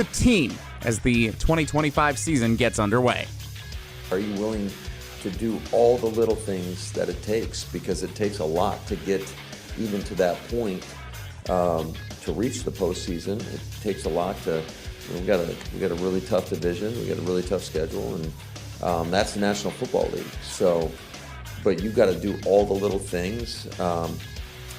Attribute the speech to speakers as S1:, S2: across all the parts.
S1: the team as the 2025 season gets underway.
S2: Are you willing to do all the little things that it takes? Because it takes a lot to get even to that point, to reach the postseason. It takes a lot to. We got a really tough division. We got a really tough schedule, and that's the National Football League. So, but you've got to do all the little things, and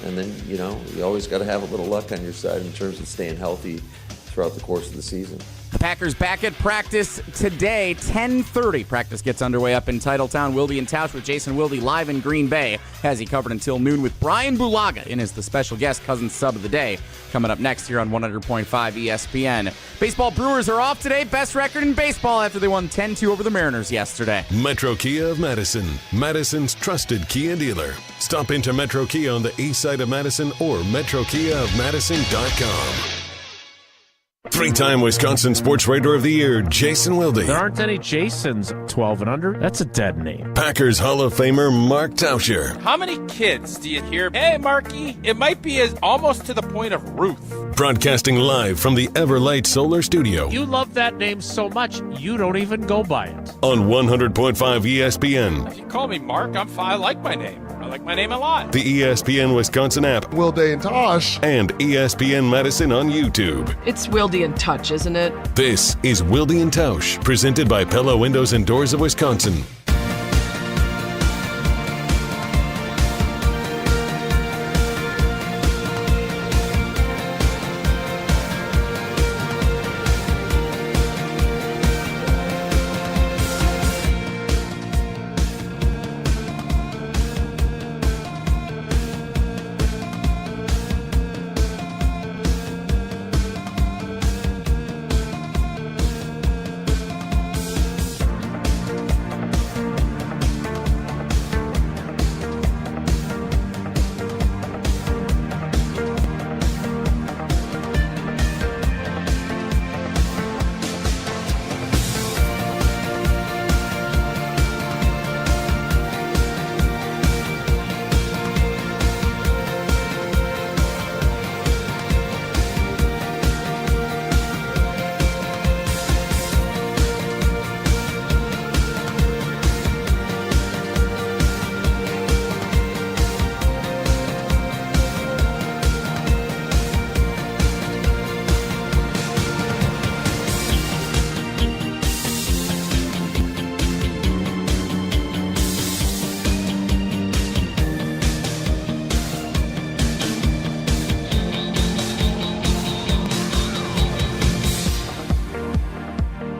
S2: then you always got to have a little luck on your side in terms of staying healthy throughout the course of the season.
S1: The Packers back at practice today, 10:30. Practice gets underway up in Titletown. Wilde and Tausch with Jason Wilde live in Green Bay. Has he covered until noon with Bryan Bulaga in as the special guest, cousin sub of the day. Coming up next here on 100.5 ESPN. Baseball Brewers are off today. Best record in baseball after they won 10-2 over the Mariners yesterday.
S3: Metro Kia of Madison, Madison's trusted Kia dealer. Stop into Metro Kia on the east side of Madison or metrokiaofmadison.com. Three-time Wisconsin Sports Writer of the Year, Jason Wilde.
S4: There aren't any Jasons 12 and under. That's a dead name.
S3: Packers Hall of Famer, Mark Tauscher.
S5: How many kids do you hear, hey, Marky? It might be almost to the point of Ruth.
S3: Broadcasting live from the Everlight Solar Studio.
S4: You love that name so much, you don't even go by it.
S3: On 100.5 ESPN.
S5: If you call me Mark, I'm fine. I like my name. I like my name a lot.
S3: The ESPN Wisconsin app.
S6: Wilde and Tausch.
S3: And ESPN Madison on YouTube.
S7: It's Wilde and Touch, isn't it?
S3: This is Wilde and Tausch, presented by Pella Windows and Doors of Wisconsin.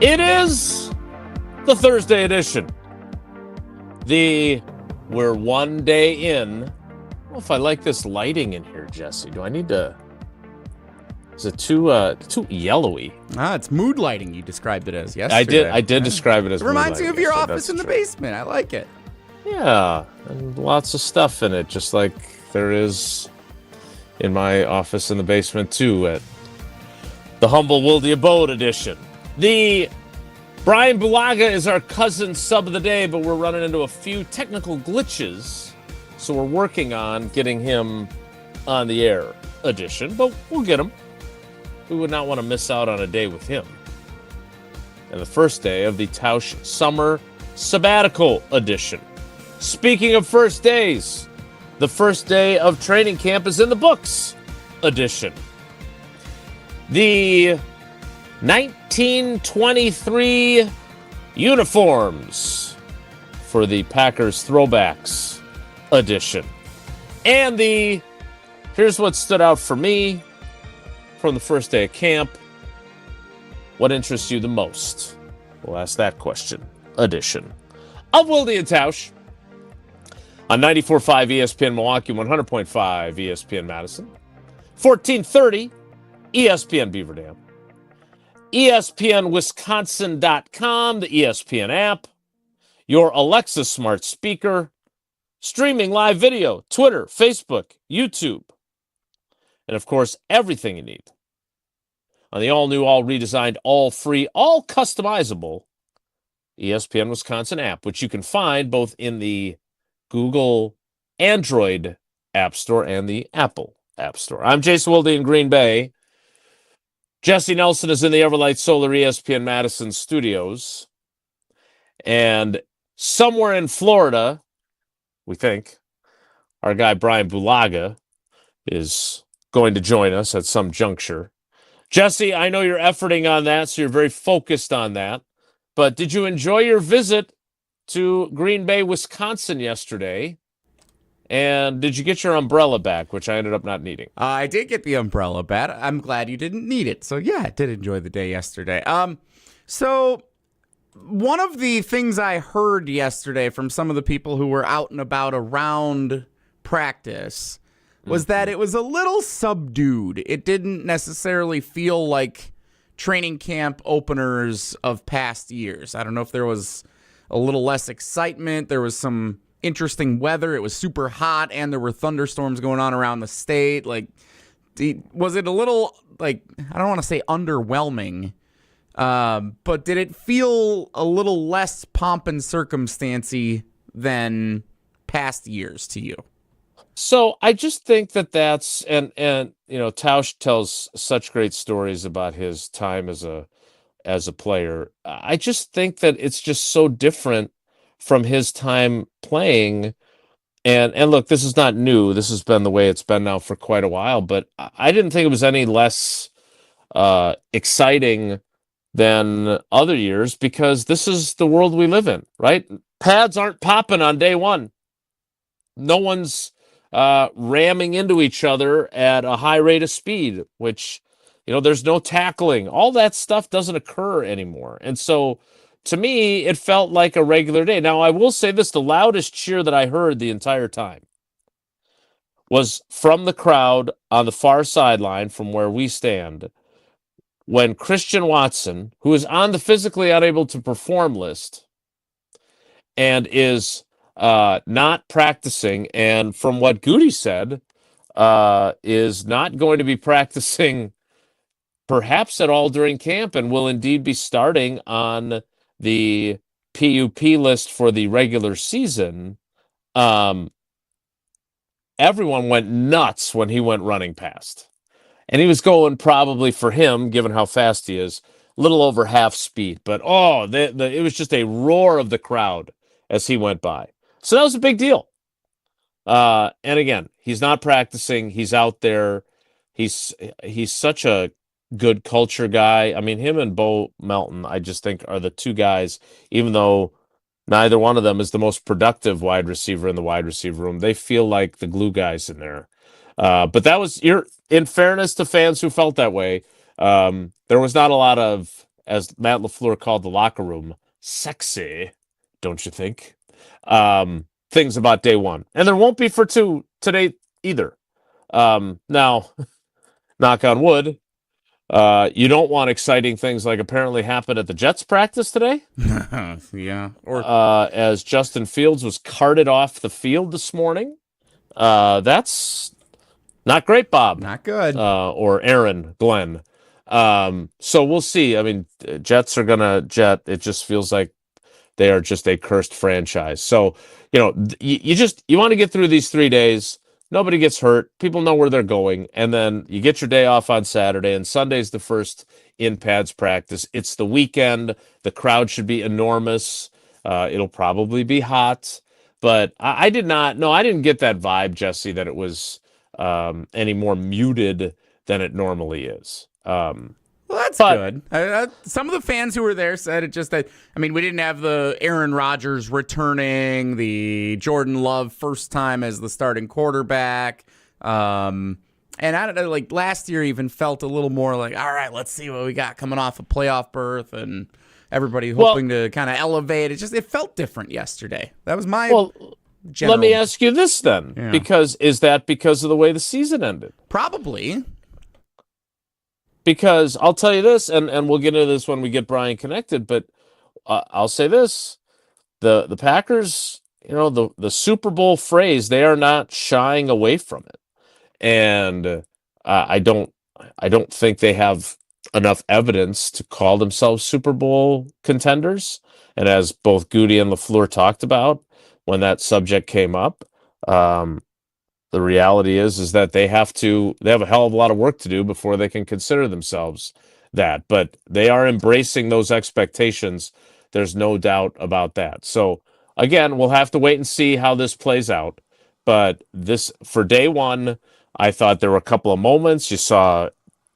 S4: It is the Thursday edition. We're one day in. I don't know if I like this lighting in here, Jesse. Do I need to? Is it too yellowy?
S1: It's mood lighting. You described it as yesterday.
S4: I did describe it as.
S1: It reminds
S4: mood
S1: you of
S4: lighting,
S1: your
S4: so
S1: office in the basement. I like it.
S4: Yeah, and lots of stuff in it, just like there is in my office in the basement too. At the humble Wilde Abode edition. The Bryan Bulaga is our cousin sub of the day, but we're running into a few technical glitches, so we're working on getting him on the air edition, but we'll get him. We would not want to miss out on a day with him. And the first day of the Tausch Summer Sabbatical edition. Speaking of first days, the first day of training camp is in the books edition. The 1923 uniforms for the Packers Throwbacks edition. And here's what stood out for me from the first day of camp. What interests you the most? We'll ask that question. Edition of Wilde and Tausch on 94.5 ESPN Milwaukee, 100.5 ESPN Madison, 1430 ESPN Beaver Dam, ESPNWisconsin.com, the ESPN app, your Alexa smart speaker, streaming live video, Twitter, Facebook, YouTube, and of course, everything you need on the all-new, all-redesigned, all-free, all-customizable ESPN Wisconsin app, which you can find both in the Google Android App Store and the Apple App Store. I'm Jason Wilde in Green Bay. Jesse Nelson is in the Everlight Solar ESPN Madison studios. And somewhere in Florida, we think, our guy Bryan Bulaga is going to join us at some juncture. Jesse, I know you're efforting on that, so you're very focused on that. But did you enjoy your visit to Green Bay, Wisconsin yesterday? And did you get your umbrella back, which I ended up not needing?
S1: I did get the umbrella back. I'm glad you didn't need it. So, yeah, I did enjoy the day yesterday. So one of the things I heard yesterday from some of the people who were out and about around practice was that it was a little subdued. It didn't necessarily feel like training camp openers of past years. I don't know if there was a little less excitement. There was some interesting weather. It was super hot, and there were thunderstorms going on around the state. Like, was it a little, like, I don't want to say underwhelming, but did it feel a little less pomp and circumstancy than past years to you?
S4: So I just think that's and Tausch tells such great stories about his time as a player. I just think that it's just so different from his time playing. And look, this is not new. This has been the way it's been now for quite a while, but I didn't think it was any less exciting than other years because this is the world we live in, right? Pads aren't popping on day one. No one's ramming into each other at a high rate of speed, which, there's no tackling. All that stuff doesn't occur anymore. And so to me, it felt like a regular day. Now, I will say this, the loudest cheer that I heard the entire time was from the crowd on the far sideline from where we stand when Christian Watson, who is on the physically unable to perform list and is not practicing, and from what Goody said, is not going to be practicing perhaps at all during camp and will indeed be starting on the PUP list for the regular season. Everyone went nuts when he went running past. And he was going probably for him, given how fast he is, a little over half speed. But, it was just a roar of the crowd as he went by. So that was a big deal. And again, he's not practicing. He's out there. He's such a good culture guy. I mean, him and Bo Melton, I just think, are the two guys, even though neither one of them is the most productive wide receiver in the wide receiver room. They feel like the glue guys in there. But that was, in fairness to fans who felt that way, there was not a lot of, as Matt LaFleur called the locker room, sexy, don't you think? Things about day one. And there won't be for two today either. Now, knock on wood, you don't want exciting things like apparently happened at the Jets practice today.
S1: Yeah. Or
S4: as Justin Fields was carted off the field this morning. That's not great, Bob.
S1: not good.
S4: Or Aaron Glenn. So we'll see. I mean, Jets are going to jet. It just feels like they are just a cursed franchise. So, you want to get through these 3 days. Nobody gets hurt. People know where they're going. And then you get your day off on Saturday, and Sunday's the first in-pads practice. It's the weekend. The crowd should be enormous. It'll probably be hot. But I didn't get that vibe, Jesse, that it was any more muted than it normally is.
S1: Well, that's good. Some of the fans who were there said it just that, we didn't have the Aaron Rodgers returning, the Jordan Love first time as the starting quarterback. And I don't know, like last year even felt a little more like, all right, let's see what we got coming off a playoff berth and everybody hoping to kind of elevate. It felt different yesterday. That was my general.
S4: Let me ask you this then, because is that because of the way the season ended?
S1: Probably.
S4: Because I'll tell you this, and we'll get into this when we get Brian connected, but I'll say this. The Packers, the Super Bowl phrase, they are not shying away from it. And I don't think they have enough evidence to call themselves Super Bowl contenders. And as both Goody and LaFleur talked about when that subject came up, the reality is that they have a hell of a lot of work to do before they can consider themselves that, but they are embracing those expectations. There's no doubt about that. So again, we'll have to wait and see how this plays out. But this, for day one, I thought there were a couple of moments. You saw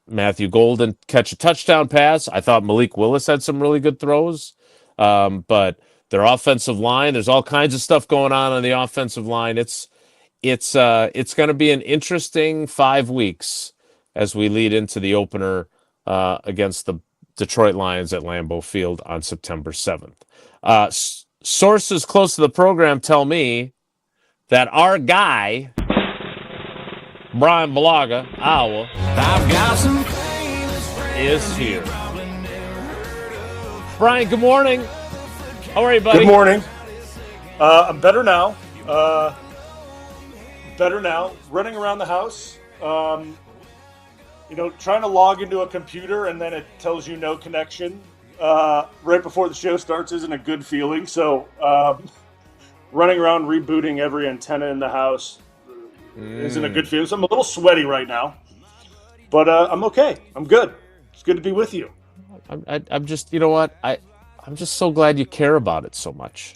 S4: Matthew Golden catch a touchdown pass. I thought Malik Willis had some really good throws. But their offensive line, there's all kinds of stuff going on the offensive line. It's going to be an interesting 5 weeks as we lead into the opener against the Detroit Lions at Lambeau Field on September 7th. Sources close to the program tell me that our guy, Bryan Bulaga, Iowa, is here. Brian, good morning. How are you, buddy?
S6: Good morning. I'm better now. Running around the house. Trying to log into a computer and then it tells you no connection right before the show starts isn't a good feeling. So running around rebooting every antenna in the house isn't a good feeling. So I'm a little sweaty right now, but I'm okay. I'm good. It's good to be with you.
S4: I'm just, you know what? I'm just so glad you care about it so much.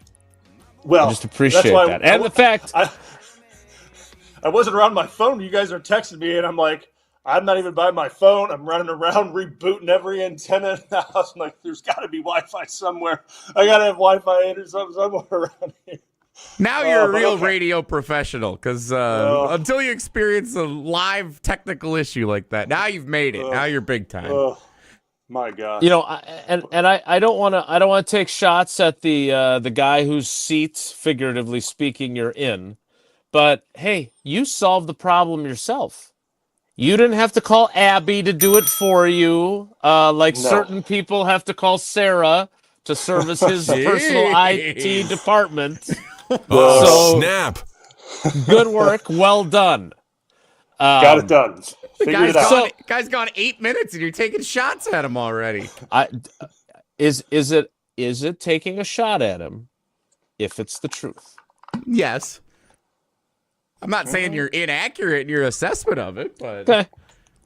S6: Well,
S4: I just appreciate that. And the fact
S6: I wasn't around my phone. You guys are texting me, and I'm like, I'm not even by my phone. I'm running around rebooting every antenna in the house. I'm like, there's got to be Wi-Fi somewhere. I got to have Wi-Fi or something somewhere around here.
S1: Now you're a real radio professional, because until you experience a live technical issue like that, now you've made it. Now you're big time.
S6: My God.
S4: I don't want to take shots at the guy whose seat, figuratively speaking, you're in. But hey, you solved the problem yourself. You didn't have to call Abby to do it for you, certain people have to call Sarah to service his personal IT department.
S3: Oh, snap.
S4: Good work. Well done.
S6: Got it done. Figured it out.
S1: Guy's gone 8 minutes and you're taking shots at him already.
S4: Is it taking a shot at him if it's the truth?
S1: Yes. I'm not saying you're inaccurate in your assessment of it, but
S4: okay.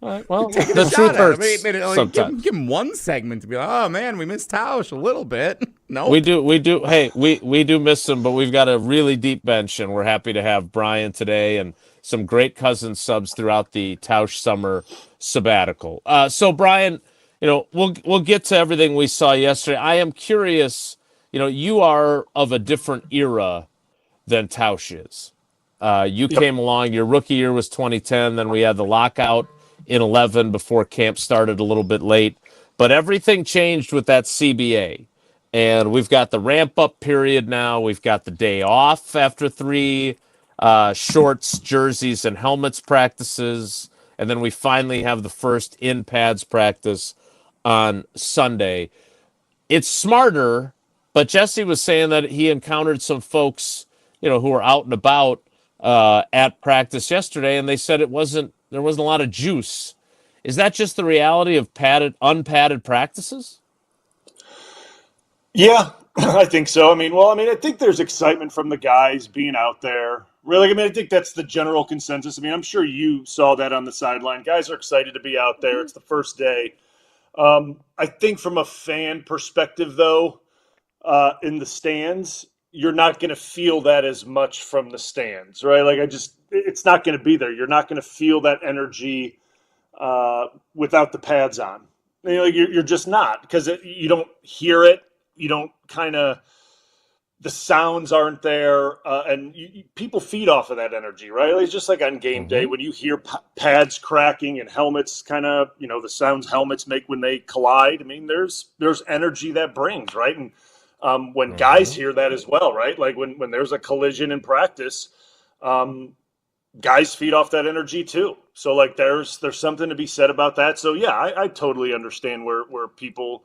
S4: All right, well, the truth hurts.
S1: Give him one segment to be like, oh man, we missed Tausch a little bit. No,
S4: we do. Hey, we do miss him, but we've got a really deep bench, and we're happy to have Brian today and some great cousin subs throughout the Tausch summer sabbatical. So Brian, we'll get to everything we saw yesterday. I am curious. You are of a different era than Tausch is. You came along. Your rookie year was 2010. Then we had the lockout in 11 before camp started a little bit late. But everything changed with that CBA. And we've got the ramp-up period now. We've got the day off after 3 shorts, jerseys, and helmets practices. And then we finally have the first in-pads practice on Sunday. It's smarter, but Jesse was saying that he encountered some folks, who were out and about at practice yesterday, and they said there wasn't a lot of juice. Is that just the reality of unpadded practices?
S6: Yeah, I think so. I think there's excitement from the guys being out there. Really, I think that's the general consensus. I'm sure you saw that on the sideline. Guys are excited to be out there. It's the first day. I think from a fan perspective, though, in the stands, you're not going to feel that as much from the stands, right? It's not going to be there. You're not going to feel that energy without the pads on. You're just not, because you don't hear it. You don't the sounds aren't there, and people feed off of that energy, right? It's just like on game day when you hear pads cracking and helmets the sounds helmets make when they collide. There's energy that brings, right? And when guys hear that as well, right? Like when there's a collision in practice, guys feed off that energy too. So there's something to be said about that. So yeah, I totally understand where people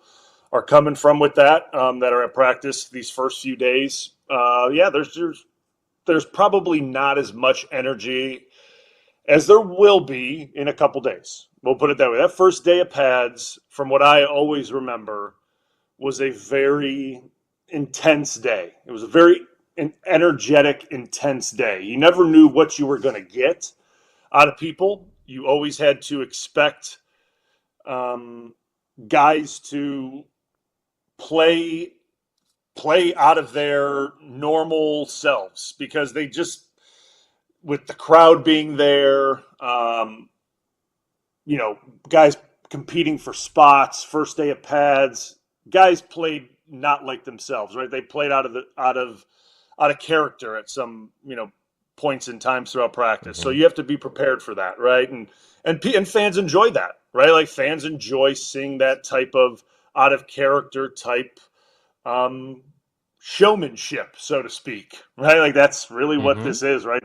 S6: are coming from with that are at practice these first few days. There's probably not as much energy as there will be in a couple days. We'll put it that way. That first day of pads, from what I always remember, was a very intense day. It was a very energetic, intense day. You never knew what you were going to get out of people. You always had to expect guys to play out of their normal selves, because they just, with the crowd being there, guys competing for spots, first day of pads, guys played not like themselves, right? They played out of character at some, points in times throughout practice. So you have to be prepared for that, right? And fans enjoy that, right? Like, fans enjoy seeing that type of out of character type showmanship, so to speak, right? Like, that's really what this is, right?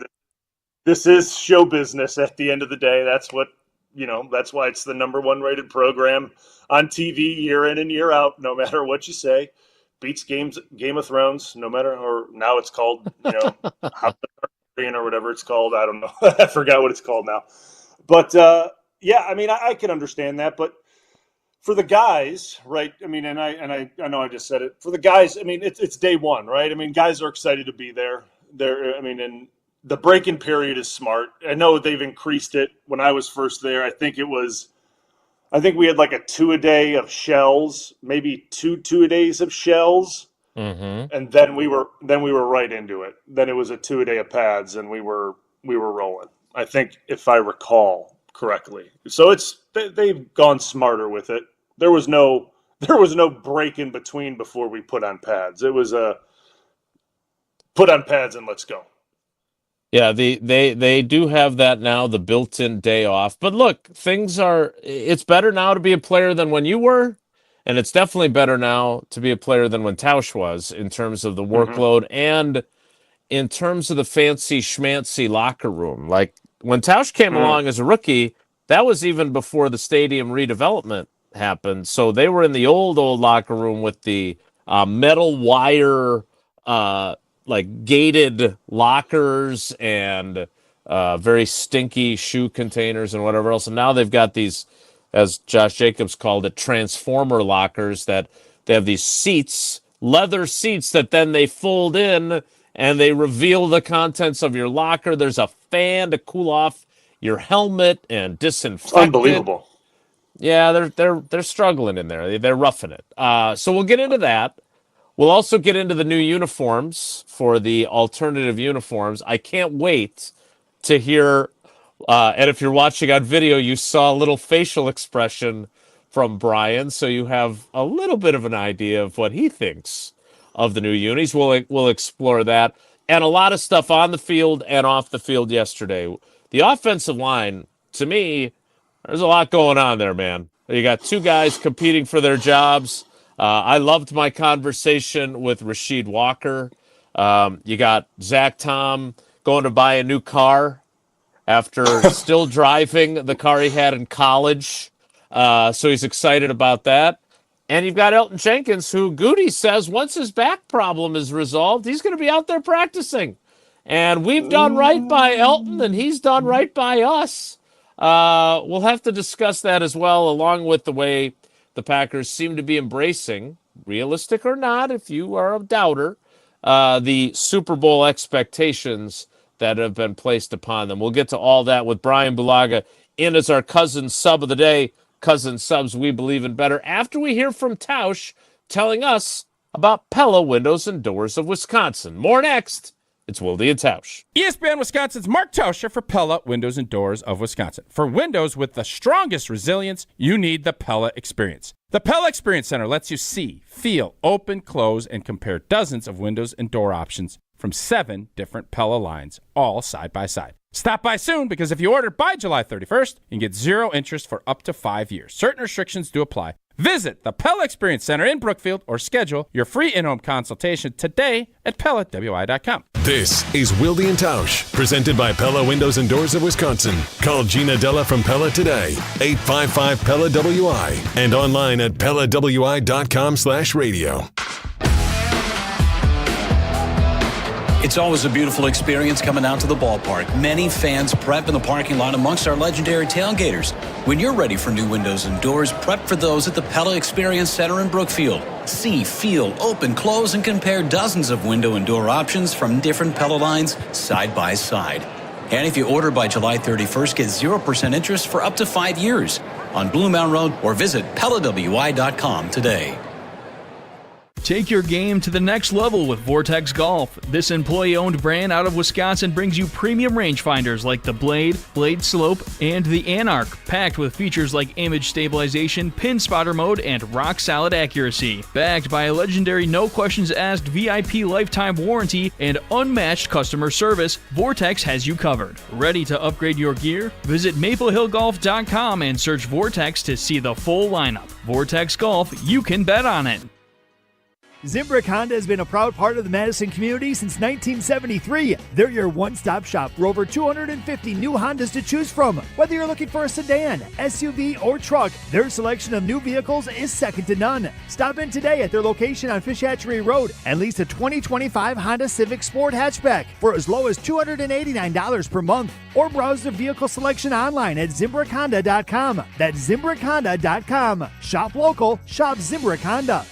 S6: This is show business at the end of the day. That's what, that's why it's the #1 rated program on TV year in and year out, no matter what you say. Beats Game of Thrones, no matter, or now it's called, House of Cards or whatever it's called. I don't know. I forgot what it's called now. But, I can understand that. But for the guys, right, and I know I just said it. For the guys, it's day one, right? Guys are excited to be there. And the break-in period is smart. I know they've increased it. When I was first there, I think we had like a 2-a-day of shells, maybe two two-a-days of shells, and then we were right into it. Then it was a 2-a-day of pads, and we were rolling. I think, if I recall correctly. So they've gone smarter with it. There was no break in between before we put on pads. It was a put on pads and let's go.
S4: Yeah, they do have that now, the built-in day off. But look, it's better now to be a player than when you were, and it's definitely better now to be a player than when Tausch was, in terms of the workload and in terms of the fancy schmancy locker room. Like, when Tausch came along as a rookie, that was even before the stadium redevelopment happened. So they were in the old locker room with the metal wire like gated lockers and very stinky shoe containers and whatever else. And now they've got these, as Josh Jacobs called it, transformer lockers, that they have these seats, leather seats, that then they fold in and they reveal the contents of your locker. There's a fan to cool off your helmet and disinfect.
S6: Unbelievable.
S4: Yeah, they're struggling in there. They're roughing it. So we'll get into that. We'll also get into the new uniforms for the alternative uniforms. I can't wait to hear, and if you're watching on video, you saw a little facial expression from Brian, so you have a little bit of an idea of what he thinks of the new unis. We'll explore that. And a lot of stuff on the field and off the field yesterday. The offensive line, to me, there's a lot going on there, man. You got two guys competing for their jobs. I loved my conversation with Rasheed Walker. You got Zach Tom going to buy a new car after still driving the car he had in college. So he's excited about that. And you've got Elton Jenkins, who Goody says once his back problem is resolved, he's going to be out there practicing. And we've done right by Elton, and he's done right by us. We'll have to discuss that as well, along with the way the Packers seem to be embracing, realistic or not, if you are a doubter, the Super Bowl expectations that have been placed upon them. We'll get to all that with Bryan Bulaga in as our cousin sub of the day. Cousin subs, we believe in better. After we hear from Tausch telling us about Pella Windows and Doors of Wisconsin. More next. It's Wilde and Tausch.
S5: ESPN Wisconsin's Mark Tauscher for Pella Windows and Doors of Wisconsin. For windows with the strongest resilience, you need the Pella Experience. The Pella Experience Center lets you see, feel, open, close, and compare dozens of windows and door options from 7 different Pella lines, all side by side. Stop by soon, because if you order by July 31st, you can get 0 interest for up to 5 years. Certain restrictions do apply. Visit the Pella Experience Center in Brookfield or schedule your free in-home consultation today at PellaWI.com.
S3: This is Wilde and Tausch, presented by Pella Windows and Doors of Wisconsin. Call Gina Della from Pella today, 855-PELLA-WI, and online at PellaWI.com/radio.
S8: It's always a beautiful experience coming out to the ballpark. Many fans prep in the parking lot amongst our legendary tailgaters. When you're ready for new windows and doors, prep for those at the Pella Experience Center in Brookfield. See, feel, open, close, and compare dozens of window and door options from different Pella lines side by side. And if you order by July 31st, get 0% interest for up to 5 years. on Blue Mountain Road or visit PellaWI.com today.
S9: Take your game to the next level with Vortex Golf. This employee-owned brand out of Wisconsin brings you premium rangefinders like the Blade, Blade Slope, and the Anarch, packed with features like image stabilization, pin spotter mode, and rock-solid accuracy. Backed by a legendary no-questions-asked VIP lifetime warranty and unmatched customer service, Vortex has you covered. Ready to upgrade your gear? Visit MapleHillGolf.com and search Vortex to see the full lineup. Vortex Golf, you can bet on it.
S10: Zimbrick Honda has been a proud part of the Madison community since 1973. They're your one-stop shop for over 250 new Hondas to choose from. Whether you're looking for a sedan, SUV, or truck, their selection of new vehicles is second to none. Stop in today at their location on Fish Hatchery Road and lease a 2025 Honda Civic Sport hatchback for as low as $289 per month. Or browse the vehicle selection online at ZimbrickHonda.com. That's ZimbrickHonda.com. Shop local, shop Zimbrick Honda.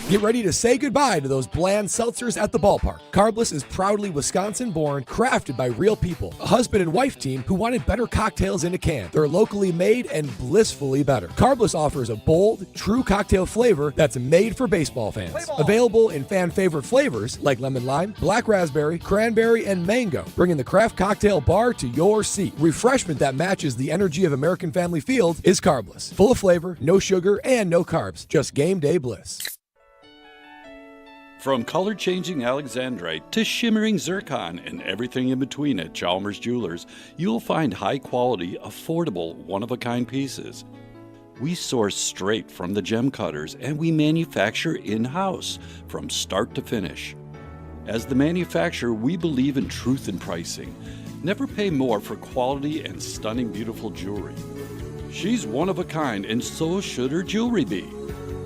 S11: Get ready to say goodbye to those bland seltzers at the ballpark. Carbless is proudly Wisconsin-born, crafted by real people. A husband and wife team who wanted better cocktails in a can. They're locally made and blissfully better. Carbless offers a bold, true cocktail flavor that's made for baseball fans. Available in fan-favorite flavors like lemon lime, black raspberry, cranberry, and mango, bringing the craft cocktail bar to your seat. Refreshment that matches the energy of American Family Field is Carbless. Full of flavor, no sugar, and no carbs. Just game day bliss.
S12: From color-changing alexandrite to shimmering zircon and everything in between at Chalmers Jewelers, you'll find high-quality, affordable, one-of-a-kind pieces. We source straight from the gem cutters, and we manufacture in-house from start to finish. As the manufacturer, we believe in truth in pricing. Never pay more for quality and stunning, beautiful jewelry. She's one of a kind, and so should her jewelry be.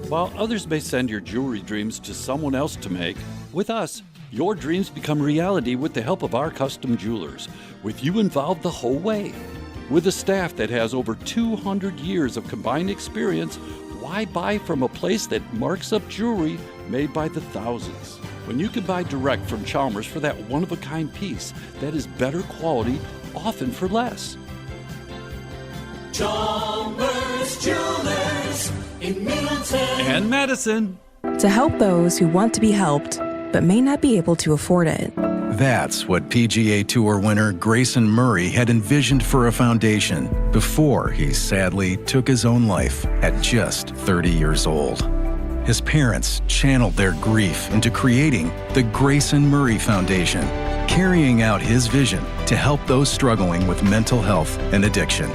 S12: While others may send your jewelry dreams to someone else to make, with us, your dreams become reality with the help of our custom jewelers, with you involved the whole way. With a staff that has over 200 years of combined experience, why buy from a place that marks up jewelry made by the thousands? When you can buy direct from Chalmers for that one-of-a-kind piece that is better quality, often for less.
S13: Chalmers Jewelers in Middleton
S12: and Madison.
S14: To help those who want to be helped, but may not be able to afford it.
S15: That's what PGA Tour winner Grayson Murray had envisioned for a foundation before he sadly took his own life at just 30 years old. His parents channeled their grief into creating the Grayson Murray Foundation, carrying out his vision to help those struggling with mental health and addiction.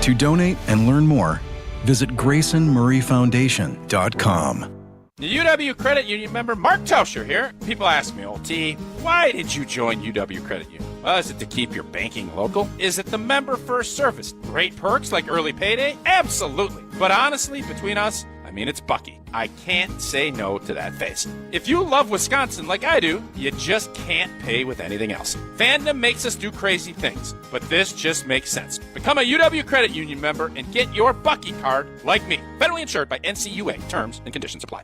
S15: To donate and learn more, visit GraysonMurrayFoundation.com.
S5: The UW Credit Union member Mark Tauscher here. People ask me, old T, why did you join UW Credit Union? Well, is it to keep your banking local? Is it the member first service? Great perks like early payday? Absolutely. But honestly, between us, I mean, it's Bucky. I can't say no to that face. If you love Wisconsin like I do, you just can't pay with anything else. Fandom makes us do crazy things, but this just makes sense. Become a UW Credit Union member and get your Bucky card like me. Federally insured by NCUA. Terms and conditions apply.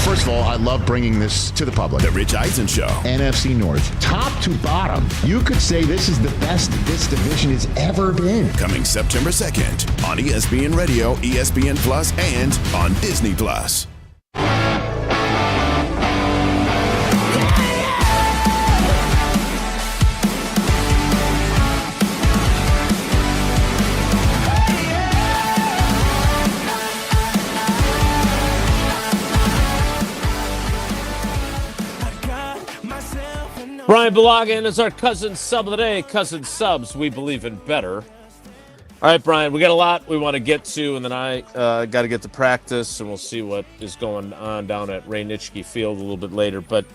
S16: First of all, I love bringing this to the public.
S3: The Rich Eisen Show.
S16: NFC North, top to bottom. You could say this is the best this division has ever been.
S3: Coming September 2nd on ESPN Radio, ESPN Plus, and on Disney Plus.
S4: Bryan Bulaga and is our cousin sub of the day. Cousin subs, we believe in better. All right, Brian, we got a lot we want to get to, and then I got to get to practice, and we'll see what is going on down at Ray Nitschke Field a little bit later. But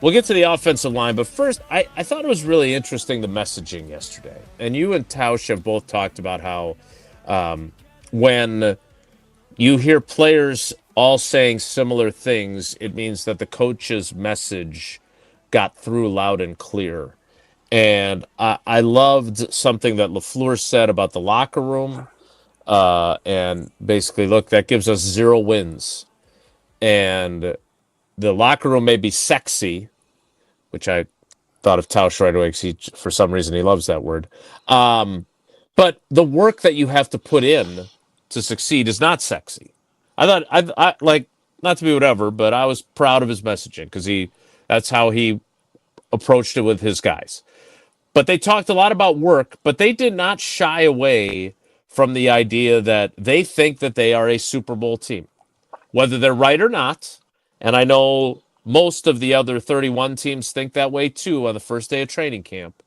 S4: we'll get to the offensive line. But first, I thought it was really interesting, the messaging yesterday. And you and Tausch have both talked about how when you hear players all saying similar things, it means that the coach's message got through loud and clear. And I loved something that Laflur said about the locker room. And basically, look, that gives us 0 wins. And the locker room may be sexy, which I thought of Tausch right away because for some reason he loves that word. But But the work that you have to put in to succeed is not sexy. I thought, I like, not to be whatever, but I was proud of his messaging because that's how he approached it with his guys. But they talked a lot about work, but they did not shy away from the idea that they think that they are a Super Bowl team, whether they're right or not. And I know most of the other 31 teams think that way too on the first day of training camp.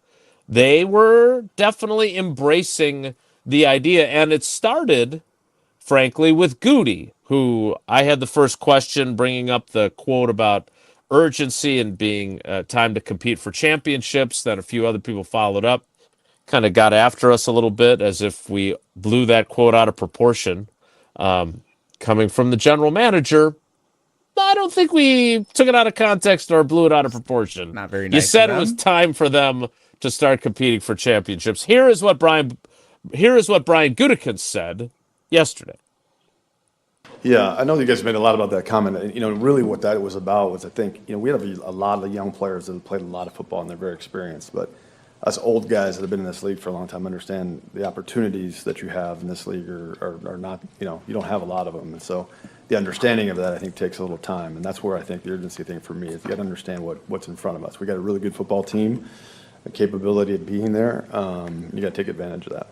S4: They were definitely embracing the idea, and it started, frankly, with Goody, who I had the first question bringing up the quote about urgency and being time to compete for championships. Then a few other people followed up, kind of got after us a little bit as if we blew that quote out of proportion. Coming from the general manager, I don't think we took it out of context or blew it out of proportion.
S1: Not very nice.
S4: You said it was time for them to start competing for championships. Here is what Brian Gutekunst said yesterday.
S17: Yeah, I know you guys made a lot about that comment. And, really what that was about was, I think, we have a lot of young players that have played a lot of football and they're very experienced. But us old guys that have been in this league for a long time understand the opportunities that you have in this league are not, you don't have a lot of them. And so the understanding of that, I think, takes a little time. And that's where I think the urgency thing for me is you got to understand what's in front of us. We got a really good football team, a capability of being there. You got to take advantage of that.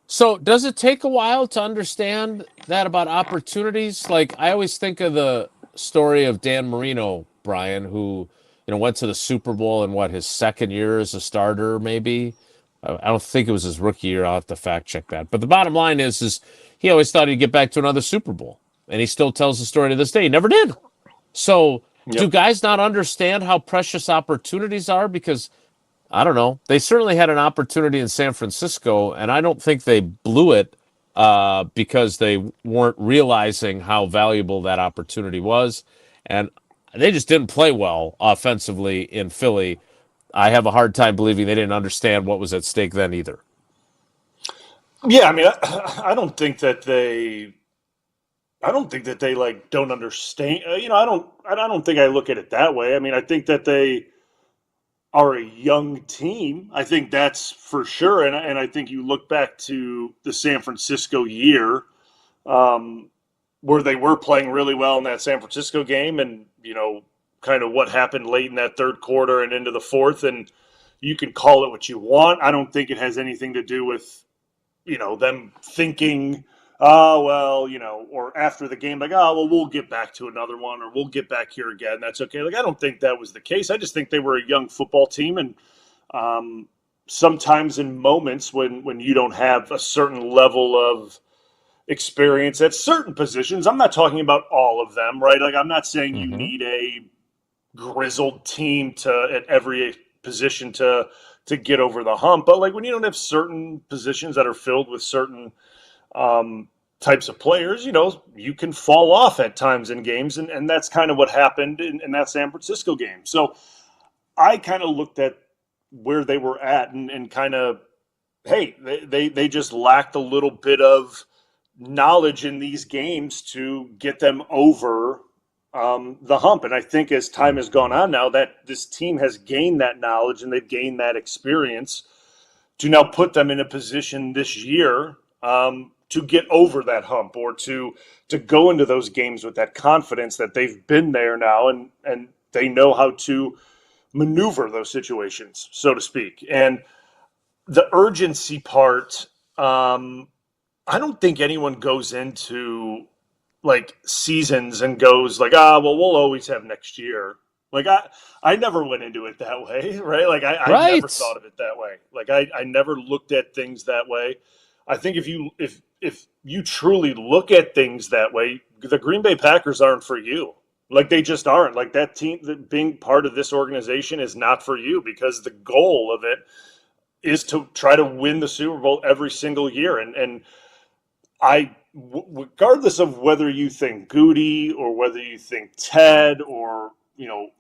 S4: So does it take a while to understand that about opportunities? Like, I always think of the story of Dan Marino, Brian, who, went to the Super Bowl in his second year as a starter, maybe. I don't think it was his rookie year. I'll have to fact check that. But the bottom line is he always thought he'd get back to another Super Bowl. And he still tells the story to this day. He never did. So do guys not understand how precious opportunities are? Because I don't know. They certainly had an opportunity in San Francisco, and I don't think they blew it because they weren't realizing how valuable that opportunity was. And they just didn't play well offensively in Philly. I have a hard time believing they didn't understand what was at stake then either.
S6: Yeah, I mean, I don't think that they don't understand. I don't think I look at it that way. I mean, I think that they are a young team. I think that's for sure. And I think you look back to the San Francisco year, where they were playing really well in that San Francisco game, and kind of what happened late in that third quarter and into the fourth, and you can call it what you want. I don't think it has anything to do with them thinking, or after the game, we'll get back to another one, or we'll get back here again. That's okay. I don't think that was the case. I just think they were a young football team, and sometimes in moments when you don't have a certain level of experience at certain positions, I'm not talking about all of them, right? I'm not saying you need a grizzled team at every position to get over the hump, but when you don't have certain positions that are filled with certain types of players, you can fall off at times in games, and that's kind of what happened in that San Francisco game. So I kind of looked at where they were at and kind of, hey, they just lacked a little bit of knowledge in these games to get them over the hump. And I think as time has gone on now, that this team has gained that knowledge and they've gained that experience to now put them in a position this year to get over that hump, or to go into those games with that confidence that they've been there now and they know how to maneuver those situations, so to speak. And the urgency part, I don't think anyone goes into seasons and goes we'll always have next year. I never went into it that way, right? I never thought of it that way. I never looked at things that way. I think if you truly look at things that way, the Green Bay Packers aren't for you. They just aren't. That team, being part of this organization is not for you, because the goal of it is to try to win the Super Bowl every single year. And regardless of whether you think Goody or whether you think Ted or,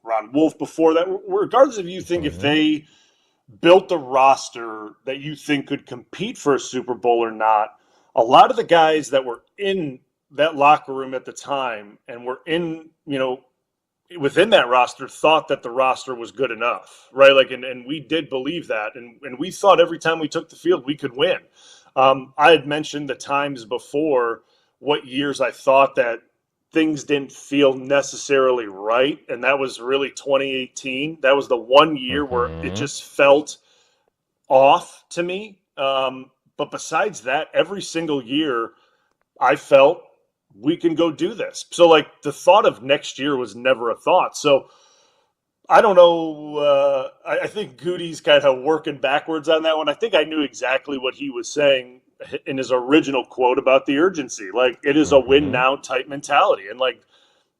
S6: Ron Wolf before that, regardless if you think if they built a roster that you think could compete for a Super Bowl or not, a lot of the guys that were in that locker room at the time and were in, within that roster thought that the roster was good enough, right? Like, and we did believe that, and we thought every time we took the field we could win. I had mentioned the times before what years I thought that things didn't feel necessarily right, and that was really 2018. That was the one year where it just felt off to me. But besides that, every single year I felt we can go do this. So, like, the thought of next year was never a thought. So I don't know. I think Goody's kind of working backwards on that one. I think I knew exactly what he was saying in his original quote about the urgency. Like, it is a win now type mentality. And, like,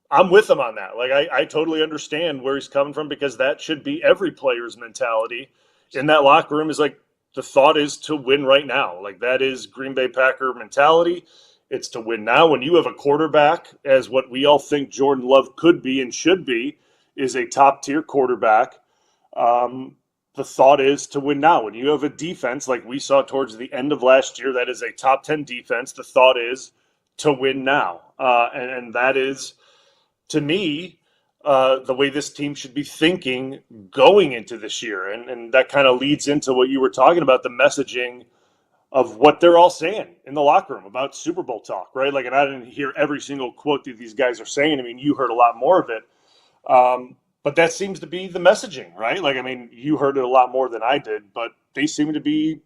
S6: I'm with him on that. Like, I totally understand where he's coming from, because that should be every player's mentality in that locker room. Is like, the thought is to win right now. Like, that is Green Bay Packer mentality. It's to win now. When you have a quarterback, as what we all think Jordan Love could be and should be, is a top-tier quarterback, the thought is to win now. When you have a defense like we saw towards the end of last year, that is a top 10 defense, the thought is to win now. And that is, to me, the way this team should be thinking going into this year. And that kind of leads into what you were talking about, the messaging of what they're all saying in the locker room about Super Bowl talk, right? Like, and I didn't hear every single quote that these guys are saying. I mean, you heard a lot more of it. But that seems to be the messaging, right? Like, I mean, you heard it a lot more than I did, but they seem to be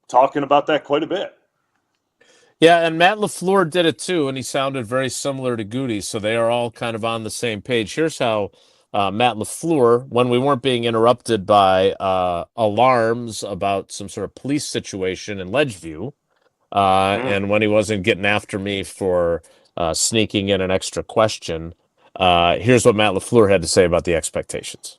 S6: talking about that quite a bit.
S4: Yeah, and Matt LaFleur did it too, and he sounded very similar to Goody, so they are all kind of on the same page. Here's how Matt LaFleur, when we weren't being interrupted by alarms about some sort of police situation in Ledgeview, and when he wasn't getting after me for sneaking in an extra question, here's what Matt LaFleur had to say about the expectations.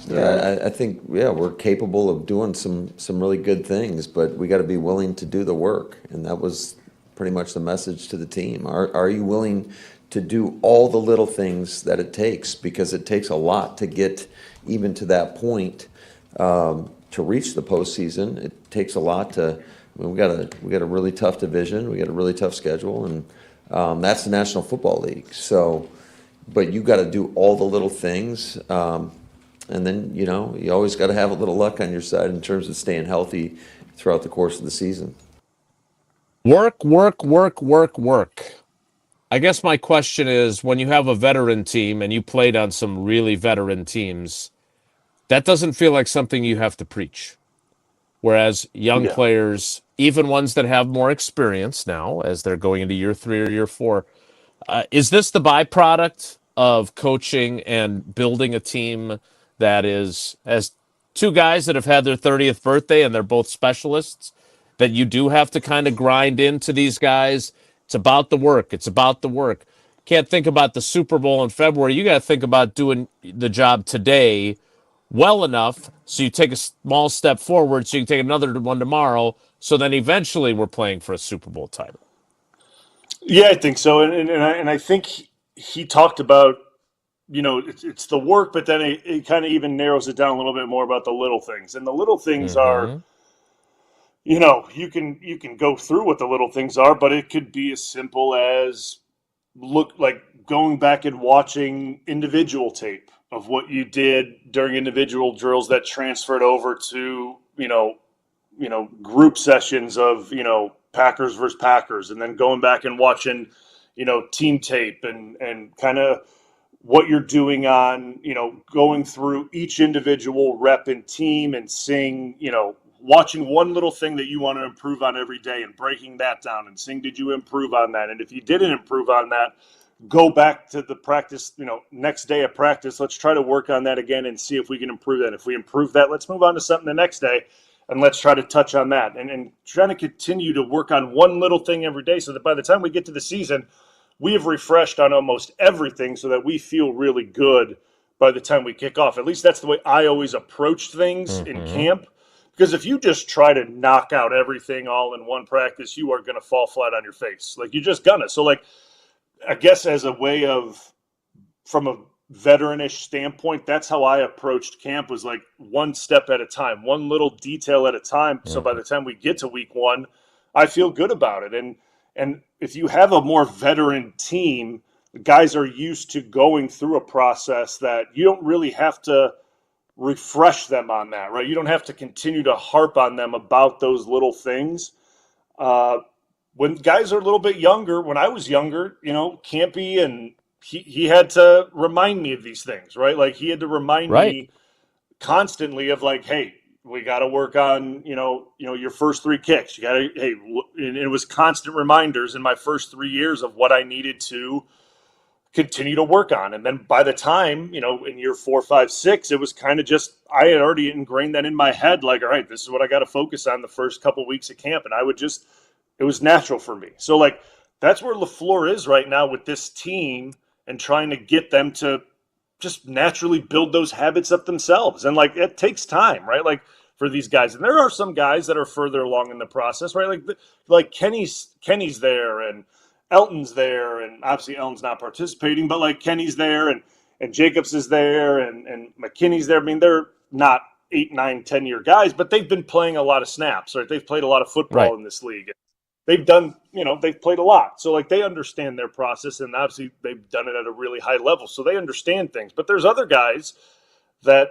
S2: Yeah, I think we're capable of doing some really good things, but we got to be willing to do the work, and that was pretty much the message to the team. Are you willing to do all the little things that it takes? Because it takes a lot to get even to that point, to reach the postseason. It takes a lot to. I mean, we got a really tough division, we got a really tough schedule, and that's the National Football League. So, but you got to do all the little things. And then, you know, you always got to have a little luck on your side in terms of staying healthy throughout the course of the season.
S4: Work, work, work, work, work. I guess my question is, when you have a veteran team and you played on some really veteran teams, that doesn't feel like something you have to preach. Whereas young players, even ones that have more experience now as they're going into year 3 or year 4, is this the byproduct of coaching and building a team that is, as two guys that have had their 30th birthday and they're both specialists, that you do have to kind of grind into these guys? It's about the work. It's about the work. Can't think about the Super Bowl in February. You got to think about doing the job today well enough so you take a small step forward so you can take another one tomorrow, so then eventually we're playing for a Super Bowl title.
S6: Yeah, I think so. And I think he talked about, you know, it's the work, but then it kind of even narrows it down a little bit more about the little things. And the little things are, you know, you can go through what the little things are, but it could be as simple as going back and watching individual tape of what you did during individual drills that transferred over to, you know, group sessions of, you know, Packers versus Packers, and then going back and watching, you know, team tape and kind of what you're doing on, you know, going through each individual rep and team and seeing, you know, watching one little thing that you want to improve on every day and breaking that down and seeing, did you improve on that? And if you didn't improve on that, go back to the practice, you know, next day of practice. Let's try to work on that again and see if we can improve that. If we improve that, let's move on to something the next day and let's try to touch on that. And trying to continue to work on one little thing every day so that by the time we get to the season, we have refreshed on almost everything so that we feel really good by the time we kick off. At least that's the way I always approached things in camp. Because if you just try to knock out everything all in one practice, you are going to fall flat on your face. Like, you're just gonna. So, like, I guess as a way of, from a veteranish standpoint, that's how I approached camp, was like one step at a time, one little detail at a time. So by the time we get to week 1, I feel good about it. And if you have a more veteran team guys are used to going through a process that you don't really have to refresh them on that, right? You don't have to continue to harp on them about those little things. When guys are a little bit younger, when I was younger, Campy, and he had to remind me of these things, right? Like he had to remind me constantly of like, hey, we got to work on, your first 3 kicks. You got to, hey, and it was constant reminders in my first 3 years of what I needed to continue to work on. And then by the time, in year 4, 5, 6, it was kind of just, I had already ingrained that in my head. Like, all right, this is what I got to focus on the first couple weeks of camp. And it was natural for me. So like, that's where LaFleur is right now with this team and trying to get them to just naturally build those habits up themselves. And like, it takes time, right? Like for these guys, and there are some guys that are further along in the process, right? Like Kenny's there, and Elton's there, and obviously Elton's not participating, but like Kenny's there, and Jacobs is there, and McKinney's there. I mean, they're not 8, 9, 10-year guys, but they've been playing a lot of snaps, right? They've played a lot of football in this league. They've done, they've played a lot. So like they understand their process, and obviously they've done it at a really high level. So they understand things. But there's other guys that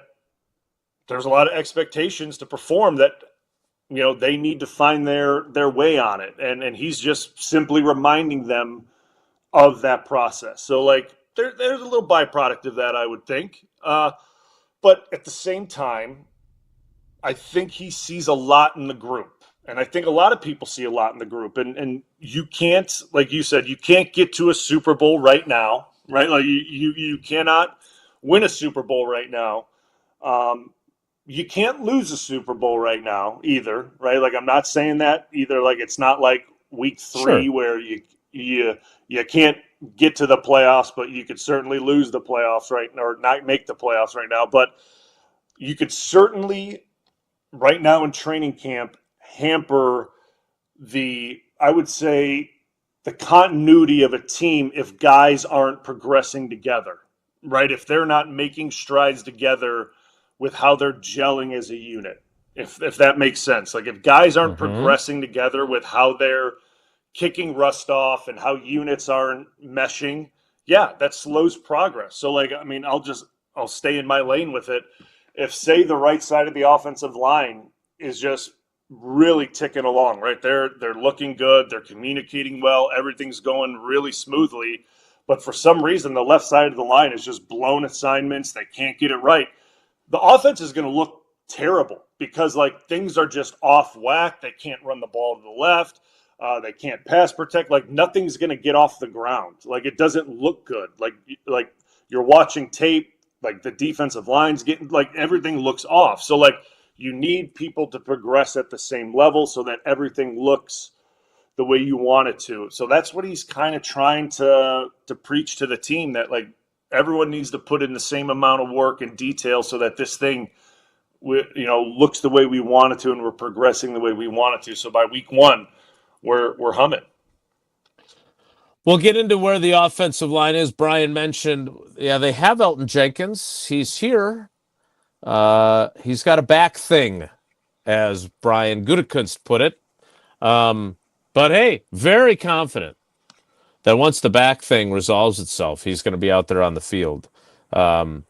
S6: there's a lot of expectations to perform that, they need to find their way on it. And he's just simply reminding them of that process. So like there's a little byproduct of that, I would think. But at the same time, I think he sees a lot in the group. And I think a lot of people see a lot in the group. And you can't, like you said, you can't get to a Super Bowl right now, right? Like you cannot win a Super Bowl right now. You can't lose a Super Bowl right now either, right? Like I'm not saying that either. Like it's not like week 3 where you can't get to the playoffs, but you could certainly lose the playoffs right now, or not make the playoffs right now. But you could certainly right now in training camp hamper I would say the continuity of a team if guys aren't progressing together, right? If they're not making strides together with how they're gelling as a unit, if that makes sense. Like if guys aren't progressing together with how they're kicking rust off and how units aren't meshing, that slows progress. So like, I mean, I'll stay in my lane with it. If say the right side of the offensive line is just really ticking along, right? They're looking good. They're communicating well. Everything's going really smoothly. But for some reason, the left side of the line is just blown assignments. They can't get it right. The offense is going to look terrible because like things are just off whack. They can't run the ball to the left. They can't pass protect. Like nothing's going to get off the ground. Like it doesn't look good. Like you're watching tape. Like the defensive line's getting like everything looks off. So like you need people to progress at the same level so that everything looks the way you want it to. So that's what he's kind of trying to preach to the team, that like everyone needs to put in the same amount of work and detail so that this thing, looks the way we want it to, and we're progressing the way we want it to. So by week 1, we're humming.
S4: We'll get into where the offensive line is. Brian mentioned, they have Elton Jenkins. He's here. He's got a back thing, as Brian Gutekunst put it. But hey, very confident that once the back thing resolves itself, he's going to be out there on the field. I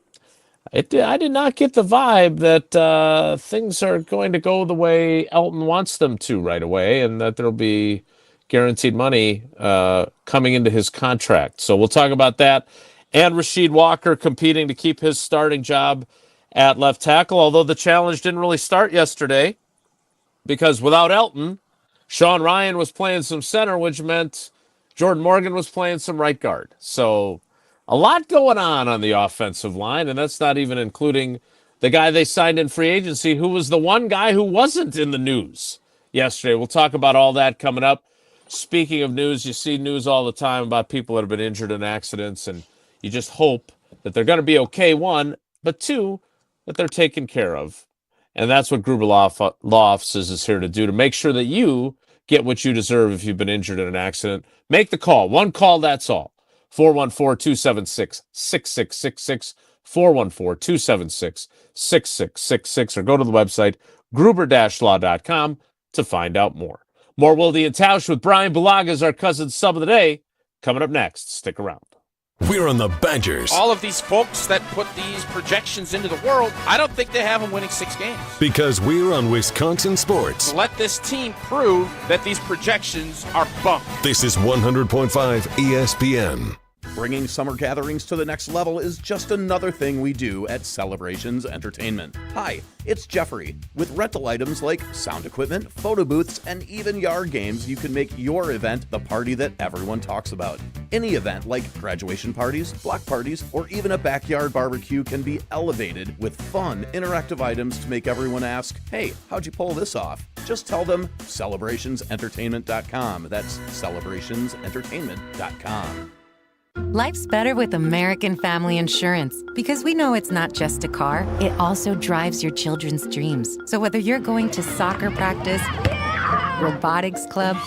S4: did not get the vibe that things are going to go the way Elton wants them to right away, and that there'll be guaranteed money coming into his contract. So we'll talk about that. And Rasheed Walker competing to keep his starting job at left tackle, although the challenge didn't really start yesterday because without Elton, Sean Ryan was playing some center, which meant Jordan Morgan was playing some right guard. So a lot going on the offensive line, and that's not even including the guy they signed in free agency, who was the one guy who wasn't in the news yesterday. We'll talk about all that coming up. Speaking of news, you see news all the time about people that have been injured in accidents, and you just hope that they're going to be okay, one, but two, that they're taken care of. And that's what Gruber Law Offices is here to do, to make sure that you get what you deserve if you've been injured in an accident. Make the call. One call, that's all. 414-276-6666, 414-276-6666, or go to the website, gruber-law.com, to find out more. More Wilde and Tausch with Bryan Bulaga as our cousin sub of the day. Coming up next. Stick around.
S3: We're on the Badgers.
S5: All of these folks that put these projections into the world, I don't think they have them winning 6 games.
S3: Because we're on Wisconsin Sports.
S5: Let this team prove that these projections are bunk.
S3: This is 100.5 ESPN.
S18: Bringing summer gatherings to the next level is just another thing we do at Celebrations Entertainment. Hi, it's Jeffrey. With rental items like sound equipment, photo booths, and even yard games, you can make your event the party that everyone talks about. Any event like graduation parties, block parties, or even a backyard barbecue can be elevated with fun, interactive items to make everyone ask, hey, how'd you pull this off? Just tell them celebrationsentertainment.com. That's celebrationsentertainment.com.
S19: Life's better with American Family Insurance because we know it's not just a car, it also drives your children's dreams. So whether you're going to soccer practice, robotics club,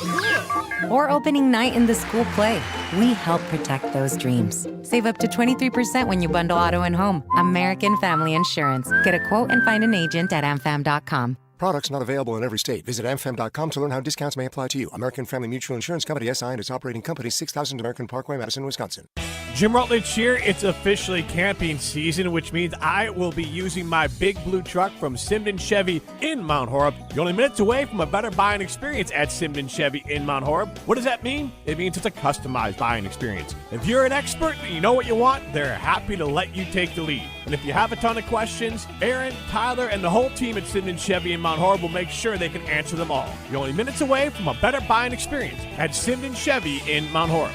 S19: or opening night in the school play, we help protect those dreams. Save up to 23% when you bundle auto and home. American Family Insurance. Get a quote and find an agent at amfam.com.
S20: Products not available in every state. Visit amfam.com to learn how discounts may apply to you. American Family Mutual Insurance Company, SI, and its operating company, 6000 American Parkway, Madison, Wisconsin.
S21: Jim Rutledge here. It's officially camping season, which means I will be using my big blue truck from Simden Chevy in Mount Horeb. You're only minutes away from a better buying experience at Simden Chevy in Mount Horeb. What does that mean? It means it's a customized buying experience. If you're an expert and you know what you want, they're happy to let you take the lead. And if you have a ton of questions, Aaron, Tyler, and the whole team at Simden Chevy in Mount Horeb will make sure they can answer them all. You're only minutes away from a better buying experience at Simden Chevy in Mount Horeb.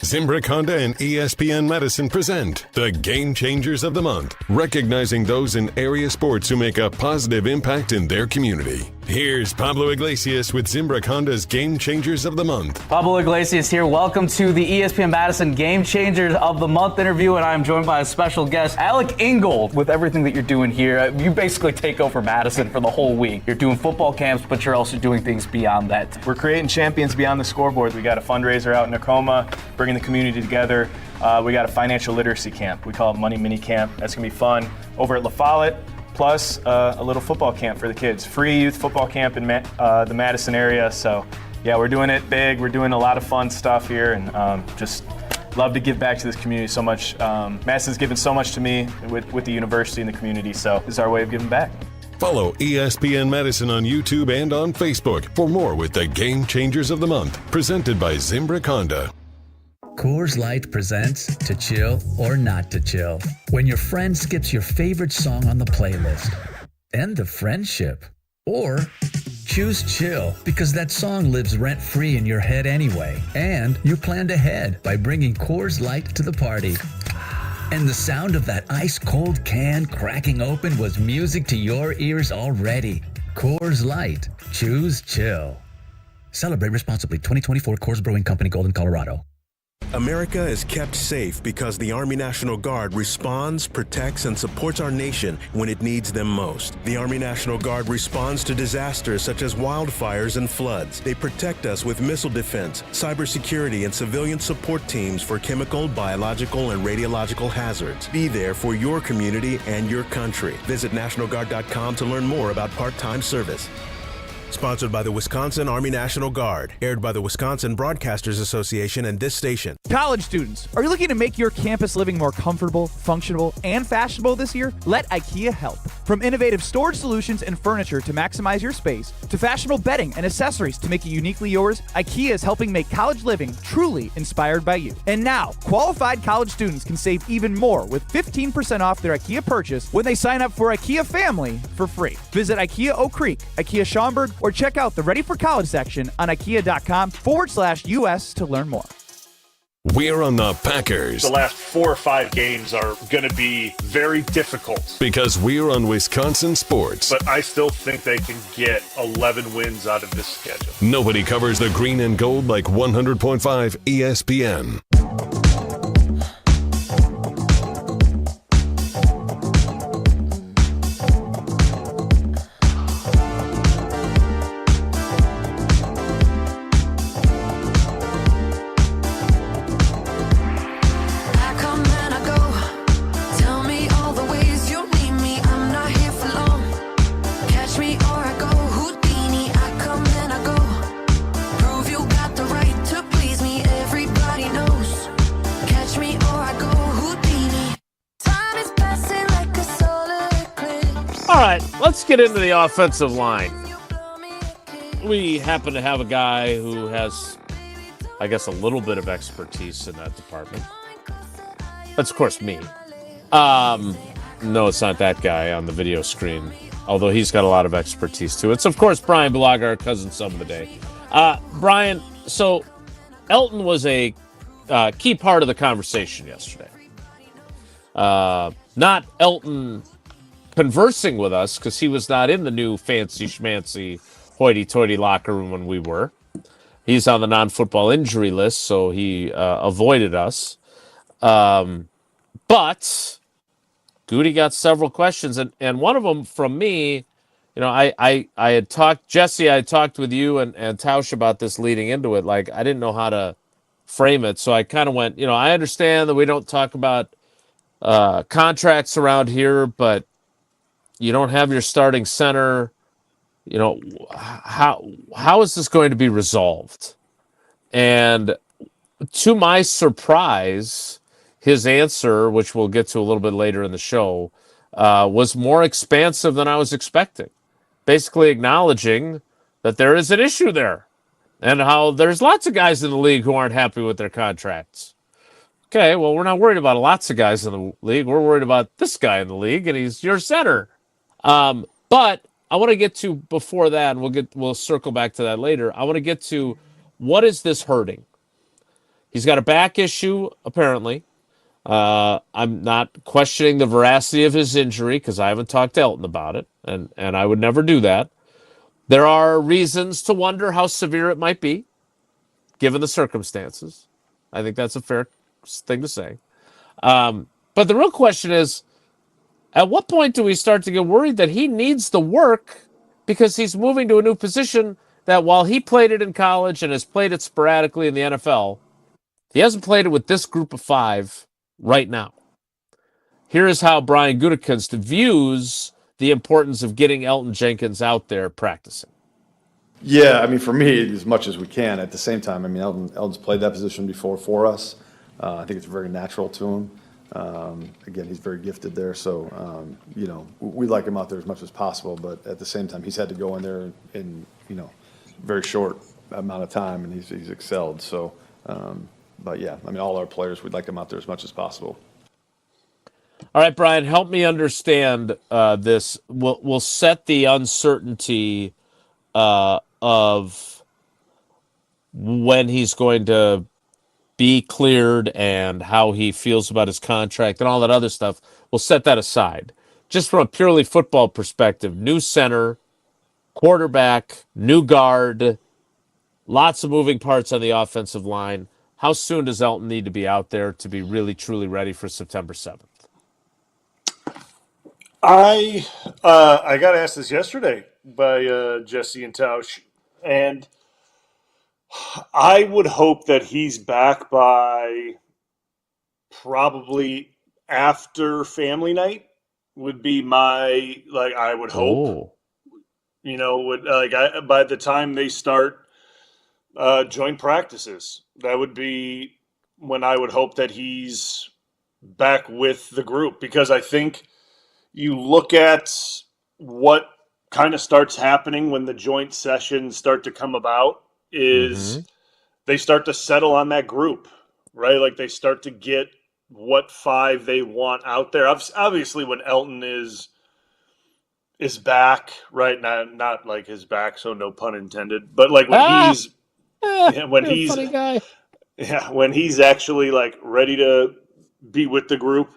S3: Zimbrick Honda and ESPN Madison present the Game Changers of the Month, recognizing those in area sports who make a positive impact in their community. Here's Pablo Iglesias with Zimbrick Honda's Game Changers of the Month.
S22: Pablo Iglesias here. Welcome to the ESPN Madison Game Changers of the Month interview, and I'm joined by a special guest, Alec Ingold. With everything that you're doing here, you basically take over Madison for the whole week. You're doing football camps, but you're also doing things beyond that.
S23: We're creating champions beyond the scoreboard. We got a fundraiser out in Tacoma, bringing the community together. We got a financial literacy camp. We call it Money Mini Camp. That's going to be fun. Over at La Follette, plus a little football camp for the kids. Free youth football camp in the Madison area. So, yeah, we're doing it big. We're doing a lot of fun stuff here, and just love to give back to this community so much. Madison's given so much to me with the university and the community, so this is our way of giving back.
S3: Follow ESPN Madison on YouTube and on Facebook for more with the Game Changers of the Month, presented by Zimbrick Honda.
S24: Coors Light presents To Chill or Not to Chill. When your friend skips your favorite song on the playlist. End the friendship. Or choose chill because that song lives rent-free in your head anyway. And you planned ahead by bringing Coors Light to the party. And the sound of that ice-cold can cracking open was music to your ears already. Coors Light. Choose chill. Celebrate responsibly. 2024 Coors Brewing Company, Golden, Colorado.
S25: America is kept safe because the Army National Guard responds, protects, and supports our nation when it needs them most. The Army National Guard responds to disasters such as wildfires and floods. They protect us with missile defense, cybersecurity, and civilian support teams for chemical, biological, and radiological hazards. Be there for your community and your country. Visit NationalGuard.com to learn more about part-time service. Sponsored by the Wisconsin Army National Guard. Aired by the Wisconsin Broadcasters Association and this station.
S26: College students, are you looking to make your campus living more comfortable, functional, and fashionable this year? Let IKEA help. From innovative storage solutions and furniture to maximize your space, to fashionable bedding and accessories to make it uniquely yours, IKEA is helping make college living truly inspired by you. And now, qualified college students can save even more with 15% off their IKEA purchase when they sign up for IKEA Family for free. Visit IKEA Oak Creek, IKEA Schaumburg, or check out the Ready for College section on IKEA.com/US to learn more.
S3: We're on the Packers.
S6: The last 4 or 5 games are going to be very difficult.
S3: Because we're on Wisconsin Sports.
S6: But I still think they can get 11 wins out of this schedule.
S3: Nobody covers the green and gold like 100.5 ESPN.
S13: Prove you got the right to please me. Everybody knows
S4: let's get into the offensive line. We happen to have a guy who has, I guess, a little bit of expertise in that department. That's, of course, me. No, it's not that guy on the video screen, although he's got a lot of expertise, too. It's, of course, Bryan Bulaga, our cousin sub of the day. Brian, so Elton was a key part of the conversation yesterday. Not Elton conversing with us, because he was not in the new fancy schmancy hoity-toity locker room when we were. He's on the non-football injury list, so he avoided us. But Goody got several questions, and one of them from me, I had talked, Jesse, I had talked with you and Tausch about this leading into it. Like, I didn't know how to frame it, so I kind of went, I understand that we don't talk about contracts around here, but you don't have your starting center. How is this going to be resolved? And to my surprise, his answer, which we'll get to a little bit later in the show, was more expansive than I was expecting. Basically acknowledging that there is an issue there and how there's lots of guys in the league who aren't happy with their contracts. Okay, well, we're not worried about lots of guys in the league. We're worried about this guy in the league, and he's your center. But I want to get to, before that, and we'll circle back to that later, I want to get to, what is this hurting? He's got a back issue, apparently. I'm not questioning the veracity of his injury because I haven't talked to Elton about it, and I would never do that. There are reasons to wonder how severe it might be, given the circumstances. I think that's a fair thing to say. But the real question is, at what point do we start to get worried that he needs the work because he's moving to a new position that, while he played it in college and has played it sporadically in the NFL, he hasn't played it with this group of five right now? Here is how Brian Gutekunst views the importance of getting Elton Jenkins out there practicing.
S17: Yeah, I mean, for me, as much as we can. At the same time, I mean, Elton's played that position before for us. I think it's very natural to him. Again, he's very gifted there, so we like him out there as much as possible. But at the same time, he's had to go in there in very short amount of time, and he's excelled. So, but yeah, I mean, all our players, we'd like them out there as much as possible.
S4: All right, Brian, help me understand this. We'll set the uncertainty of when he's going to be cleared and how he feels about his contract and all that other stuff. We'll set that aside. Just from a purely football perspective, new center, quarterback, new guard, lots of moving parts on the offensive line. How soon does Elton need to be out there to be really, truly ready for September 7th?
S6: I got asked this yesterday by Jesse and Tausch, and I would hope that he's back by probably after family night would be my, I would hope. By the time they start joint practices, that would be when I would hope that he's back with the group, because I think you look at what kind of starts happening when the joint sessions start to come about is they start to settle on that group, right? Like, they start to get what five they want out there. Obviously, when Elton is back, right? Not like his back, so no pun intended. But like when he's
S4: funny guy.
S6: Yeah, when he's actually like ready to be with the group,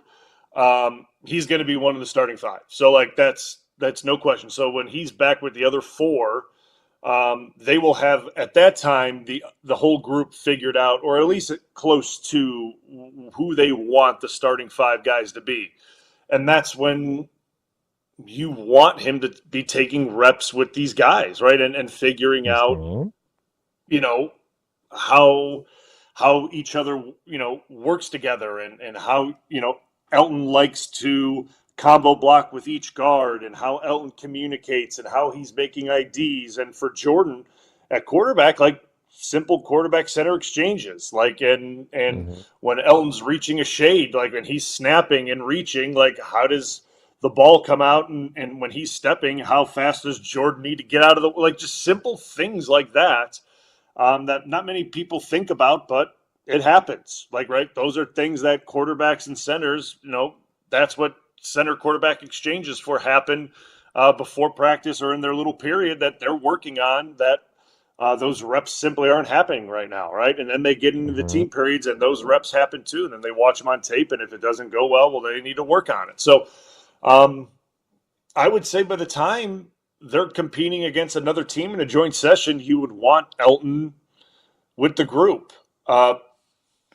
S6: he's going to be one of the starting five. So like that's no question. So when he's back with the other four, they will have at that time the whole group figured out, or at least close to who they want the starting five guys to be. And that's when you want him to be taking reps with these guys, right? And figuring out, how each other, works together and how, Elton likes to combo block with each guard and how Elton communicates and how he's making IDs. And for Jordan at quarterback, like simple quarterback center exchanges, like, and when Elton's reaching a shade, like when he's snapping and reaching, like how does the ball come out, and when he's stepping, how fast does Jordan need to get out of the, like, just simple things like that, that not many people think about, but it happens. Like, right, those are things that quarterbacks and centers, that's what center quarterback exchanges for happen before practice or in their little period that they're working on, that those reps simply aren't happening right now, right? And then they get into the team periods, and those reps happen too. And then they watch them on tape, and if it doesn't go well, they need to work on it. So I would say by the time they're competing against another team in a joint session, you would want Elton with the group.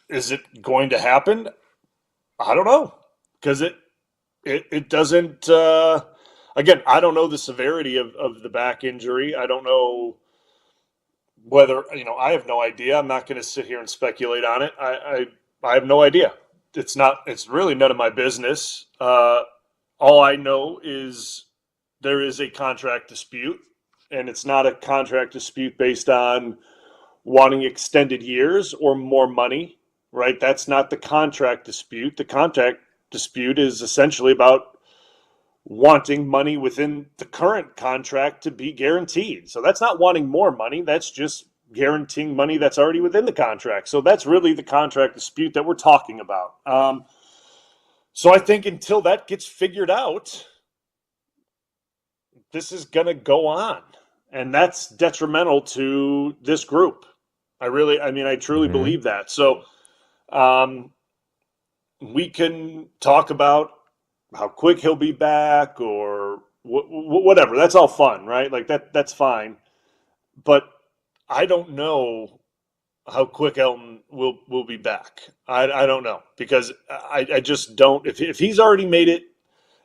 S6: Is it going to happen? I don't know, because it doesn't. Again, I don't know the severity of the back injury. I don't know whether, I have no idea. I'm not going to sit here and speculate on it. I have no idea. It's really none of my business. All I know is there is a contract dispute, and it's not a contract dispute based on wanting extended years or more money, right? That's not the contract dispute. The contract dispute is essentially about wanting money within the current contract to be guaranteed. So that's not wanting more money. That's just guaranteeing money that's already within the contract. So that's really the contract dispute that we're talking about. So I think until that gets figured out, this is going to go on. And that's detrimental to this group. I truly believe that. So we can talk about how quick he'll be back or whatever. That's all fun, right? Like that's fine. But I don't know how quick Elton will be back. I don't know, because I just don't. If he's already made it,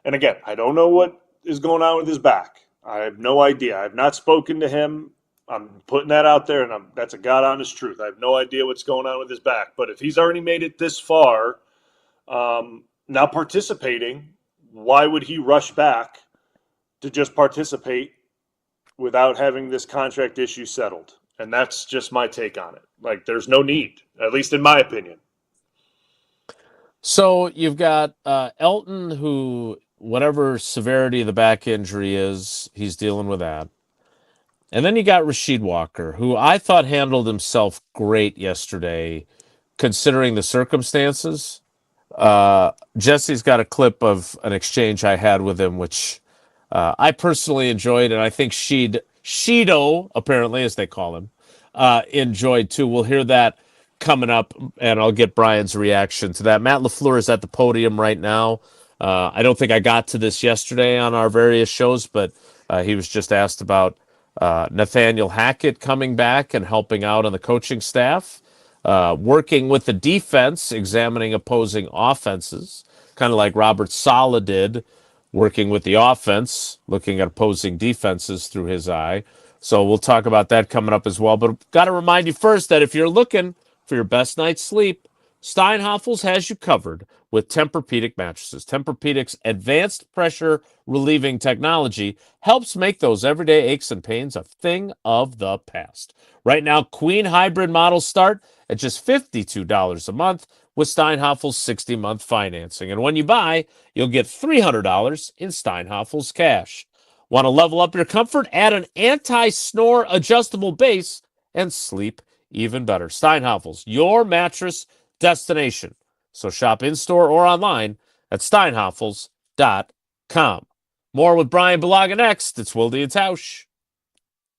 S6: and again, I don't know what is going on with his back. I have no idea. I have not spoken to him. I'm putting that out there, and that's a God honest truth. I have no idea what's going on with his back. But if he's already made it this far, now participating, why would he rush back to just participate without having this contract issue settled? And that's just my take on it. Like, there's no need, at least in my opinion.
S4: So you've got Elton, who, whatever severity of the back injury is, he's dealing with that. And then you got Rasheed Walker, who I thought handled himself great yesterday, considering the circumstances. Jesse's got a clip of an exchange I had with him, which I personally enjoyed, and I think Sheedo, apparently, as they call him, enjoyed too. We'll hear that coming up, and I'll get Brian's reaction to that. Matt LaFleur is at the podium right now. I don't think I got to this yesterday on our various shows, but he was just asked about Nathaniel Hackett coming back and helping out on the coaching staff, working with the defense, examining opposing offenses, kind of like Robert Saleh did, working with the offense, looking at opposing defenses through his eye. So we'll talk about that coming up as well. But got to remind you first that if you're looking for your best night's sleep, Steinhafels has you covered with Tempur-Pedic mattresses. Tempur-Pedic's advanced pressure relieving technology helps make those everyday aches and pains a thing of the past. Right now, Queen hybrid models start at just $52 a month with Steinhafels 60-month financing. And when you buy, you'll get $300 in Steinhafels cash. Want to level up your comfort? Add an anti-snore adjustable base and sleep even better. Steinhafels, your mattress destination. So shop in-store or online at steinhafels.com. More with Bryan Bulaga next. It's Wilde and Tausch.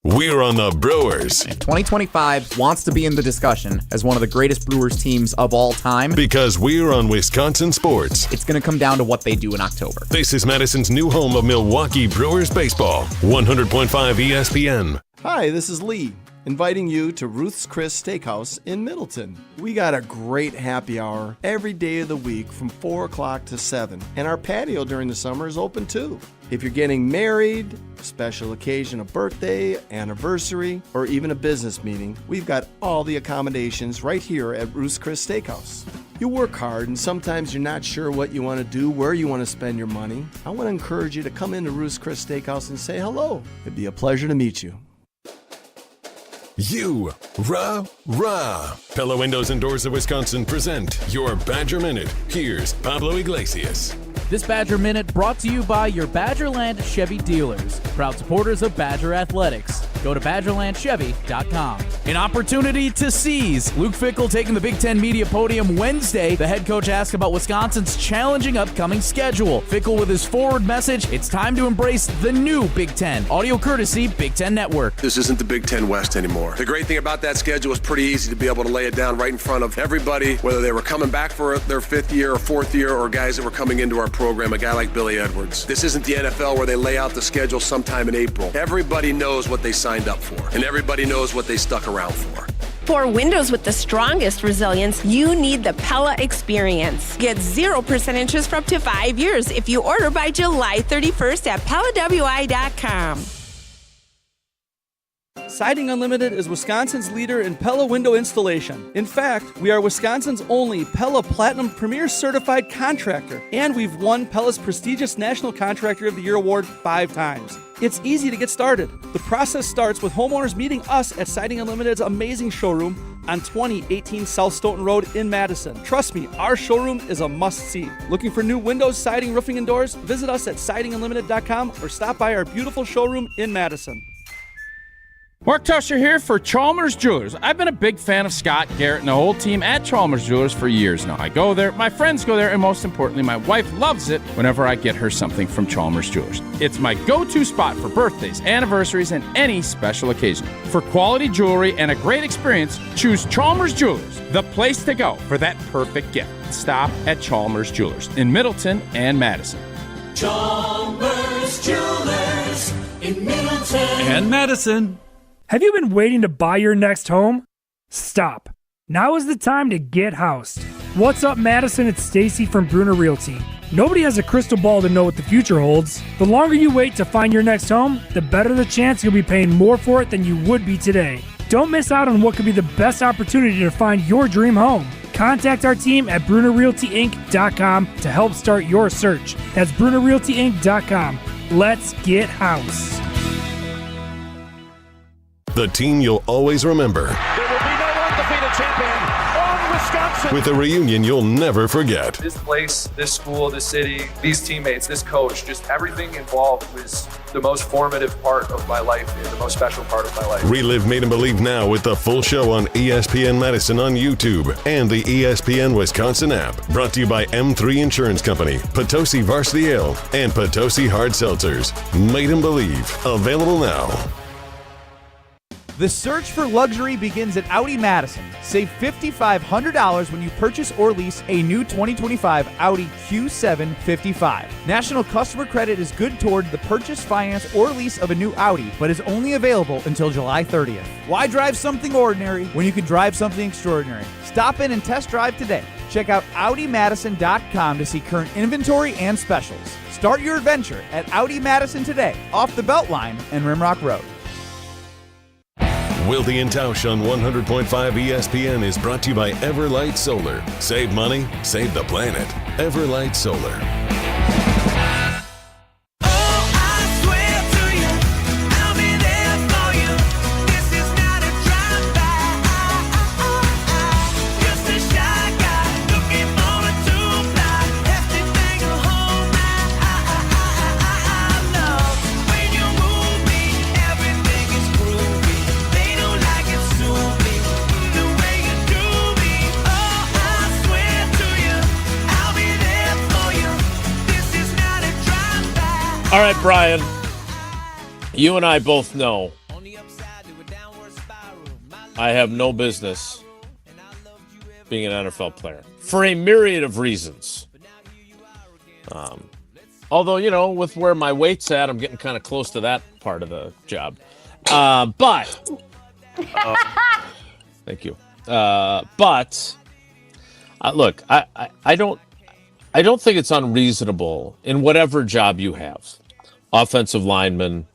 S3: We're on the Brewers.
S1: 2025 wants to be in the discussion as one of the greatest Brewers teams of all time.
S3: Because we're on Wisconsin sports.
S1: It's going to come down to what they do in October.
S3: This is Madison's new home of Milwaukee Brewers baseball. 100.5 ESPN.
S7: Hi, this is Lee, inviting you to Ruth's Chris Steakhouse in Middleton. We got a great happy hour every day of the week from 4 o'clock to 7, and our patio during the summer is open too. If you're getting married, special occasion, a birthday, anniversary, or even a business meeting, we've got all the accommodations right here at Ruth's Chris Steakhouse. You work hard and sometimes you're not sure what you want to do, where you want to spend your money. I want to encourage you to come into Ruth's Chris Steakhouse and say hello. It'd be a pleasure to meet you.
S3: Rah. Pella Windows and Doors of Wisconsin present your Badger Minute. Here's Pablo Iglesias.
S8: This Badger Minute brought to you by your Badgerland Chevy dealers, proud supporters of Badger Athletics. Go to BadgerlandChevy.com. An opportunity to seize. Luke Fickell taking the Big Ten media podium Wednesday. The head coach asked about Wisconsin's challenging upcoming schedule. Fickell with his forward message, it's time to embrace the new Big Ten. Audio courtesy Big Ten Network.
S9: This isn't the Big Ten West anymore. The great thing about that schedule is pretty easy to be able to lay it down right in front of everybody, whether they were coming back for their fifth year or fourth year or guys that were coming into our program, a guy like Billy Edwards. This isn't the NFL where they lay out the schedule sometime in April. Everybody knows what they signed up for, and everybody knows what they stuck around for.
S10: For windows with the strongest resilience, you need the Pella experience. Get 0% interest for up to 5 years if you order by July 31st at PellaWI.com.
S11: Siding Unlimited is Wisconsin's leader in Pella window installation. In fact, we are Wisconsin's only Pella Platinum Premier Certified contractor, and we've won Pella's prestigious National Contractor of the Year award 5 times. It's easy to get started. The process starts with homeowners meeting us at Siding Unlimited's amazing showroom on 2018 South Stoughton Road in Madison. Trust me, our showroom is a must-see. Looking for new windows, siding, roofing, and doors? Visit us at sidingunlimited.com or stop by our beautiful showroom in Madison.
S5: Mark Tusher here for Chalmers Jewelers. I've been a big fan of Scott, Garrett, and the whole team at Chalmers Jewelers for years now. I go there, my friends go there, and most importantly, my wife loves it whenever I get her something from Chalmers Jewelers. It's my go-to spot for birthdays, anniversaries, and any special occasion. For quality jewelry and a great experience, choose Chalmers Jewelers, the place to go for that perfect gift. Stop at Chalmers Jewelers in Middleton and Madison.
S13: Chalmers Jewelers in Middleton
S12: and Madison. Have you been waiting to buy your next home? Stop. Now is the time to get housed. What's up, Madison? It's Stacy from Bruner Realty. Nobody has a crystal ball to know what the future holds. The longer you wait to find your next home, the better the chance you'll be paying more for it than you would be today. Don't miss out on what could be the best opportunity to find your dream home. Contact our team at BrunerRealtyInc.com to help start your search. That's BrunerRealtyInc.com. Let's get housed.
S3: The team you'll always remember.
S14: There will be no undefeated champion on Wisconsin.
S3: With a reunion you'll never forget.
S27: This place, this school, this city, these teammates, this coach, just everything involved was the most formative part of my life and the most special part of my life.
S3: Relive Made 'em Believe now with the full show on ESPN Madison on YouTube and the ESPN Wisconsin app. Brought to you by M3 Insurance Company, Potosi Varsity Ale, and Potosi Hard Seltzers. Made 'em Believe. Available now.
S26: The search for luxury begins at Audi Madison. Save $5,500 when you purchase or lease a new 2025 Audi Q7 55. National customer credit is good toward the purchase, finance, or lease of a new Audi, but is only available until July 30th. Why drive something ordinary when you can drive something extraordinary? Stop in and test drive today. Check out AudiMadison.com to see current inventory and specials. Start your adventure at Audi Madison today, off the Beltline and Rimrock Road.
S3: Wilde and Tausch on 100.5 ESPN is brought to you by Everlight Solar. Save money, save the planet. Everlight Solar.
S4: All right, Brian, you and I both know I have no business being an NFL player for a myriad of reasons. Although, you know, with where my weight's at, I'm getting kind of close to that part of the job. Thank you. Look, I don't think it's unreasonable in whatever job you have. Offensive lineman,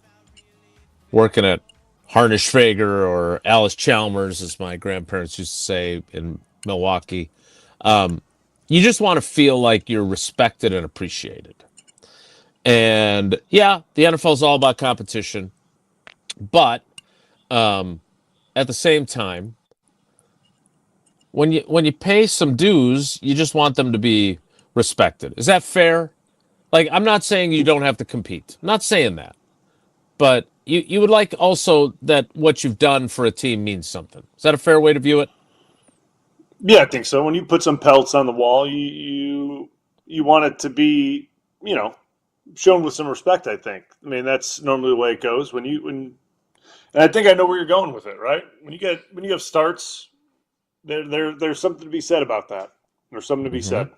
S4: working at Harnish Fager or Alice Chalmers, as my grandparents used to say in Milwaukee. You just want to feel like you're respected and appreciated. And yeah, the NFL is all about competition. But at the same time, when you pay some dues, you just want them to be respected. Is that fair? Like, I'm not saying you don't have to compete. I'm not saying that. But you would like also that what you've done for a team means something. Is that a fair way to view it?
S6: Yeah, I think so. When you put some pelts on the wall, you want it to be, shown with some respect, I think. I mean, that's normally the way it goes. And I think I know where you're going with it, right? When you have starts, there's something to be said about that. There's something to be said.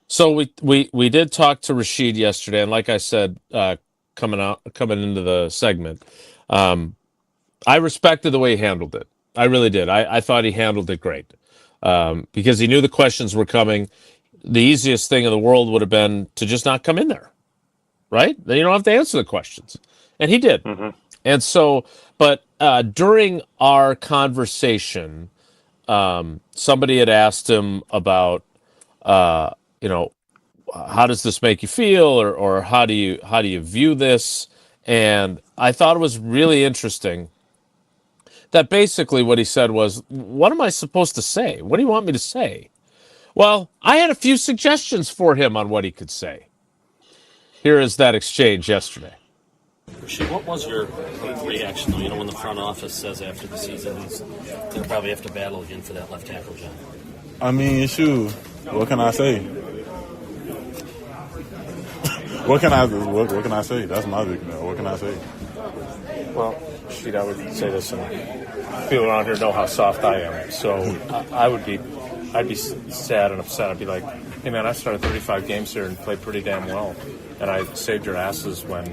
S4: So we did talk to Rashid yesterday, and like I said, coming into the segment, I respected the way he handled it. I really did. I thought he handled it great because he knew the questions were coming. The easiest thing in the world would have been to just not come in there, right? Then you don't have to answer the questions, and he did. And so, but during our conversation, somebody had asked him about, how does this make you feel, or how do you view this? And I thought it was really interesting that basically what he said was, what am I supposed to say? What do you want me to say? Well, I had a few suggestions for him on what he could say. Here is that exchange yesterday.
S2: Rashid, what was your reaction, though, when the front office says after the season they'll probably have to battle again for that left tackle job?
S15: I mean, shoot, what can I say? What can I say? That's my big no. What can I say?
S16: Well, Rashid, I would say this, and people around here know how soft I am. So I'd be sad and upset. I'd be like, hey, man, I started 35 games here and played pretty damn well. And I saved your asses when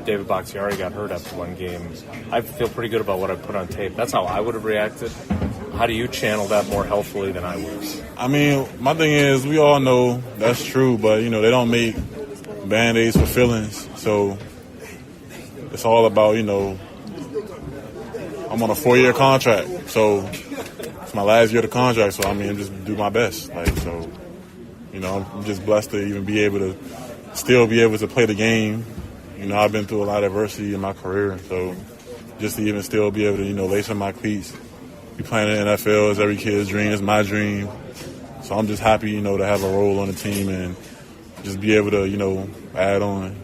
S16: David Bakhtiari got hurt after one game. I feel pretty good about what I put on tape. That's how I would have reacted. How do you channel that more healthfully than I would?
S15: I mean, my thing is, we all know that's true, but, they don't make Band-Aids for feelings. So it's all about, I'm on a 4-year contract. So it's my last year of the contract. So, I'm just do my best. I'm just blessed to even be able to still be able to play the game. I've been through a lot of adversity in my career. So just to even still be able to, lace up my cleats, be playing in the NFL is every kid's dream. It's my dream. So I'm just happy, to have a role on the team and just be able to, add on.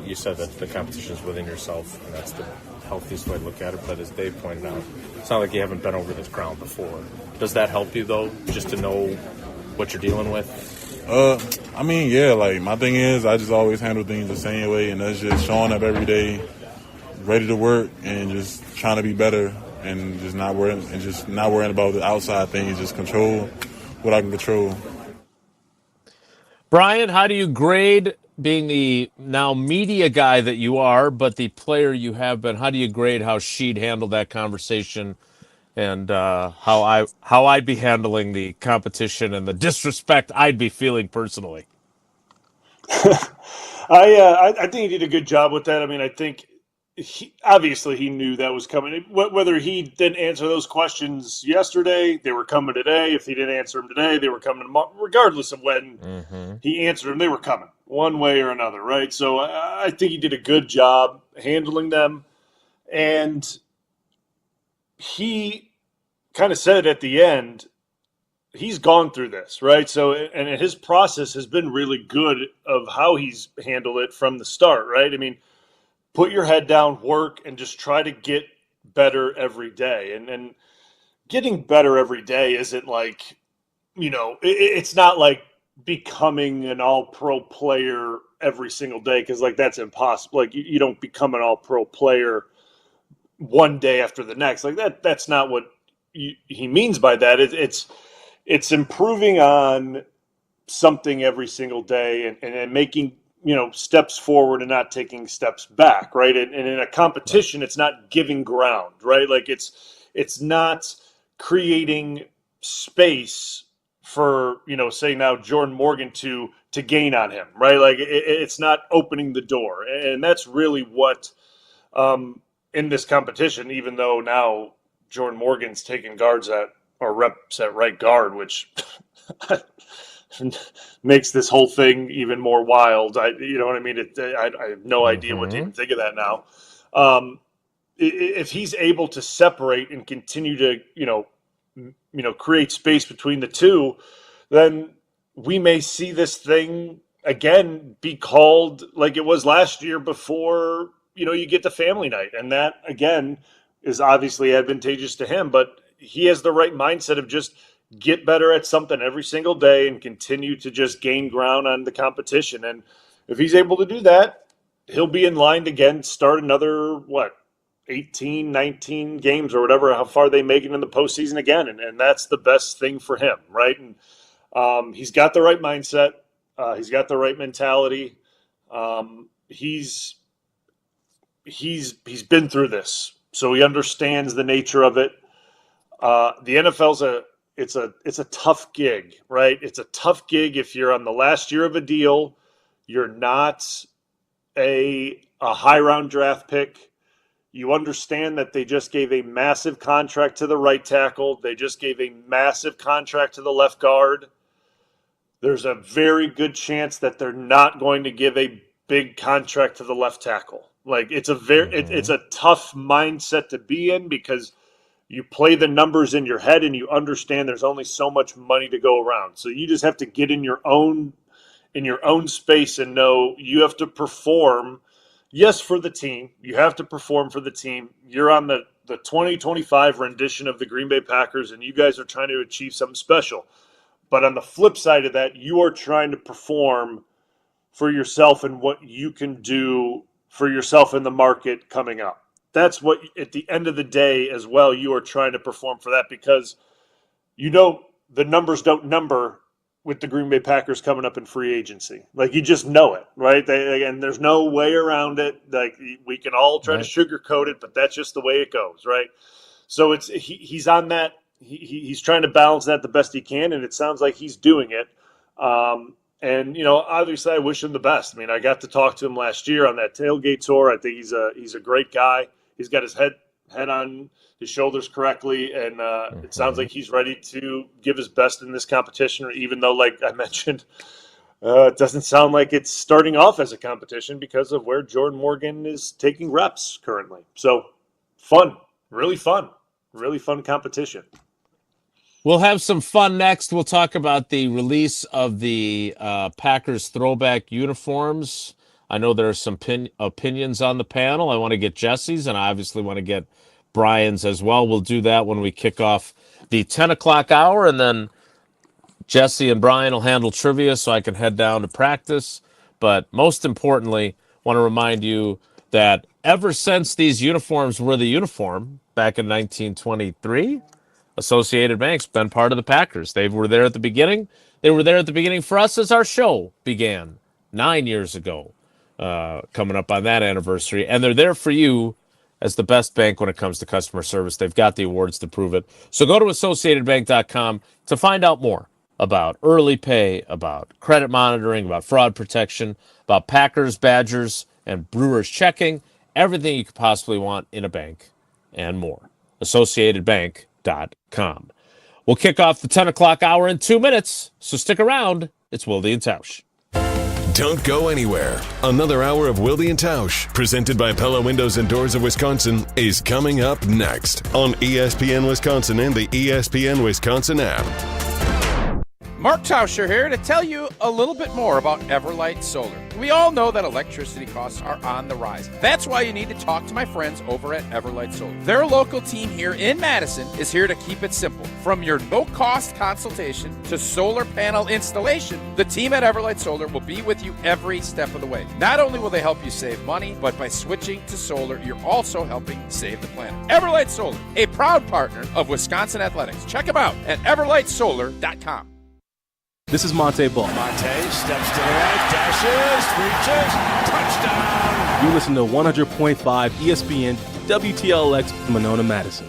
S16: You said that the competition is within yourself, and that's the healthiest way to look at it. But as Dave pointed out, it's not like you haven't been over this ground before. Does that help you, though, just to know what you're dealing with?
S15: My thing is I just always handle things the same way, and that's just showing up every day, ready to work, and just trying to be better, and just not worrying about the outside things, just control what I can control.
S4: Brian, how do you grade, being the now media guy that you are, but the player you have been, how do you grade how Sheed handled that conversation and how I'd be handling the competition and the disrespect I'd be feeling personally?
S6: I think he did a good job with that. I think he knew that was coming. Whether he didn't answer those questions yesterday, they were coming today. If he didn't answer them today, they were coming tomorrow. Regardless of when he answered them, they were coming one way or another, right? So I think he did a good job handling them. And he kind of said at the end, he's gone through this, right? So, and his process has been really good of how he's handled it from the start, right? Put your head down, work, and just try to get better every day. And getting better every day isn't like, it's not like becoming an all-pro player every single day, because that's impossible. You don't become an all-pro player one day after the next. That's not what he means by that. It's improving on something every single day and making steps forward and not taking steps back, right? And in a competition, it's not giving ground, right? It's not creating space for say now Jordan Morgan to gain on him, right? It's not opening the door, and that's really what in this competition. Even though now Jordan Morgan's taking reps at right guard, which makes this whole thing even more wild. You know what I mean? I have no idea what to even think of that now. If he's able to separate and continue to, create space between the two, then we may see this thing again be called like it was last year before, you get to family night. And that, again, is obviously advantageous to him. But he has the right mindset of just get better at something every single day and continue to just gain ground on the competition. And if he's able to do that, he'll be in line to, again, start another, 18, 19 games or whatever, how far they make it in the postseason again. And that's the best thing for him, right? And he's got the right mindset. He's got the right mentality. He's been through this, so he understands the nature of it. The NFL's it's a tough gig, right? It's a tough gig if you're on the last year of a deal. You're not a high round draft pick. You understand that they just gave a massive contract to the right tackle. They just gave a massive contract to the left guard. There's a very good chance that they're not going to give a big contract to the left tackle. Like, it's a tough mindset to be in, because you play the numbers in your head and you understand there's only so much money to go around. So you just have to get in your own space and know you have to perform. Yes, for the team. You have to perform for the team. You're on the 2025 rendition of the Green Bay Packers, and you guys are trying to achieve something special. But on the flip side of that, you are trying to perform for yourself and what you can do for yourself in the market coming up. That's what, at the end of the day as well, you are trying to perform for that, because the numbers don't number with the Green Bay Packers coming up in free agency. Like, you just know it, right? And there's no way around it. Like, we can all try to sugarcoat it, but that's just the way it goes, right? So he's on that. He's trying to balance that the best he can, and it sounds like he's doing it. And obviously, I wish him the best. I mean, I got to talk to him last year on that tailgate tour. I think he's a great guy. He's got his head on his shoulders correctly, and it sounds like he's ready to give his best in this competition, even though, like I mentioned, it doesn't sound like it's starting off as a competition because of where Jordan Morgan is taking reps currently. So really fun competition.
S4: We'll have some fun next. We'll talk about the release of the Packers throwback uniforms. I know there are some opinions on the panel. I want to get Jesse's, and I obviously want to get Brian's as well. We'll do that when we kick off the 10 o'clock hour, and then Jesse and Brian will handle trivia so I can head down to practice. But most importantly, want to remind you that ever since these uniforms were the uniform back in 1923, Associated Bank's been part of the Packers. They were there at the beginning. They were there at the beginning for us as our show began 9 years ago, coming up on that anniversary. And they're there for you as the best bank when it comes to customer service. They've got the awards to prove it. So go to AssociatedBank.com to find out more about early pay, about credit monitoring, about fraud protection, about Packers, Badgers, and Brewers checking, everything you could possibly want in a bank and more. AssociatedBank.com. We'll kick off the 10 o'clock hour in 2 minutes, so stick around. It's Wilde and Tausch.
S3: Don't go anywhere. Another hour of Wilde and Tausch, presented by Pella Windows and Doors of Wisconsin, is coming up next on ESPN Wisconsin and the ESPN Wisconsin app.
S5: Mark Tauscher here to tell you a little bit more about Everlight Solar. We all know that electricity costs are on the rise. That's why you need to talk to my friends over at Everlight Solar. Their local team here in Madison is here to keep it simple. From your no-cost consultation to solar panel installation, the team at Everlight Solar will be with you every step of the way. Not only will they help you save money, but by switching to solar, you're also helping save the planet. Everlight Solar, a proud partner of Wisconsin Athletics. Check them out at everlightsolar.com.
S18: This is Monte Ball.
S13: Monte steps to the right, dashes, reaches, touchdown.
S18: You listen to 100.5 ESPN WTLX Monona, Madison.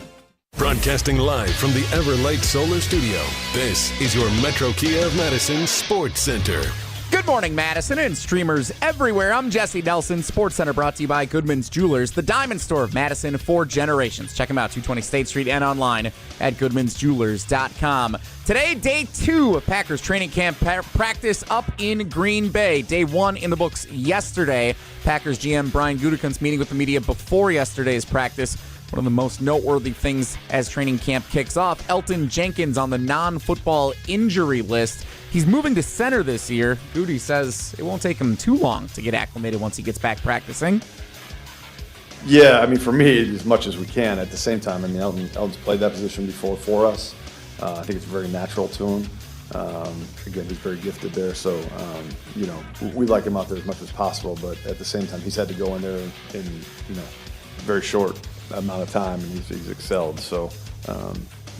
S3: Broadcasting live from the Everlight Solar Studio, this is your Metro Kia of Madison Sports Center.
S1: Good morning, Madison and streamers everywhere. I'm Jesse Nelson. Sports Center brought to you by Goodman's Jewelers, the diamond store of Madison for generations. Check them out, 220 State Street and online at goodmansjewelers.com. Today, day 2 of Packers training camp practice up in Green Bay. Day 1 in the books yesterday. Packers GM Brian Gutekunst meeting with the media before yesterday's practice. One of the most noteworthy things as training camp kicks off, Elton Jenkins on the non-football injury list. He's moving to center this year. Goody says it won't take him too long to get acclimated once he gets back practicing.
S17: Yeah, I mean, for me, as much as we can. At the same time, I mean, Elton's played that position before for us. I think it's very natural to him. Again, he's very gifted there, so we like him out there as much as possible. But at the same time, he's had to go in there in very short amount of time, and he's excelled. So,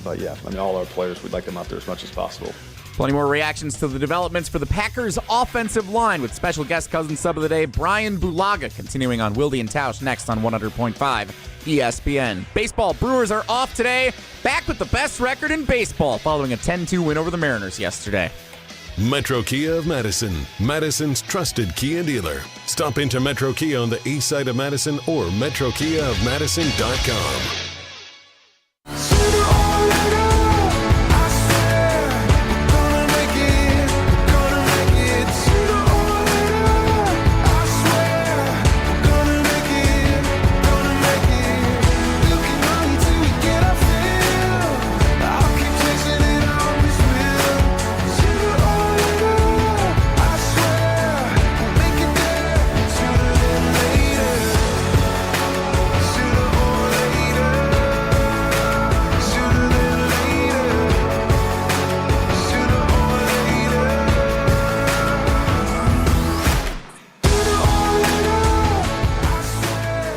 S17: but yeah, I mean, all our players, we'd like them out there as much as possible.
S1: Plenty more reactions to the developments for the Packers offensive line with special guest cousin sub of the day, Bryan Bulaga, continuing on Wilde and Tausch next on 100.5 ESPN. Baseball, Brewers are off today, back with the best record in baseball following a 10-2 win over the Mariners yesterday.
S3: Metro Kia of Madison, Madison's trusted Kia dealer. Stop into Metro Kia on the east side of Madison or metrokiaofmadison.com.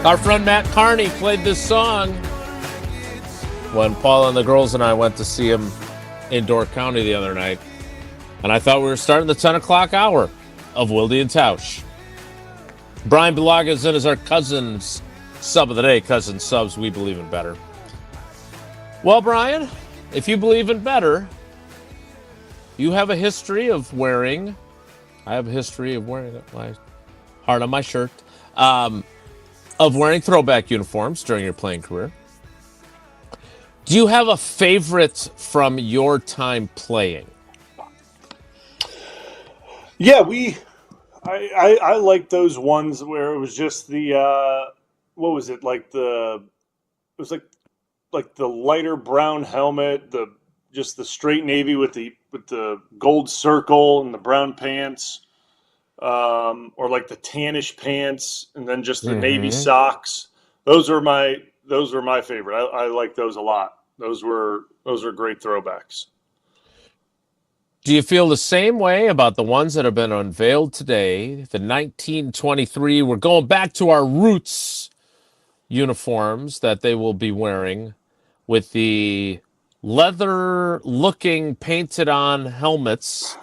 S4: Our friend Matt Carney played this song when Paul and the girls and I went to see him in Door County the other night. And I thought we were starting the 10 o'clock hour of Wilde and Tausch. Bryan Bulaga is in as our cousin's sub of the day. Cousin subs, we believe in better. Well, Brian, if you believe in better, you have a history of wearing... I have a history of wearing my heart on my shirt. Of wearing throwback uniforms during your playing career. Do you have a favorite from your time playing?
S6: Yeah, I like those ones where it was just the what was it like the lighter brown helmet, the straight navy with the gold circle and the brown pants. Or like the tannish pants, and then just the navy socks. Those were my favorite. I like those a lot. Those were great throwbacks.
S4: Do you feel the same way about the ones that have been unveiled today? The 1923, we're going back to our roots uniforms that they will be wearing with the leather-looking painted-on helmets.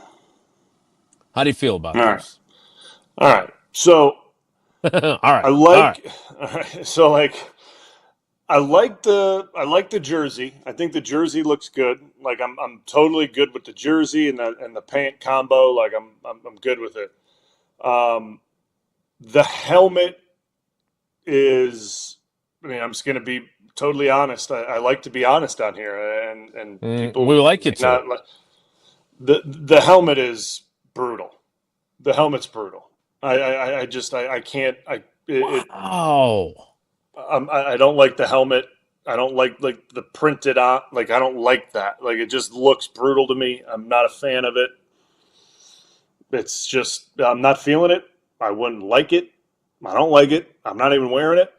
S4: How do you feel about those?
S6: All right. So
S4: all right.
S6: I like so like I like the jersey. I think the jersey looks good. Like I'm totally good with the jersey and the pant combo. Like I'm good with it. The helmet is, I mean, I'm just going to be totally honest. I like to be honest on here, and people
S4: we like it too.
S6: The helmet is brutal. The helmet's brutal. I can't.
S4: Wow.
S6: I don't like the helmet. I don't like the printed on. Like I don't like that. Like it just looks brutal to me. I'm not a fan of it. It's just I'm not feeling it. I wouldn't like it. I don't like it. I'm not even wearing it.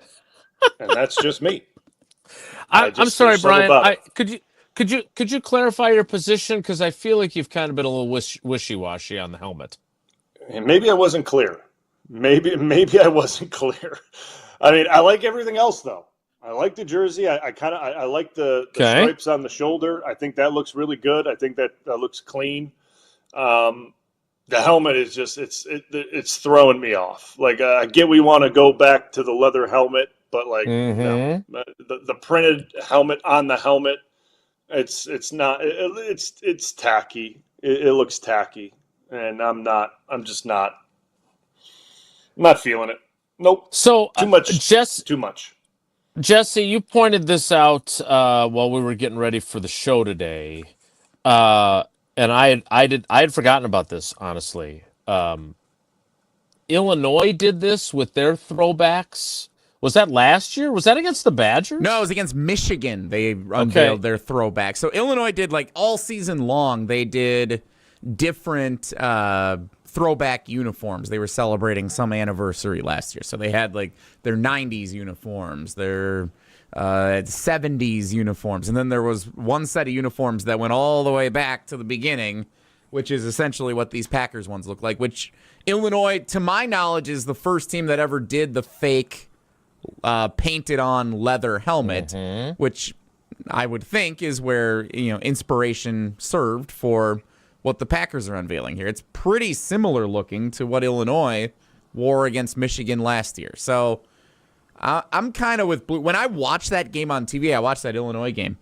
S6: And that's just me.
S4: I'm sorry, Brian. Could you clarify your position? Because I feel like you've kind of been a little wishy-washy on the helmet.
S6: And maybe I wasn't clear. Maybe I wasn't clear. I mean, I like everything else though. I like the jersey. I like the stripes on the shoulder. I think that looks really good. I think that looks clean. The helmet is just it's throwing me off. Like I get we want to go back to the leather helmet, but like no, the printed helmet on the helmet, it's not. It's tacky. It looks tacky. And I'm just not feeling it. Nope.
S4: So
S6: too much. Too much.
S4: Jesse, you pointed this out while we were getting ready for the show today, and I had forgotten about this. Honestly, Illinois did this with their throwbacks Was that last year? Was that against the Badgers?
S1: No, it was against Michigan. They unveiled their throwback. So Illinois did like all season long. They did different throwback uniforms. They were celebrating some anniversary last year. So they had like their 90s uniforms, their 70s uniforms. And then there was one set of uniforms that went all the way back to the beginning, which is essentially what these Packers ones look like, which Illinois, to my knowledge, is the first team that ever did the fake painted on leather helmet, which I would think is where, inspiration served for what the Packers are unveiling here. It's pretty similar looking to what Illinois wore against Michigan last year. So I'm kind of with Blue. When I watched that game on TV, I watched that Illinois game.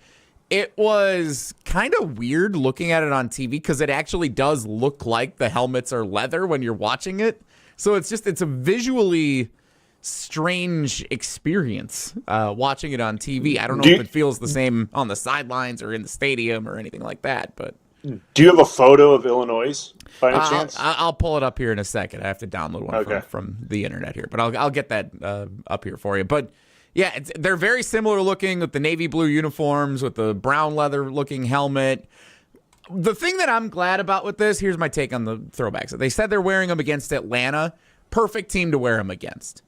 S1: It was kind of weird looking at it on TV because it actually does look like the helmets are leather when you're watching it. So it's a visually strange experience watching it on TV. I don't know if it feels the same on the sidelines or in the stadium or anything like that. But
S6: do you have a photo of Illinois by any chance?
S1: I'll pull it up here in a second. I have to download one from the internet here, but I'll get that up here for you. But yeah, they're very similar looking with the navy blue uniforms, with the brown leather looking helmet. The thing that I'm glad about with this, here's my take on the throwbacks. They said they're wearing them against Atlanta. Perfect team to wear them against.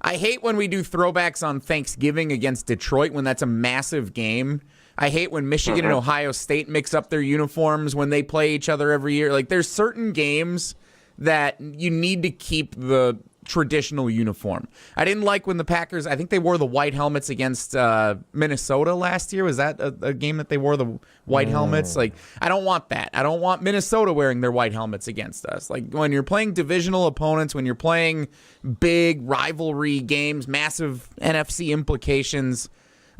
S1: I hate when we do throwbacks on Thanksgiving against Detroit when that's a massive game. I hate when Michigan and Ohio State mix up their uniforms when they play each other every year. Like, there's certain games that you need to keep the traditional uniform. I didn't like when the Packers, I think they wore the white helmets against Minnesota last year. Was that a game that they wore the white helmets? Like, I don't want that. I don't want Minnesota wearing their white helmets against us. Like, when you're playing divisional opponents, when you're playing big rivalry games, massive NFC implications,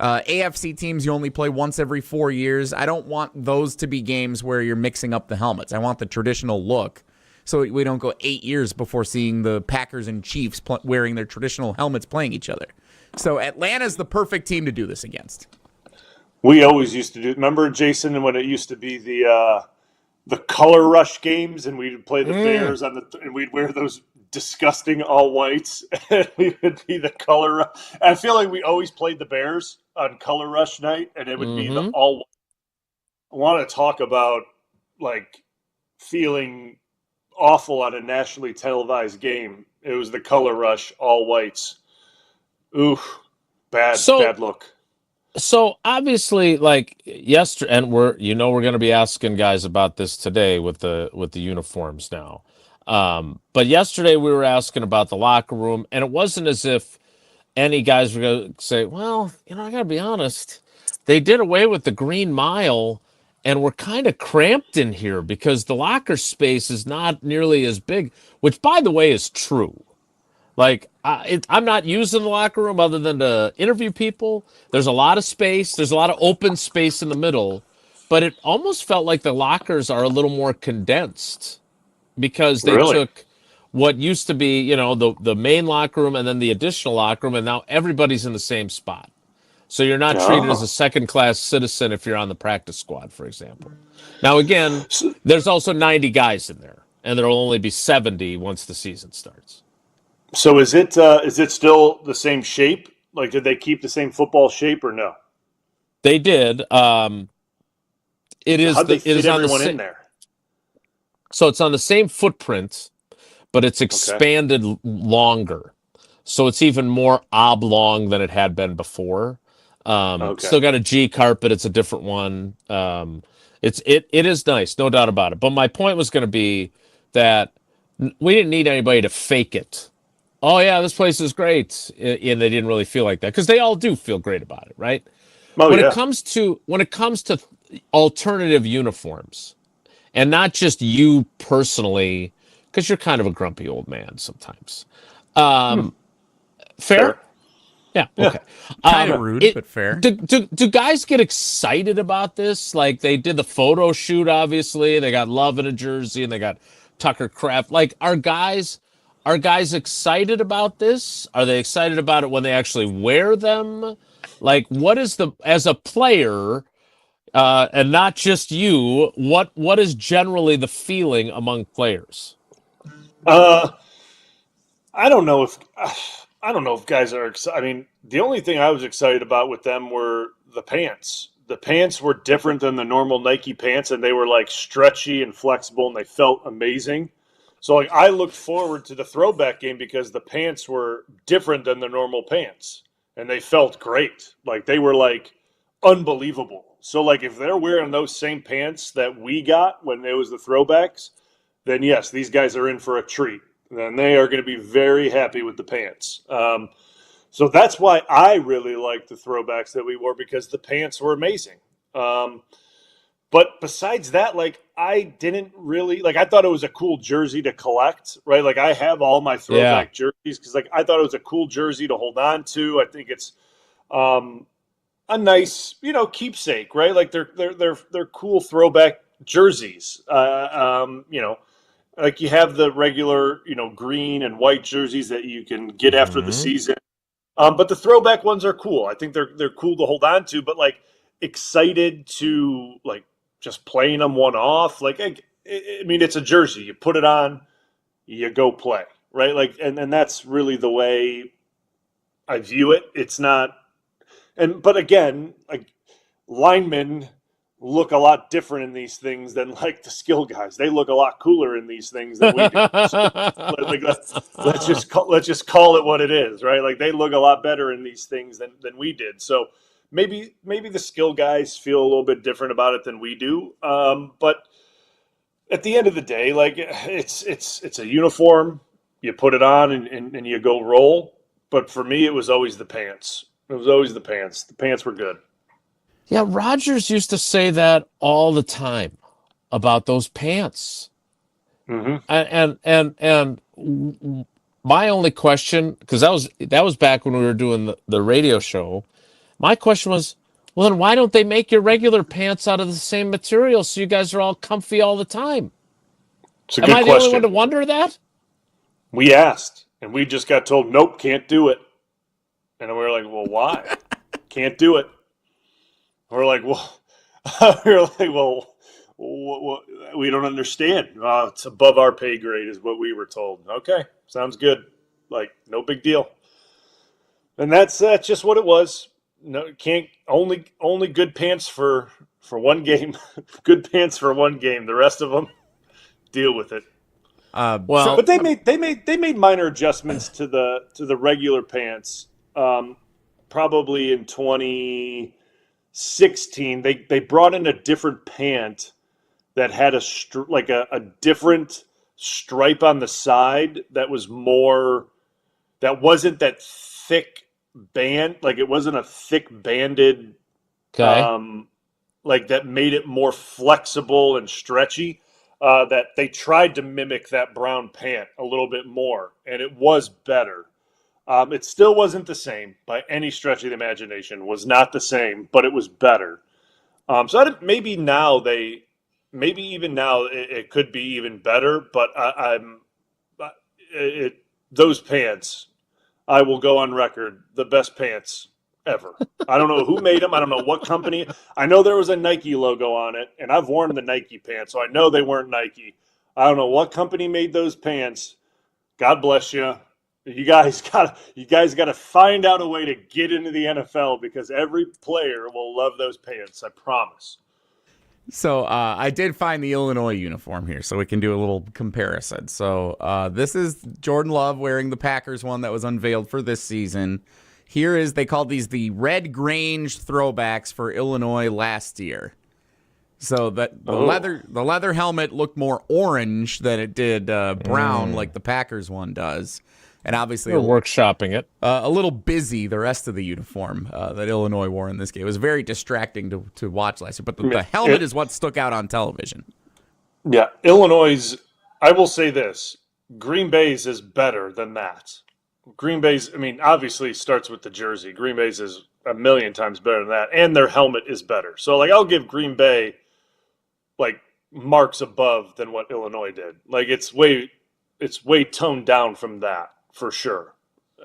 S1: AFC teams you only play once every 4 years. I don't want those to be games where you're mixing up the helmets. I want the traditional look. So we don't go 8 years before seeing the Packers and Chiefs wearing their traditional helmets playing each other. So Atlanta's the perfect team to do this against.
S6: We always used to do. Remember, Jason, when it used to be the color rush games, and we'd play the Bears and we'd wear those disgusting all whites, and we would be the color rush. I feel like we always played the Bears on color rush night, and it would be the all. I want to talk about like feeling awful on a nationally televised game. It was the color rush, all whites. Ooh, bad look.
S4: So obviously, like yesterday, and we're going to be asking guys about this today with the uniforms now. But yesterday we were asking about the locker room, and it wasn't as if any guys were going to say, "Well, I got to be honest, they did away with the Green Mile." And we're kind of cramped in here because the locker space is not nearly as big, which, by the way, is true. Like, I'm not using the locker room other than to interview people. There's a lot of space. There's a lot of open space in the middle. But it almost felt like the lockers are a little more condensed because they took what used to be, the main locker room and then the additional locker room, and now everybody's in the same spot. So you're not treated as a second-class citizen if you're on the practice squad, for example. Now, again, there's also 90 guys in there, and there will only be 70 once the season starts.
S6: So is it still the same shape? Like, did they keep the same football shape or no?
S4: They did. It is.
S6: How'd they fit
S4: it is
S6: everyone
S4: on the
S6: in there?
S4: So it's on the same footprint, but it's expanded longer. So it's even more oblong than it had been before. Still got a G carpet. It's a different one. It is nice, no doubt about it. But my point was going to be that we didn't need anybody to fake it. Oh yeah, this place is great, and they didn't really feel like that because they all do feel great about it, right? When it comes to alternative uniforms, and not just you personally, because you're kind of a grumpy old man sometimes. Fair? Yeah. Okay.
S1: Kind of rude, but fair.
S4: Do guys get excited about this? Like, they did the photo shoot, obviously. They got Love in a jersey, and they got Tucker Kraft. Like, are guys excited about this? Are they excited about it when they actually wear them? Like, what is as a player, and not just you, what is generally the feeling among players?
S6: I don't know if I don't know if guys are excited. I mean, the only thing I was excited about with them were the pants. The pants were different than the normal Nike pants, and they were like stretchy and flexible, and they felt amazing. So like I looked forward to the throwback game because the pants were different than the normal pants, and they felt great. Like they were like unbelievable. So like if they're wearing those same pants that we got when it was the throwbacks, then yes, these guys are in for a treat. Then they are going to be very happy with the pants. So that's why I really liked the throwbacks that we wore, because the pants were amazing. But besides that, like I didn't really like. I thought it was a cool jersey to collect, right? Like I have all my throwback jerseys because like I thought it was a cool jersey to hold on to. I think it's a nice, keepsake, right? Like they're cool throwback jerseys. Like you have the regular, green and white jerseys that you can get after the season. But the throwback ones are cool. I think they're cool to hold on to, but like excited to like just playing them one off. Like, I mean, it's a jersey. You put it on, you go play, right? Like, and that's really the way I view it. It's not, but again, like linemen look a lot different in these things than like the skill guys. They look a lot cooler in these things than we do. So, like, let's just call it what it is, right? Like they look a lot better in these things than we did. So maybe the skill guys feel a little bit different about it than we do. But at the end of the day, like it's a uniform. You put it on and you go roll. But for me, it was always the pants. It was always the pants. The pants were good.
S4: Yeah, Rodgers used to say that all the time about those pants.
S6: Mm-hmm.
S4: And my only question, because that was back when we were doing the radio show. My question was, well, then why don't they make your regular pants out of the same material so you guys are all comfy all the time?
S6: It's a good question.
S4: Am I the only one to wonder that? We
S6: asked, and we just got told, nope, can't do it. And we were like, well, why? Can't do it. We're like, well, we don't understand. It's above our pay grade is what we were told. Okay, sounds good. Like, no big deal. And that's just what it was. No, can't only good pants for one game. Good pants for one game. The rest of them, deal with it. But they made minor adjustments to the regular pants. Probably in 2016, they brought in a different pant that had a different stripe on the side that was more, that wasn't that thick band, like it wasn't a thick banded, like that made it more flexible and stretchy. That they tried to mimic that brown pant a little bit more, and it was better. It still wasn't the same by any stretch of the imagination. Was not the same, but it was better. So maybe even now it could be even better. But those pants, I will go on record, the best pants ever. I don't know who made them. I don't know what company. I know there was a Nike logo on it, and I've worn the Nike pants, so I know they weren't Nike. I don't know what company made those pants. God bless you. You guys got to find out a way to get into the NFL because every player will love those pants. I promise.
S1: So I did find the Illinois uniform here, so we can do a little comparison. So this is Jordan Love wearing the Packers one that was unveiled for this season. Here is, they called these the Red Grange throwbacks for Illinois last year. So that the leather helmet looked more orange than it did brown like the Packers one does. And obviously,
S4: we're workshopping it.
S1: A little busy, the rest of the uniform that Illinois wore in this game. It was very distracting to watch last year. But the helmet is what stuck out on television.
S6: Yeah, Illinois' I will say this. Green Bay's is better than that. Green Bay's, I mean, obviously starts with the jersey. Green Bay's is a million times better than that. And their helmet is better. So, like, I'll give Green Bay, like, marks above than what Illinois did. Like, it's way toned down from that. For sure.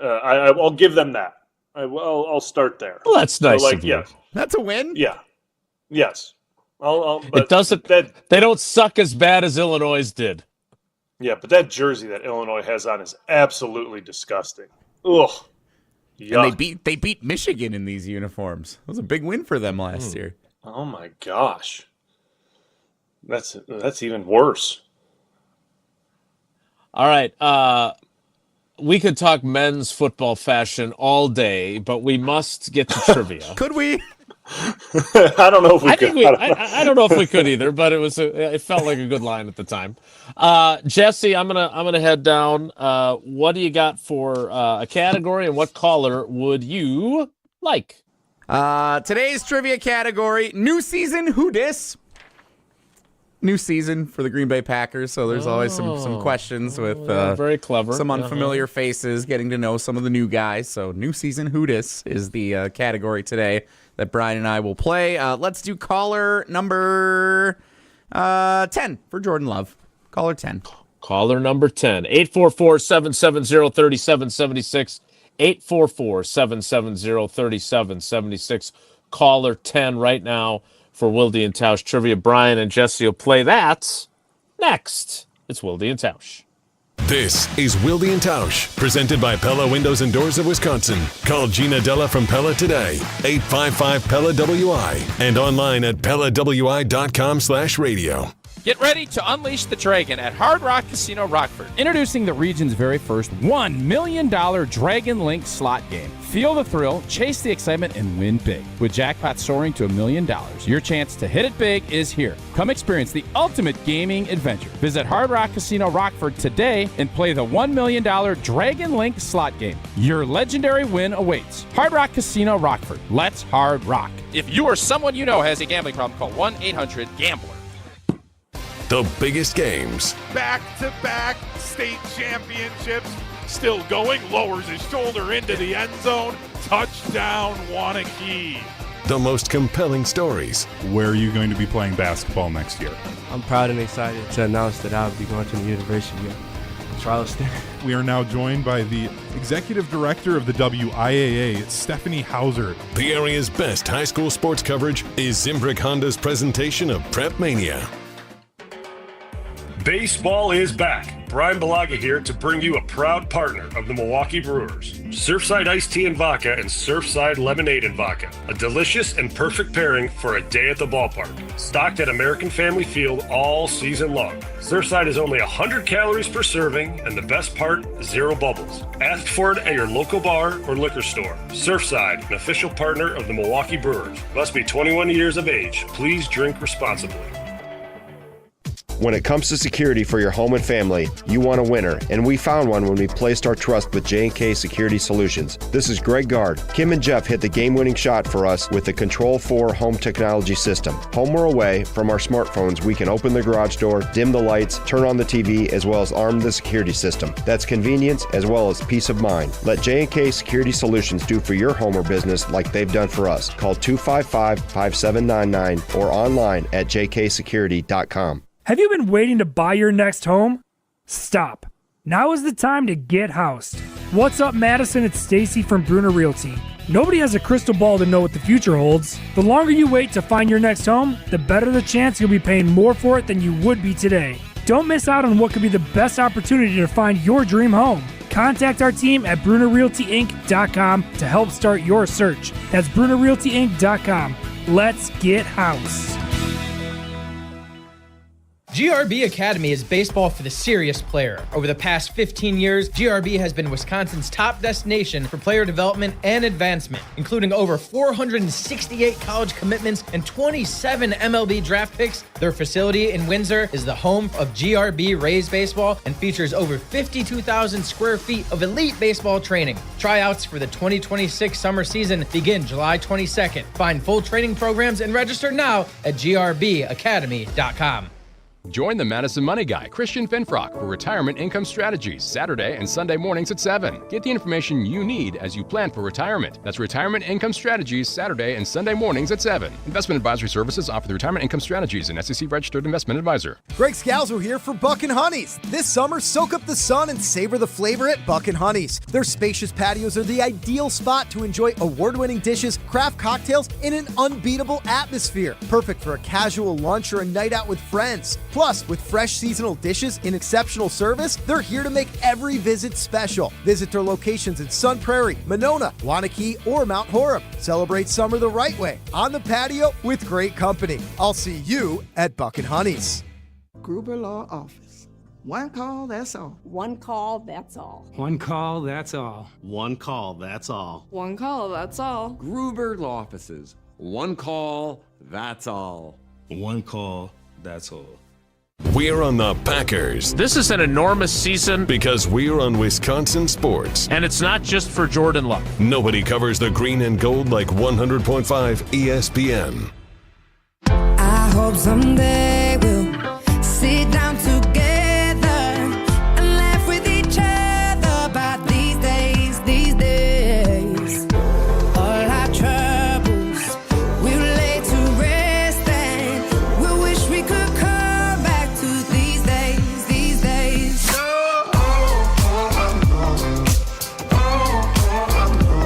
S6: I'll give them that. I'll start there.
S4: Well, that's nice of you.
S6: Yes.
S1: That's a win.
S6: Yeah. Yes. But
S4: it doesn't. They don't suck as bad as Illinois did.
S6: Yeah, but that jersey that Illinois has on is absolutely disgusting. Ugh.
S1: And they beat Michigan in these uniforms. It was a big win for them last year.
S6: Oh my gosh. That's even worse.
S4: All right. We could talk men's football fashion all day, but we must get to trivia.
S1: Could we?
S6: I don't know if we could.
S4: I don't know if we could either, but it felt like a good line at the time. Jesse, I'm gonna head down. What do you got for a category, and what caller would you like?
S1: Today's trivia category: new season. Who dis? New season for the Green Bay Packers, so there's always some questions with
S4: very clever,
S1: some unfamiliar faces, getting to know some of the new guys. So new season who dis is the category today that Brian and I will play. Let's do caller number 10 for Jordan Love. Caller 10.
S4: Caller number 10. 844-770-3776. 844-770-3776. Caller 10 right now for Wilde and Tausch trivia. Brian and Jesse will play that next. It's Wilde and Tausch.
S3: This is Wilde and Tausch, presented by Pella Windows and Doors of Wisconsin. Call Gina Della from Pella today, 855-PELLA-WI, and online at PellaWI.com/radio.
S5: Get ready to unleash the dragon at Hard Rock Casino Rockford. Introducing the region's very first $1 million Dragon Link slot game. Feel the thrill, chase the excitement, and win big. With jackpots soaring to $1 million, your chance to hit it big is here. Come experience the ultimate gaming adventure. Visit Hard Rock Casino Rockford today and play the $1 million Dragon Link slot game. Your legendary win awaits. Hard Rock Casino Rockford. Let's hard rock. If you or someone you know has a gambling problem, call 1-800-GAMBLER.
S3: The biggest games.
S13: Back-to-back state championships. Still going, lowers his shoulder into the end zone. Touchdown, Wanakee.
S3: The most compelling stories.
S19: Where are you going to be playing basketball next year?
S20: I'm proud and excited to announce that I'll be going to the University of Charleston.
S19: We are now joined by the Executive Director of the WIAA, Stephanie Hauser.
S3: The area's best high school sports coverage is Zimbrick Honda's presentation of Prep Mania.
S21: Baseball is back. Bryan Bulaga here to bring you a proud partner of the Milwaukee Brewers. Surfside Iced Tea and Vodka and Surfside Lemonade and Vodka. A delicious and perfect pairing for a day at the ballpark. Stocked at American Family Field all season long. Surfside is only 100 calories per serving, and the best part, 0 bubbles. Ask for it at your local bar or liquor store. Surfside, an official partner of the Milwaukee Brewers. Must be 21 years of age. Please drink responsibly.
S22: When it comes to security for your home and family, you want a winner, and we found one when we placed our trust with J&K Security Solutions. This is Greg Gard. Kim and Jeff hit the game-winning shot for us with the Control 4 home technology system. Home or away, from our smartphones, we can open the garage door, dim the lights, turn on the TV, as well as arm the security system. That's convenience as well as peace of mind. Let J&K Security Solutions do for your home or business like they've done for us. Call 255-5799 or online at jksecurity.com.
S12: Have you been waiting to buy your next home? Stop. Now is the time to get housed. What's up, Madison? It's Stacy from Bruner Realty. Nobody has a crystal ball to know what the future holds. The longer you wait to find your next home, the better the chance you'll be paying more for it than you would be today. Don't miss out on what could be the best opportunity to find your dream home. Contact our team at BrunerRealtyInc.com to help start your search. That's BrunerRealtyInc.com. Let's get housed.
S23: GRB Academy is baseball for the serious player. Over the past 15 years, GRB has been Wisconsin's top destination for player development and advancement, including over 468 college commitments and 27 MLB draft picks. Their facility in Windsor is the home of GRB Rays baseball and features over 52,000 square feet of elite baseball training. Tryouts for the 2026 summer season begin July 22nd. Find full training programs and register now at grbacademy.com.
S24: Join the Madison Money Guy, Christian Finfrock, for Retirement Income Strategies, Saturday and Sunday mornings at 7. Get the information you need as you plan for retirement. That's Retirement Income Strategies, Saturday and Sunday mornings at 7. Investment advisory services offered through Retirement Income Strategies, an SEC-registered investment advisor.
S25: Greg Scalzo here for Buck and Honey's. This summer, soak up the sun and savor the flavor at Buck and Honey's. Their spacious patios are the ideal spot to enjoy award-winning dishes, craft cocktails, in an unbeatable atmosphere. Perfect for a casual lunch or a night out with friends. Plus, with fresh seasonal dishes and exceptional service, they're here to make every visit special. Visit their locations in Sun Prairie, Monona, Wanakee, or Mount Horeb. Celebrate summer the right way, on the patio with great company. I'll see you at Buck & Honey's.
S7: Gruber Law Office. One call, that's all.
S8: One call, that's all.
S9: One call, that's all.
S10: One call, that's all.
S8: One call, that's all.
S11: Gruber Law Offices. One call, that's all.
S10: One call, that's all.
S3: We're on the Packers.
S4: This is an enormous season
S3: because we're on Wisconsin sports.
S4: And it's not just for Jordan Love.
S3: Nobody covers the green and gold like 100.5 ESPN.
S14: I hope someday we'll sit down together and laugh with each other about these days, these days. All our troubles we'll lay to rest and we'll wish we could come back to these days, these days.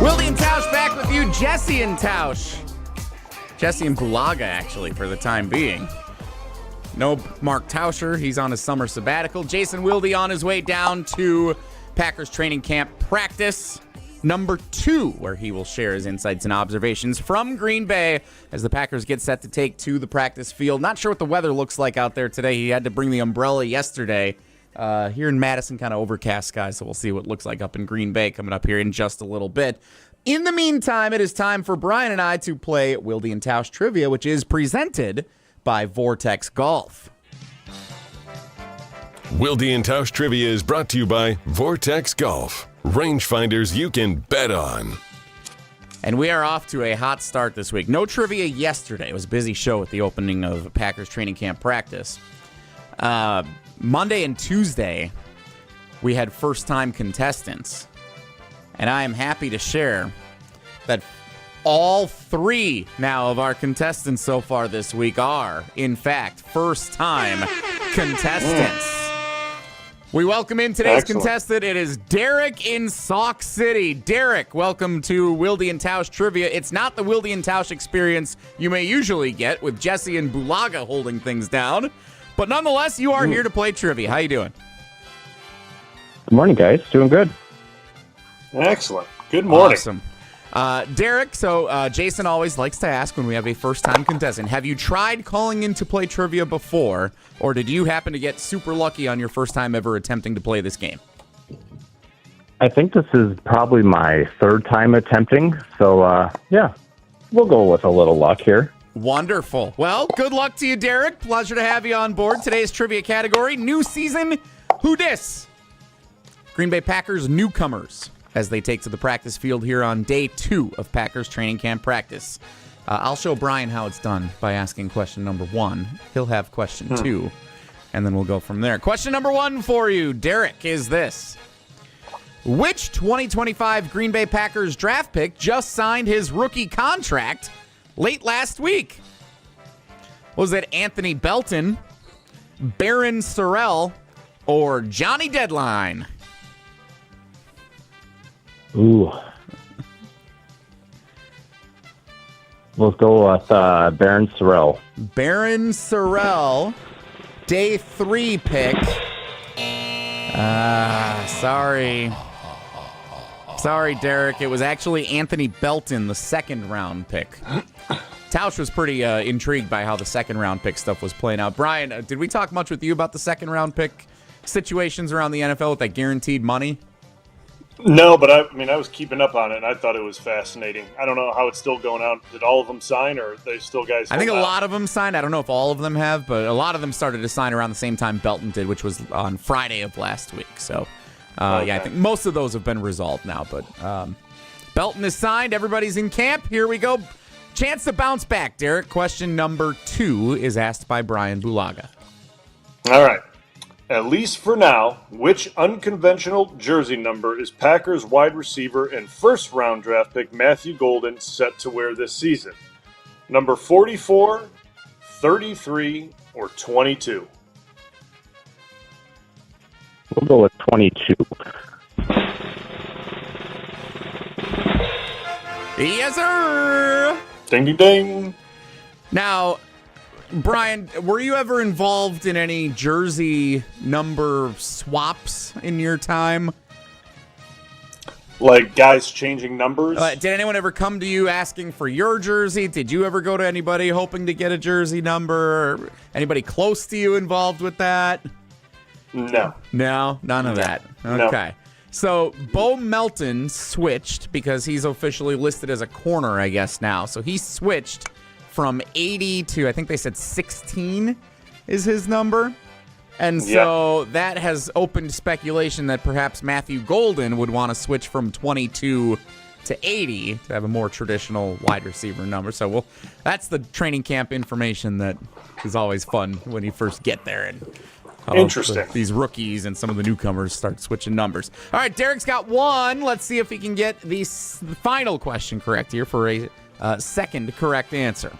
S1: Wilde and Tausch back with you. Jesse and Tausch. Jesse and Bulaga, actually, for the time being. No Mark Tauscher. He's on his summer sabbatical. Jason Wilde on his way down to Packers training camp practice number 2, where he will share his insights and observations from Green Bay as the Packers get set to take to the practice field. Not sure what the weather looks like out there today. He had to bring the umbrella yesterday. Here in Madison, kind of overcast skies, so we'll see what it looks like up in Green Bay coming up here in just a little bit. In the meantime, it is time for Brian and I to play Wilde and Tausch Trivia, which is presented by Vortex Golf.
S3: Wilde and Tausch Trivia is brought to you by Vortex Golf. Rangefinders you can bet on.
S1: And we are off to a hot start this week. No trivia yesterday. It was a busy show at the opening of Packers training camp practice. Monday and Tuesday, we had first-time contestants. And I am happy to share that all 3 now of our contestants so far this week are, in fact, first-time contestants. We welcome in today's contestant. It is Derek in Sauk City. Derek, welcome to Wilde and Tausch Trivia. It's not the Wilde and Tausch experience you may usually get with Jesse and Bulaga holding things down. But nonetheless, you are here to play trivia. How you doing?
S27: Good morning, guys. Doing good.
S6: Excellent. Good morning.
S1: Awesome. Derek, so Jason always likes to ask when we have a first-time contestant, have you tried calling in to play trivia before, or did you happen to get super lucky on your first time ever attempting to play this game?
S27: I think this is probably my 3rd time attempting, so yeah, we'll go with a little luck here.
S1: Wonderful. Well, good luck to you, Derek. Pleasure to have you on board. Today's trivia category, new season, who dis? Green Bay Packers newcomers as they take to the practice field here on day 2 of Packers training camp practice. I'll show Brian how it's done by asking question number 1. He'll have question 2, and then we'll go from there. Question number 1 for you, Derek, is this. Which 2025 Green Bay Packers draft pick just signed his rookie contract late last week? Was it Anthony Belton, Baron Sorrell, or Johnny Deadline?
S27: Ooh. Let's go with Baron Sorrell.
S1: Baron Sorrell, day 3 pick. Sorry. Sorry, Derek. It was actually Anthony Belton, the 2nd-round pick. Tausch was pretty intrigued by how the 2nd-round pick stuff was playing out. Brian, did we talk much with you about the 2nd-round pick situations around the NFL with that guaranteed money?
S6: No, but I was keeping up on it, and I thought it was fascinating. I don't know how it's still going out. Did all of them sign, or are they still guys?
S1: I think a lot of them signed. I don't know if all of them have, but a lot of them started to sign around the same time Belton did, which was on Friday of last week. So, okay. Yeah, I think most of those have been resolved now. But Belton is signed. Everybody's in camp. Here we go. Chance to bounce back, Derek. Question number 2 is asked by Bryan Bulaga.
S6: All right. At least for now, which unconventional jersey number is Packers wide receiver and 1st-round draft pick Matthew Golden set to wear this season? Number 44, 33, or 22?
S27: We'll go with 22.
S1: Yes, sir!
S6: Ding, ding, ding.
S1: Now, Brian, were you ever involved in any jersey number swaps in your time?
S6: Like guys changing numbers?
S1: Did anyone ever come to you asking for your jersey? Did you ever go to anybody hoping to get a jersey number? Anybody close to you involved with that?
S6: No.
S1: No? None of that.
S6: No.
S1: Okay. So Bo Melton switched because he's officially listed as a corner, I guess, now. So he switched from 80 to, I think they said 16 is his number. And so that has opened speculation that perhaps Matthew Golden would want to switch from 22 to 80 to have a more traditional wide receiver number. So that's the training camp information that is always fun when you first get there. And
S6: interesting.
S1: These rookies and some of the newcomers start switching numbers. All right, Derek's got one. Let's see if he can get the final question correct here for a second correct answer.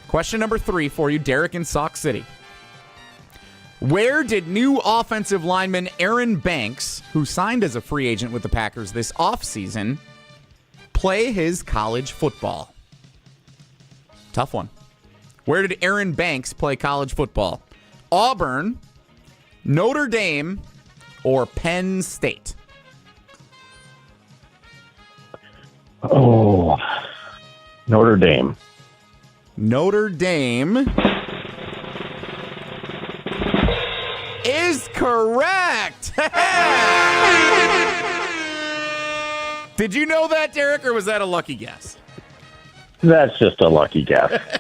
S1: Question number 3 for you, Derek in Sauk City. Where did new offensive lineman Aaron Banks, who signed as a free agent with the Packers this offseason, play his college football? Tough one. Where did Aaron Banks play college football? Auburn, Notre Dame, or Penn State?
S27: Oh, Notre Dame.
S1: Notre Dame is correct. Did you know that, Derek, or was that a lucky guess?
S27: That's just a lucky guess.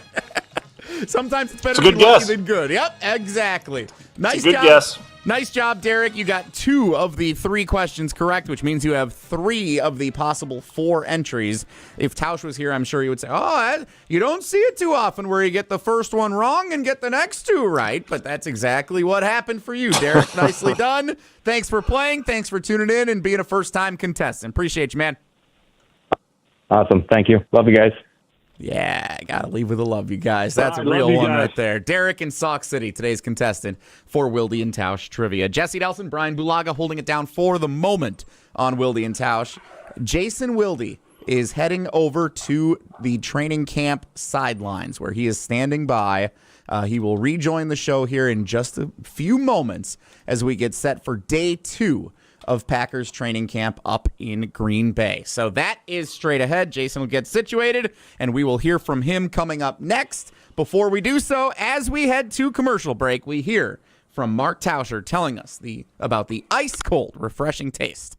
S1: Sometimes it's better
S6: It's a
S1: to be
S6: good
S1: lucky
S6: guess.
S1: than good. Yep, exactly. Nice
S6: It's a good
S1: job.
S6: guess.
S1: Nice job, Derek. You got 2 of the 3 questions correct, which means you have 3 of the possible 4 entries. If Tausch was here, I'm sure he would say, you don't see it too often where you get the first one wrong and get the next 2 right. But that's exactly what happened for you, Derek. Nicely done. Thanks for playing. Thanks for tuning in and being a first-time contestant. Appreciate you, man.
S27: Awesome. Thank you. Love you guys.
S1: Yeah, gotta leave with a love, you guys. That's a
S27: I love
S1: real
S27: you
S1: one
S27: guys.
S1: right there. Derek in Sauk City, today's contestant for Wilde and Tausch Trivia. Jesse Nelson, Bryan Bulaga holding it down for the moment on Wilde and Tausch. Jason Wilde is heading over to the training camp sidelines where he is standing by. He will rejoin the show here in just a few moments as we get set for day 2 of Packers training camp up in Green Bay. So that is straight ahead. Jason will get situated, and we will hear from him coming up next. Before we do so, as we head to commercial break, we hear from Mark Tauscher telling us about the ice-cold, refreshing taste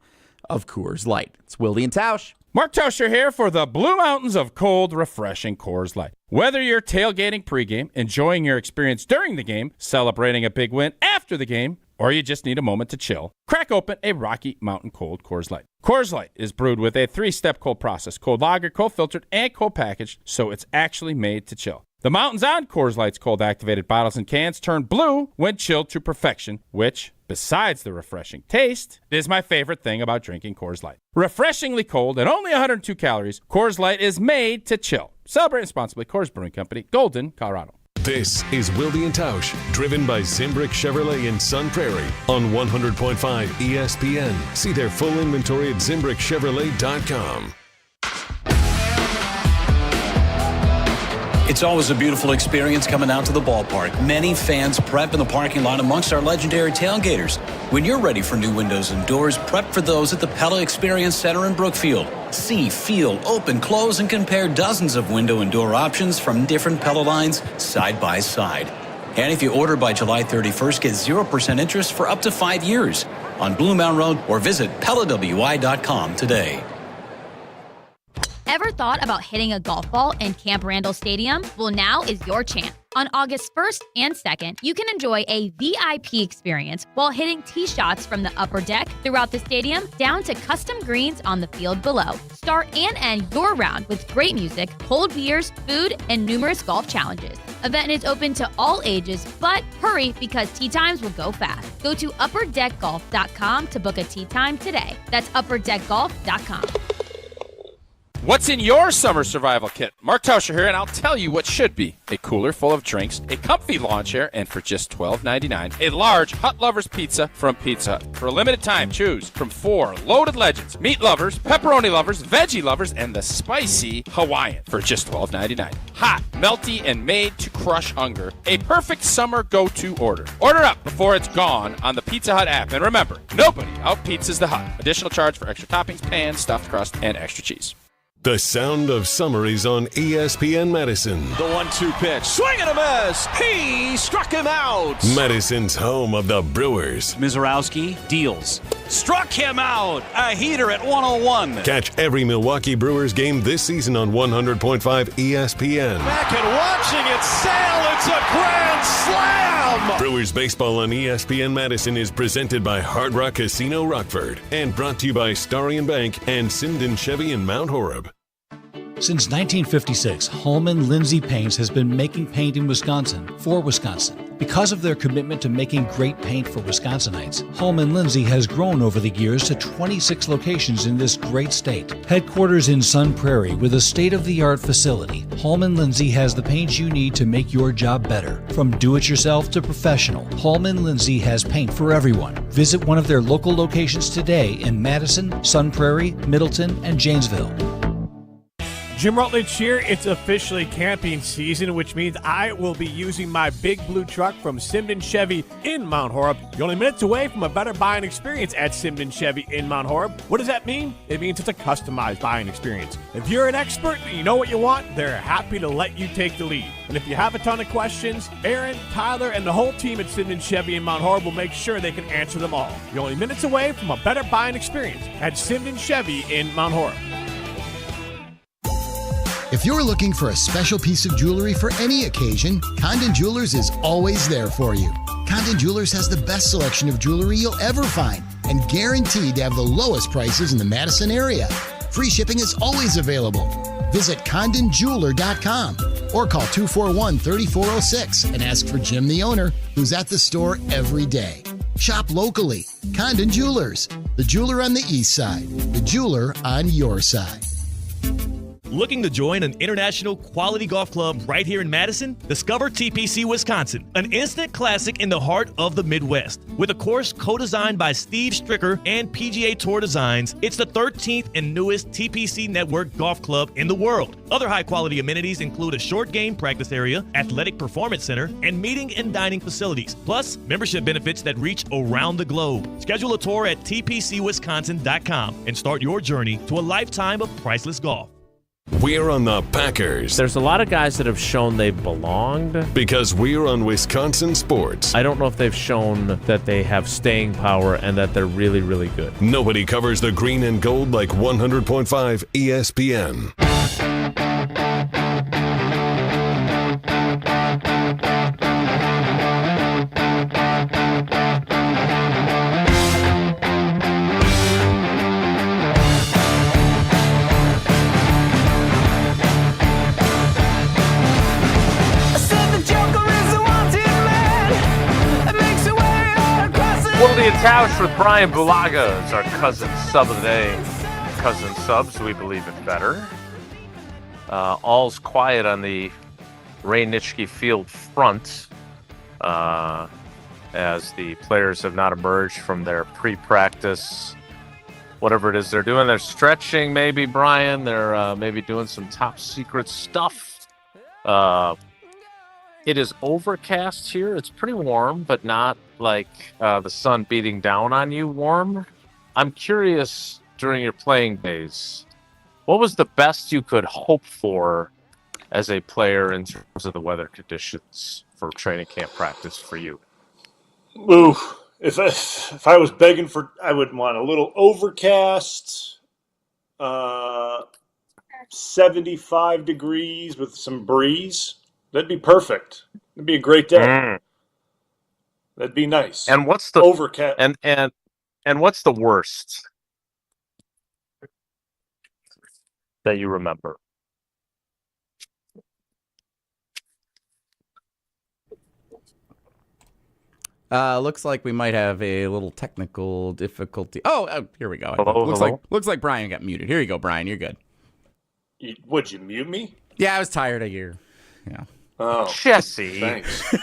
S1: of Coors Light. It's Wilde and Tausch.
S2: Mark Tauscher here for the Blue Mountains of cold, refreshing Coors Light. Whether you're tailgating pregame, enjoying your experience during the game, celebrating a big win after the game, or you just need a moment to chill, crack open a Rocky Mountain Cold Coors Light. Coors Light is brewed with a 3-step cold process, cold lager, cold filtered, and cold packaged, so it's actually made to chill. The mountains on Coors Light's cold-activated bottles and cans turn blue when chilled to perfection, which, besides the refreshing taste, is my favorite thing about drinking Coors Light. Refreshingly cold and only 102 calories, Coors Light is made to chill. Celebrate responsibly. Coors Brewing Company, Golden, Colorado.
S3: This is Wilde and Tausch, driven by Zimbrick Chevrolet in Sun Prairie on 100.5 ESPN. See their full inventory at ZimbrickChevrolet.com.
S5: It's always a beautiful experience coming out to the ballpark. Many fans prep in the parking lot amongst our legendary tailgaters. When you're ready for new windows and doors, prep for those at the Pella Experience Center in Brookfield. See, feel, open, close, and compare dozens of window and door options from different Pella lines side by side. And if you order by July 31st, get 0% interest for up to 5 years on Blue Mountain Road, or visit PellaWI.com today.
S15: Ever thought about hitting a golf ball in Camp Randall Stadium? Well, now is your chance. On August 1st and 2nd, you can enjoy a VIP experience while hitting tee shots from the upper deck throughout the stadium down to custom greens on the field below. Start and end your round with great music, cold beers, food, and numerous golf challenges. Event is open to all ages, but hurry because tee times will go fast. Go to upperdeckgolf.com to book a tee time today. That's upperdeckgolf.com.
S2: What's in your summer survival kit? Mark Tauscher here, and I'll tell you what should be. A cooler full of drinks, a comfy lawn chair, and for just $12.99, a large Hut Lovers pizza from Pizza Hut. For a limited time, choose from 4 loaded legends, meat lovers, pepperoni lovers, veggie lovers, and the spicy Hawaiian for just $12.99. Hot, melty, and made to crush hunger. A perfect summer go-to order. Order up before it's gone on the Pizza Hut app. And remember, nobody out-pizzas the Hut. Additional charge for extra toppings, pan, stuffed crust, and extra cheese.
S3: The sound of summer is on ESPN Madison.
S13: The 1-2 pitch. Swing and a miss. He struck him out.
S3: Madison's home of the Brewers.
S5: Mizorowski deals. Struck him out. A heater at 101.
S3: Catch every Milwaukee Brewers game this season on 100.5 ESPN.
S13: Back and watching it sail. It's a grand slam.
S3: Brewers baseball on ESPN Madison is presented by Hard Rock Casino Rockford and brought to you by Starion Bank and Simden Chevy in Mount Horeb.
S16: Since 1956, Holman Lindsay Paints has been making paint in Wisconsin for Wisconsin. Because of their commitment to making great paint for Wisconsinites, Holman Lindsay has grown over the years to 26 locations in this great state. Headquarters in Sun Prairie with a state-of-the-art facility, Holman Lindsay has the paint you need to make your job better. From do-it-yourself to professional, Holman Lindsay has paint for everyone. Visit one of their local locations today in Madison, Sun Prairie, Middleton, and Janesville.
S17: Jim Rutledge here. It's officially camping season, which means I will be using my big blue truck from Simden Chevy in Mount Horeb. You're only minutes away from a better buying experience at Simden Chevy in Mount Horeb. What does that mean? It means it's a customized buying experience. If you're an expert and you know what you want, they're happy to let you take the lead. And if you have a ton of questions, Aaron, Tyler, and the whole team at Simden Chevy in Mount Horeb will make sure they can answer them all. You're only minutes away from a better buying experience at Simden Chevy in Mount Horeb.
S18: If you're looking for a special piece of jewelry for any occasion, Condon Jewelers is always there for you. Condon Jewelers has the best selection of jewelry you'll ever find and guaranteed to have the lowest prices in the Madison area. Free shipping is always available. Visit CondonJeweler.com or call 241-3406 and ask for Jim, the owner, who's at the store every day. Shop locally. Condon Jewelers, the jeweler on the east side, the jeweler on your side.
S19: Looking to join an international quality golf club right here in Madison? Discover TPC Wisconsin, an instant classic in the heart of the Midwest. With a course co-designed by Steve Stricker and PGA Tour Designs, it's the 13th and newest TPC Network golf club in the world. Other high-quality amenities include a short game practice area, athletic performance center, and meeting and dining facilities, plus membership benefits that reach around the globe. Schedule a tour at tpcwisconsin.com and start your journey to a lifetime of priceless golf.
S3: We're on the Packers.
S4: There's a lot of guys that have shown they've belonged.
S3: Because we're on Wisconsin sports.
S4: I don't know if they've shown that they have staying power and that they're really, really good.
S3: Nobody covers the green and gold like 100.5 ESPN.
S4: Wilde and Tausch with Bryan Bulaga is our cousin sub of the day. Cousin subs, we believe it better. All's quiet on the Ray Nitschke Field front as the players have not emerged from their pre-practice, whatever it is they're doing. They're stretching, maybe, Brian. They're maybe doing some top secret stuff. It is overcast here. It's pretty warm, but not like the sun beating down on you warm. I'm curious, during your playing days, what was the best you could hope for as a player in terms of the weather conditions for training camp practice for you?
S6: Ooh, if I was begging for, I would want a little overcast, 75 degrees with some breeze. That'd be perfect. It'd be a great day. That'd be nice.
S4: And what's the
S6: overcast?
S4: And what's the worst that you remember?
S1: Looks like we might have a little technical difficulty. Oh, here we go.
S4: Hello.
S1: Looks like Brian got muted. Here you go, Brian. You're good.
S6: Would you mute me?
S1: Yeah, I was tired of you. Yeah.
S6: Oh,
S4: Jesse.
S6: thanks.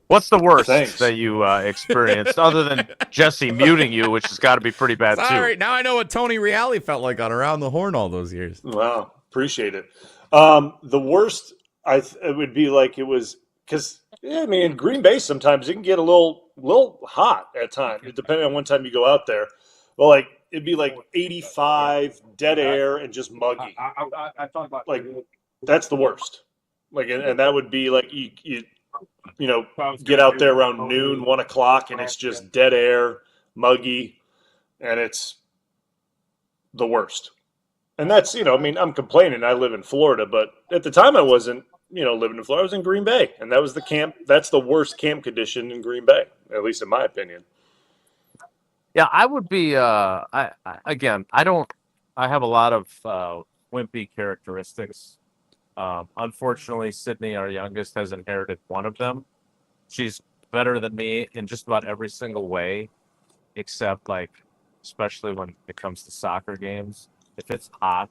S4: What's the worst
S6: Thanks.
S4: that you experienced other than Jesse muting you, which has got to be pretty bad too?
S1: Sorry, now I know what Tony Reale felt like on Around the Horn all those years.
S6: Wow, appreciate it. The worst, it would be like it was because in Green Bay sometimes it can get a little hot at times, depending on what time you go out there. Well, like it'd be like 85, dead air, and just muggy.
S4: I thought about
S6: like that's the worst. Like, and that would be like you get out there around noon, 1 o'clock, and it's just dead air, muggy, and it's the worst. And that's, I'm complaining. I live in Florida, but at the time I wasn't, living in Florida. I was in Green Bay, and that was the camp. That's the worst camp condition in Green Bay, at least in my opinion.
S4: Yeah, I would be. I have a lot of wimpy characteristics. Unfortunately, Sydney, our youngest, has inherited one of them. She's better than me in just about every single way, except especially when it comes to soccer games. If it's hot,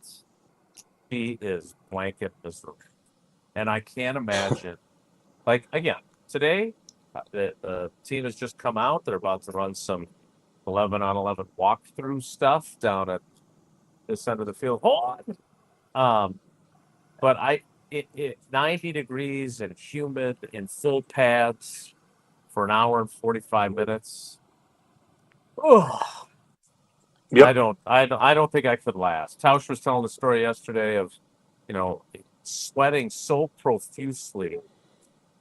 S4: she is blanket miserable. And I can't imagine, today, the team has just come out. They're about to run some 11-on-11 walkthrough stuff down at this end of the field. Hold on. But 90 degrees and humid in full pads for an hour and 45 minutes. Oh, yep. I don't think I could last. Tausch was telling the story yesterday of, sweating so profusely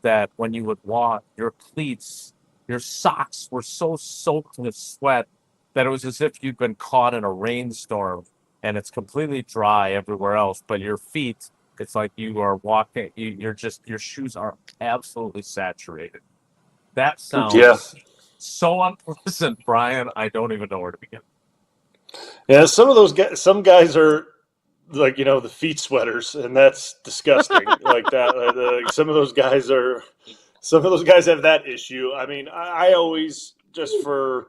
S4: that when you would walk, your cleats, your socks were so soaked with sweat that it was as if you'd been caught in a rainstorm and it's completely dry everywhere else, but your feet, it's like you are walking, your shoes are absolutely saturated. That sounds so unpleasant, Brian. I don't even know where to begin.
S6: Yeah, some guys are like, the feet sweaters, and that's disgusting. Like that. Some of those guys have that issue. I mean, I always, just for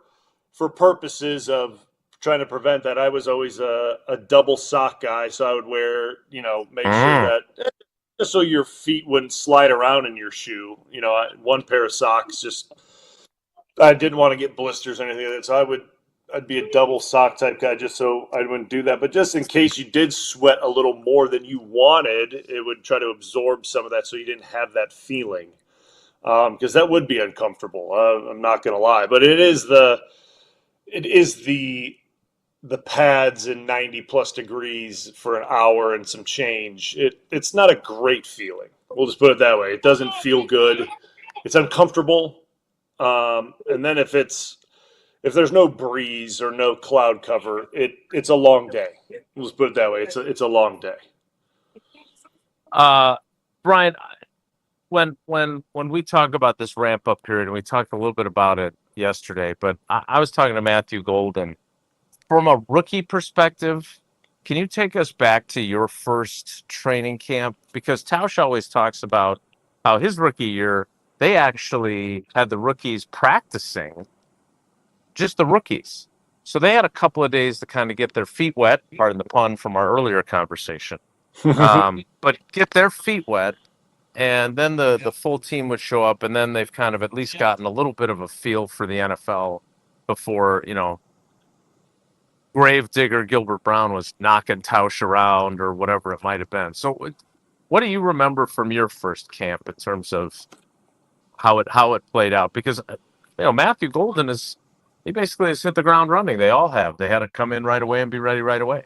S6: purposes of trying to prevent that, I was always a double sock guy. So I would wear, make sure that just so your feet wouldn't slide around in your shoe. One pair of socks, I didn't want to get blisters or anything like that. So I'd be a double sock type guy just so I wouldn't do that. But just in case you did sweat a little more than you wanted, it would try to absorb some of that so you didn't have that feeling. Because that would be uncomfortable. I'm not going to lie. But it is the pads in 90 plus degrees for an hour and some change. It's not a great feeling. We'll just put it that way. It doesn't feel good. It's uncomfortable. And then if there's no breeze or no cloud cover, it's a long day. We'll just put it that way. It's a long day.
S4: Brian, when we talk about this ramp up period, and we talked a little bit about it yesterday, but I was talking to Matthew Golden. From a rookie perspective, can you take us back to your first training camp? Because Tausch always talks about how his rookie year, they actually had the rookies practicing, just the rookies. So they had a couple of days to kind of get their feet wet, pardon the pun from our earlier conversation, but get their feet wet. And then the full team would show up, and then they've kind of at least gotten a little bit of a feel for the NFL before, Gravedigger Gilbert Brown was knocking Tausch around or whatever it might have been. So what do you remember from your first camp in terms of how it played out? Because, Matthew Golden he basically has hit the ground running. They all have. They had to come in right away and be ready right away.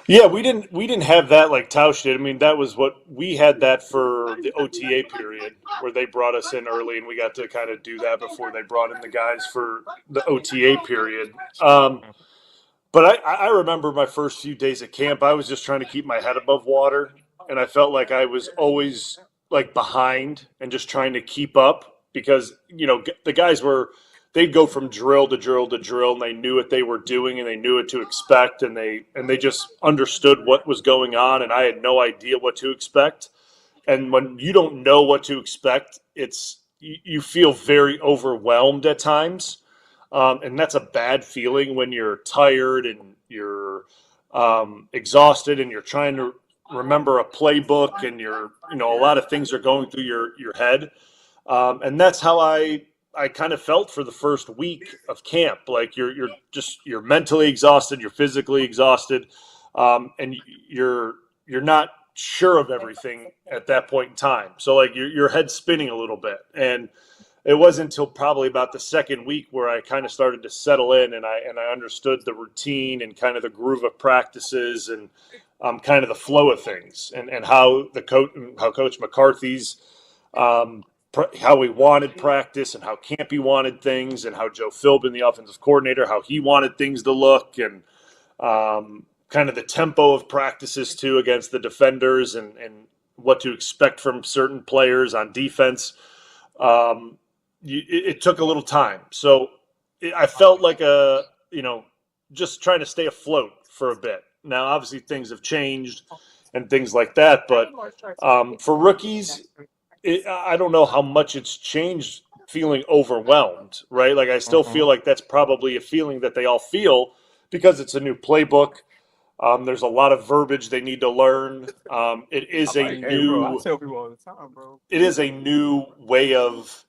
S6: Yeah, we didn't have that like Tausch did. I mean, that was what we had that for the OTA period where they brought us in early, and we got to kind of do that before they brought in the guys for the OTA period. But I remember my first few days at camp, I was just trying to keep my head above water, and I felt like I was always like behind and just trying to keep up because, the guys they'd go from drill to drill to drill, and they knew what they were doing, and they knew what to expect, and they just understood what was going on, and I had no idea what to expect. And when you don't know what to expect, you feel very overwhelmed at times, and that's a bad feeling when you're tired and you're exhausted and you're trying to remember a playbook and a lot of things are going through your head. And that's how I kind of felt for the first week of camp. Like you're mentally exhausted, you're physically exhausted, and you're not sure of everything at that point in time. So like your head's spinning a little bit. And it wasn't until probably about the second week where I kind of started to settle in and I understood the routine and kind of the groove of practices and kind of the flow of things and how Coach McCarthy's how he wanted practice and how Campy wanted things and how Joe Philbin, the offensive coordinator, how he wanted things to look and kind of the tempo of practices too against the defenders and what to expect from certain players on defense. It took a little time. So I felt like just trying to stay afloat for a bit. Now, obviously things have changed and things like that, but for rookies, I don't know how much it's changed feeling overwhelmed, right? Like I still feel like that's probably a feeling that they all feel because it's a new playbook. There's a lot of verbiage they need to learn. It is a new way of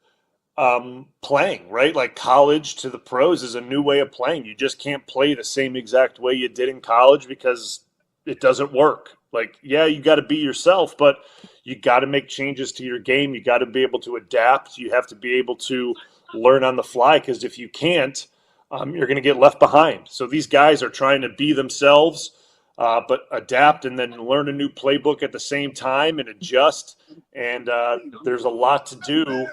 S6: playing, right? Like college to the pros is a new way of playing. You just can't play the same exact way you did in college because it doesn't work. Like, yeah, you got to be yourself, but you got to make changes to your game. You got to be able to adapt. You have to be able to learn on the fly because if you can't, you're going to get left behind. So these guys are trying to be themselves, but adapt and then learn a new playbook at the same time and adjust. And there's a lot to do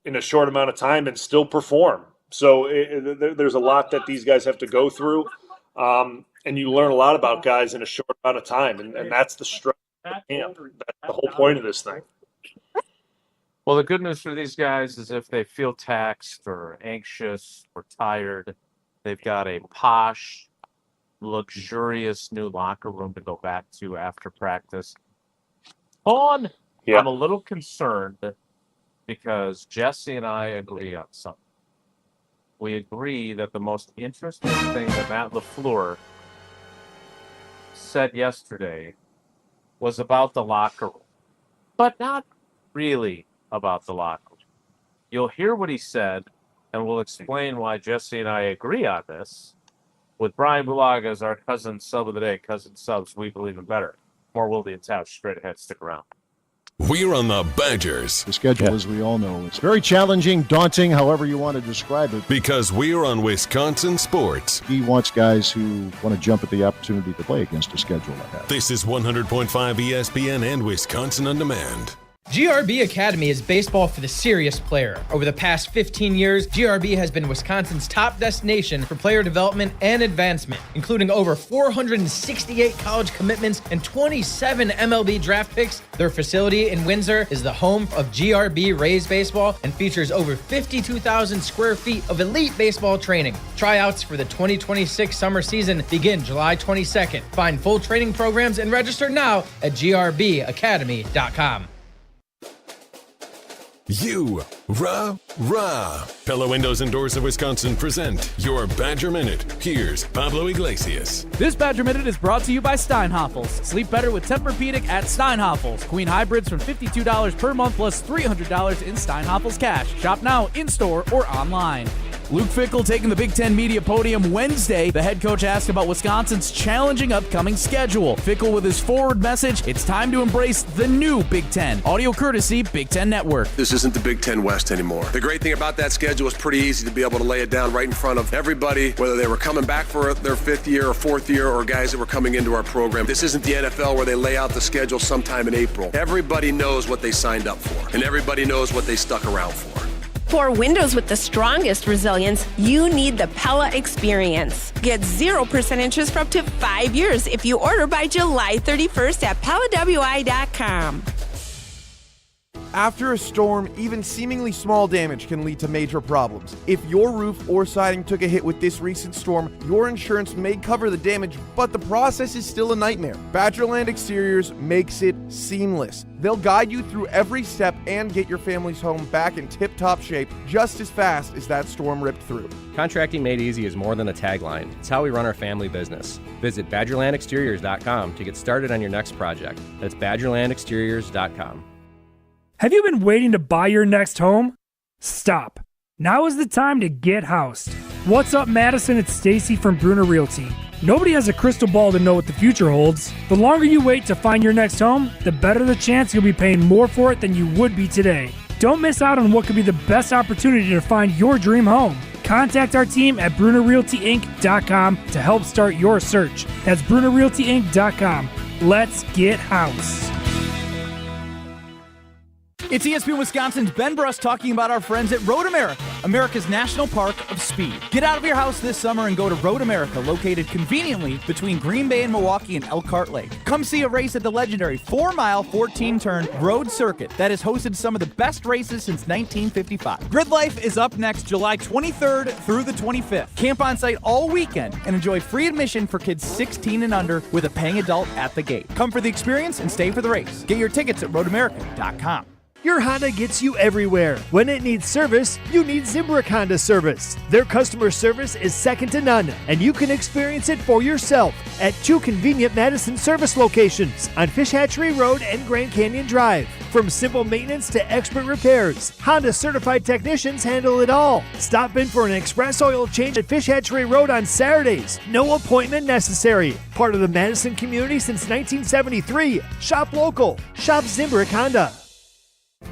S6: in a short amount of time and still perform. So there's a lot that these guys have to go through. And you learn a lot about guys in a short amount of time. And that's the strength of camp. That's the whole point of this thing.
S4: Well, the good news for these guys is if they feel taxed or anxious or tired, they've got a posh, luxurious new locker room to go back to after practice. I'm a little concerned because Jesse and I agree on something. We agree that the most interesting thing that Matt LaFleur said yesterday was about the locker room, but not really about the locker room. You'll hear what he said, and we'll explain why Jesse and I agree on this with Bryan Bulaga as our cousin sub of the day. Cousin subs, we believe in better. More Wilde and Tausch straight ahead. Stick around.
S3: We're on the Badgers.
S12: The schedule, as we all know, it's very challenging, daunting, however you want to describe it.
S3: Because we're on Wisconsin sports.
S12: He wants guys who want to jump at the opportunity to play against a schedule like that.
S3: This is 100.5 ESPN and Wisconsin On Demand.
S20: GRB Academy is baseball for the serious player. Over the past 15 years, GRB has been Wisconsin's top destination for player development and advancement, including over 468 college commitments and 27 MLB draft picks. Their facility in Windsor is the home of GRB Rays baseball and features over 52,000 square feet of elite baseball training. Tryouts for the 2026 summer season begin July 22nd. Find full training programs and register now at grbacademy.com.
S3: Pella Windows and Doors of Wisconsin present your Badger Minute. Here's Pablo Iglesias.
S21: This Badger Minute is brought to you by Steinhoffels. Sleep better with Tempur-Pedic at Steinhoffels. Queen hybrids from $52 per month plus $300 in Steinhoffels cash. Shop now in-store or online. Luke Fickell taking the Big Ten media podium Wednesday. The head coach asked about Wisconsin's challenging upcoming schedule. Fickell with his forward message, it's time to embrace the new Big Ten. Audio courtesy Big Ten Network.
S11: This isn't the Big Ten West anymore. The great thing about that schedule is pretty easy to be able to lay it down right in front of everybody, whether they were coming back for their fifth year or fourth year or guys that were coming into our program. This isn't the NFL where they lay out the schedule sometime in April. Everybody knows what they signed up for, and everybody knows what they stuck around for.
S8: For windows with the strongest resilience, you need the Pella experience. Get 0% interest for up to 5 years if you order by July 31st at PellaWI.com.
S7: After a storm, even seemingly small damage can lead to major problems. If your roof or siding took a hit with this recent storm, your insurance may cover the damage, but the process is still a nightmare. Badgerland Exteriors makes it seamless. They'll guide you through every step and get your family's home back in tip-top shape just as fast as that storm ripped through.
S9: Contracting made easy is more than a tagline. It's how we run our family business. Visit BadgerlandExteriors.com to get started on your next project. That's BadgerlandExteriors.com.
S22: Have you been waiting to buy your next home? Stop. Now is the time to get housed. What's up, Madison? It's Stacy from Bruner Realty. Nobody has a crystal ball to know what the future holds. The longer you wait to find your next home, the better the chance you'll be paying more for it than you would be today. Don't miss out on what could be the best opportunity to find your dream home. Contact our team at BrunerRealtyInc.com to help start your search. That's BrunerRealtyInc.com. Let's get housed.
S21: It's ESPN Wisconsin's Ben Bruss talking about our friends at Road America, America's National Park of Speed. Get out of your house this summer and go to Road America, located conveniently between Green Bay and Milwaukee and Elkhart Lake. Come see a race at the legendary 4-mile, 14-turn road circuit that has hosted some of the best races since 1955. Grid Life is up next July 23rd through the 25th. Camp on site all weekend and enjoy free admission for kids 16 and under with a paying adult at the gate. Come for the experience and stay for the race. Get your tickets at roadamerica.com.
S23: Your Honda gets you everywhere. When it needs service, you need Zimbrick Honda service. Their customer service is second to none, and you can experience it for yourself at 2 convenient Madison service locations on Fish Hatchery Road and Grand Canyon Drive. From simple maintenance to expert repairs, Honda certified technicians handle it all. Stop in for an express oil change at Fish Hatchery Road on Saturdays. No appointment necessary. Part of the Madison community since 1973. Shop local. Shop Zimbrick Honda.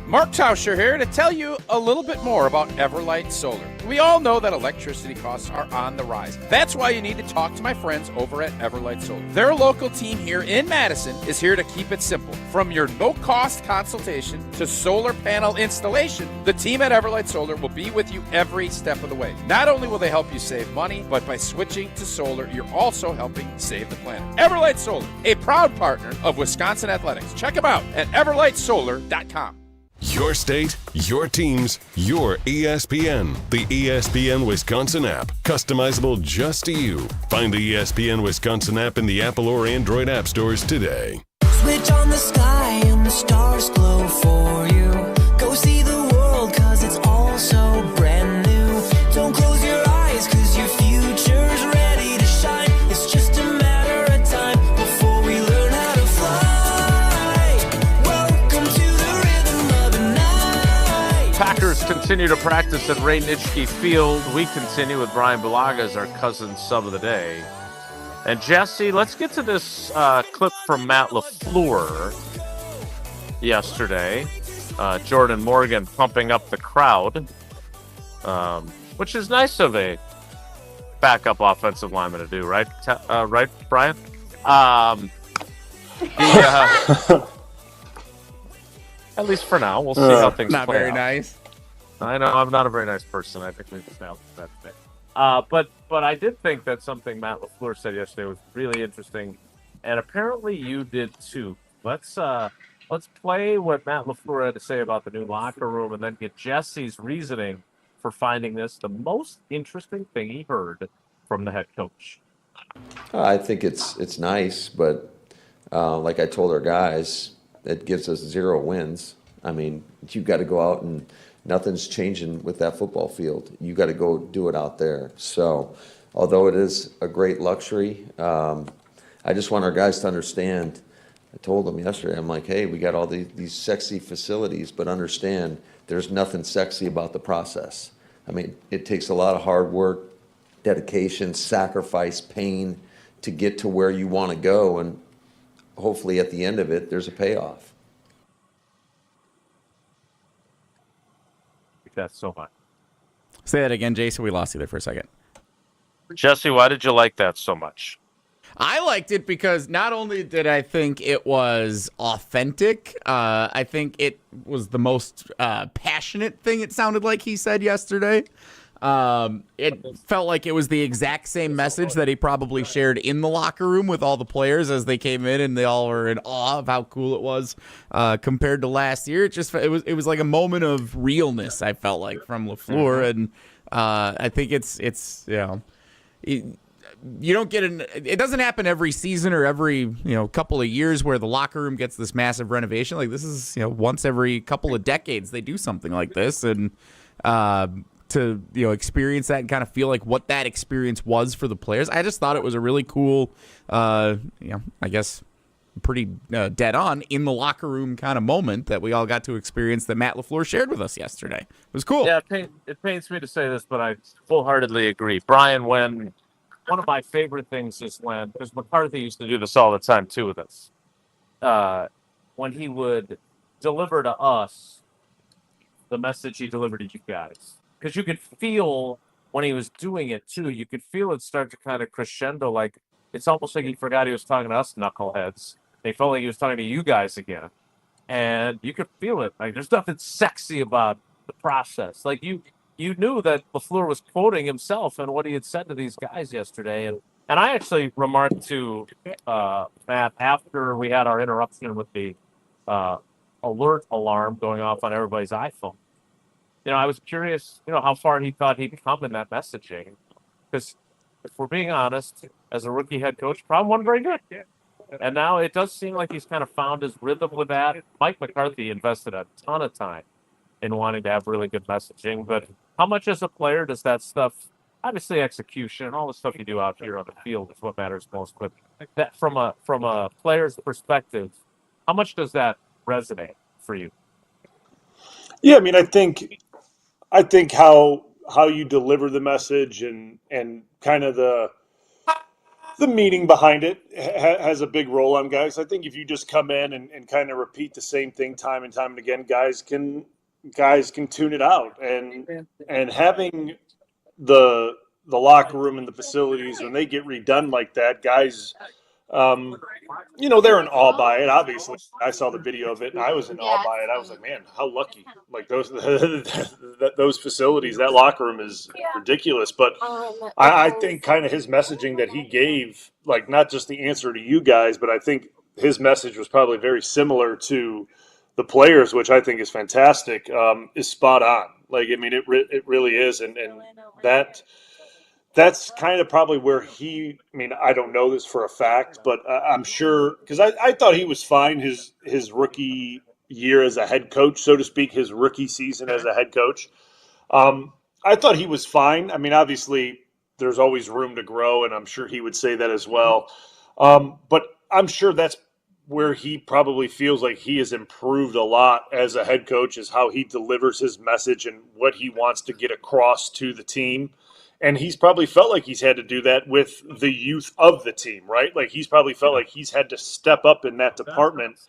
S2: Mark Tauscher here to tell you a little bit more about Everlight Solar. We all know that electricity costs are on the rise. That's why you need to talk to my friends over at Everlight Solar. Their local team here in Madison is here to keep it simple. From your no-cost consultation to solar panel installation, the team at Everlight Solar will be with you every step of the way. Not only will they help you save money, but by switching to solar, you're also helping save the planet. Everlight Solar, a proud partner of Wisconsin Athletics. Check them out at everlightsolar.com.
S3: Your state, your teams, your ESPN. The ESPN Wisconsin app. Customizable just to you. Find the ESPN Wisconsin app in the Apple or Android app stores today.
S14: Switch on the sky and the stars glow for you. Go see the world cause it's all so brand new. Don't close your eyes cause your future's ready to shine. It's just a matter of time before we learn how to fly. Welcome to the rhythm of the night.
S4: Packers continue to practice at Ray Nitschke Field. We continue with Bryan Bulaga as our cousin sub of the day. And Jesse, let's get to this clip from Matt LaFleur yesterday. Jordan Morgan pumping up the crowd, which is nice of a backup offensive lineman to do, right? Right, Brian? At least for now. We'll see how things play out.
S1: Not very nice.
S4: I know, I'm not a very nice person. I think we've established that today. But I did think that something Matt LaFleur said yesterday was really interesting, and apparently you did too. Let's play what Matt LaFleur had to say about the new locker room, and then get Jesse's reasoning for finding this the most interesting thing he heard from the head coach.
S24: I think it's nice, but like I told our guys, it gives us 0 wins. I mean, you've got to go out and nothing's changing with that football field. You got to go do it out there. So, although it is a great luxury, I just want our guys to understand. I told them yesterday, I'm like, hey, we got all these sexy facilities, but understand there's nothing sexy about the process. I mean, it takes a lot of hard work, dedication, sacrifice, pain to get to where you want to go, and hopefully at the end of it, there's a payoff.
S4: That so much.
S1: Say that again, Jason. We lost you there for a second.
S4: Jesse, why did you like that so much?
S1: I liked it because not only did I think it was authentic, I think it was the most passionate thing it sounded like he said yesterday. It felt like it was the exact same message that he probably shared in the locker room with all the players as they came in, and they all were in awe of how cool it was compared to last year. It was like a moment of realness, I felt like, from LaFleur, and I think it's you don't get it doesn't happen every season or every couple of years where the locker room gets this massive renovation. Like, this is once every couple of decades they do something like this, and to experience that and kind of feel like what that experience was for the players. I just thought it was a really cool, I guess pretty dead on in the locker room kind of moment that we all got to experience that Matt LaFleur shared with us yesterday. It was cool.
S4: Yeah, it pains me to say this, but I full-heartedly agree. Brian, one of my favorite things is because McCarthy used to do this all the time too with us, when he would deliver to us the message he delivered to you guys. Because you could feel when he was doing it too, you could feel it start to kind of crescendo. Like, it's almost like he forgot he was talking to us knuckleheads. He felt like he was talking to you guys again. And you could feel it. Like, there's nothing sexy about the process. Like, you knew that LaFleur was quoting himself and what he had said to these guys yesterday. And I actually remarked to Matt after we had our interruption with the alert alarm going off on everybody's iPhone. I was curious, how far he thought he'd come in that messaging. Because if we're being honest, as a rookie head coach, probably wasn't very good. And now it does seem like he's kind of found his rhythm with that. Mike McCarthy invested a ton of time in wanting to have really good messaging. But how much as a player does that stuff, obviously execution and all the stuff you do out here on the field is what matters most. But that from a player's perspective, how much does that resonate for you?
S6: Yeah, I mean, I think how you deliver the message and kind of the meaning behind it has a big role on guys. I think if you just come in and kind of repeat the same thing time and time and again, guys can tune it out. And having the locker room and the facilities, when they get redone like that, guys, they're in awe by it. Obviously, I saw the video of it, and I was in awe by it. I was like, man, how lucky! Like those facilities, that locker room is ridiculous. But I think kind of his messaging that he gave, like not just the answer to you guys, but I think his message was probably very similar to the players, which I think is fantastic. Is spot on. Like, I mean, it really is, and that's kind of probably where I don't know this for a fact, but I'm sure, because I thought he was fine his rookie year as a head coach, so to speak, his rookie season as a head coach. I thought he was fine. I mean, obviously, there's always room to grow, and I'm sure he would say that as well. But I'm sure that's where he probably feels like he has improved a lot as a head coach, is how he delivers his message and what he wants to get across to the team. And he's probably felt like he's had to do that with the youth of the team, right? Like, he's probably felt like he's had to step up in that department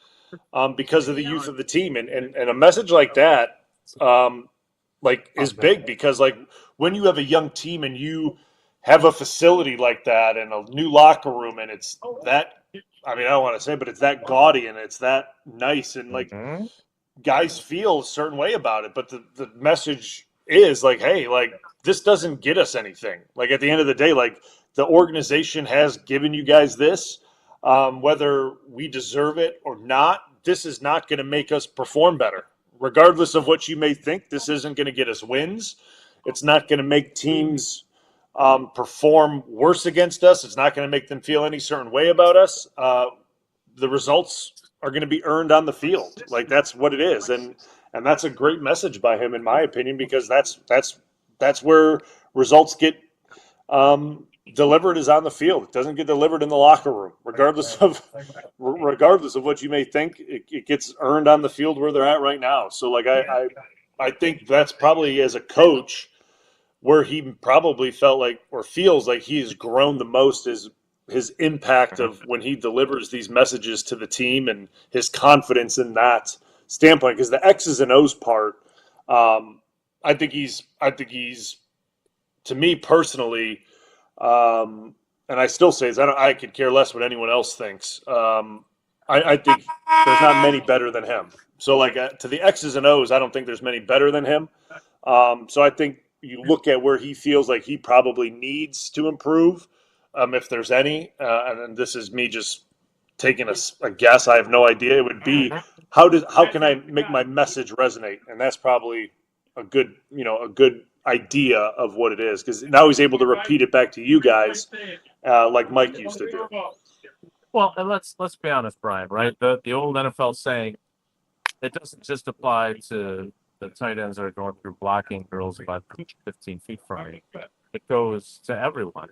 S6: because of the youth of the team. And a message like that, is big, because, like, when you have a young team and you have a facility like that and a new locker room, and it's that, I mean, I don't want to say, but it's that gaudy and it's that nice, and like guys feel a certain way about it. But the message is like, hey, like, this doesn't get us anything. Like, at the end of the day, like, the organization has given you guys this, whether we deserve it or not. This is not going to make us perform better, regardless of what you may think. This isn't going to get us wins. It's not going to make teams perform worse against us. It's not going to make them feel any certain way about us. The results are going to be earned on the field. Like, that's what it is. And that's a great message by him, in my opinion, because that's where results get delivered, is on the field. It doesn't get delivered in the locker room, regardless of what you may think. It gets earned on the field where they're at right now. So, like, I think that's probably, as a coach, where he probably felt like, or feels like, he has grown the most, is his impact of when he delivers these messages to the team, and his confidence in that standpoint. Because the X's and O's part, I think he's, to me personally, and I still say this, I could care less what anyone else thinks. I think there's not many better than him. So, like, to the X's and O's, I don't think there's many better than him. So I think you look at where he feels like he probably needs to improve, if there's any, and this is me just taking a guess. I have no idea. It would be how can I make my message resonate, and that's probably a good idea of what it is, because now he's able to repeat it back to you guys, like Mike used to do.
S4: Well, and let's be honest, Brian. Right, the old NFL saying, it doesn't just apply to the tight ends that are going through blocking drills about 15 feet from you. It goes to everyone.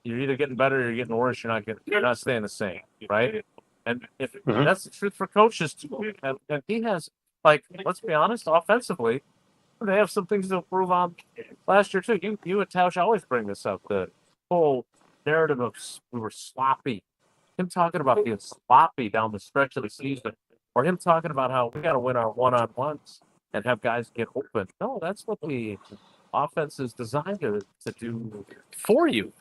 S4: You're either getting better or you're getting worse. You're not staying the same, right? And if that's the truth for coaches too. And he has, let's be honest, offensively, they have some things to improve on last year too. You and Tausch always bring this up, the whole narrative of we were sloppy. Him talking about being sloppy down the stretch of the season, or him talking about how we got to win our one-on-ones and have guys get open. No, that's what the offense is designed to do for you,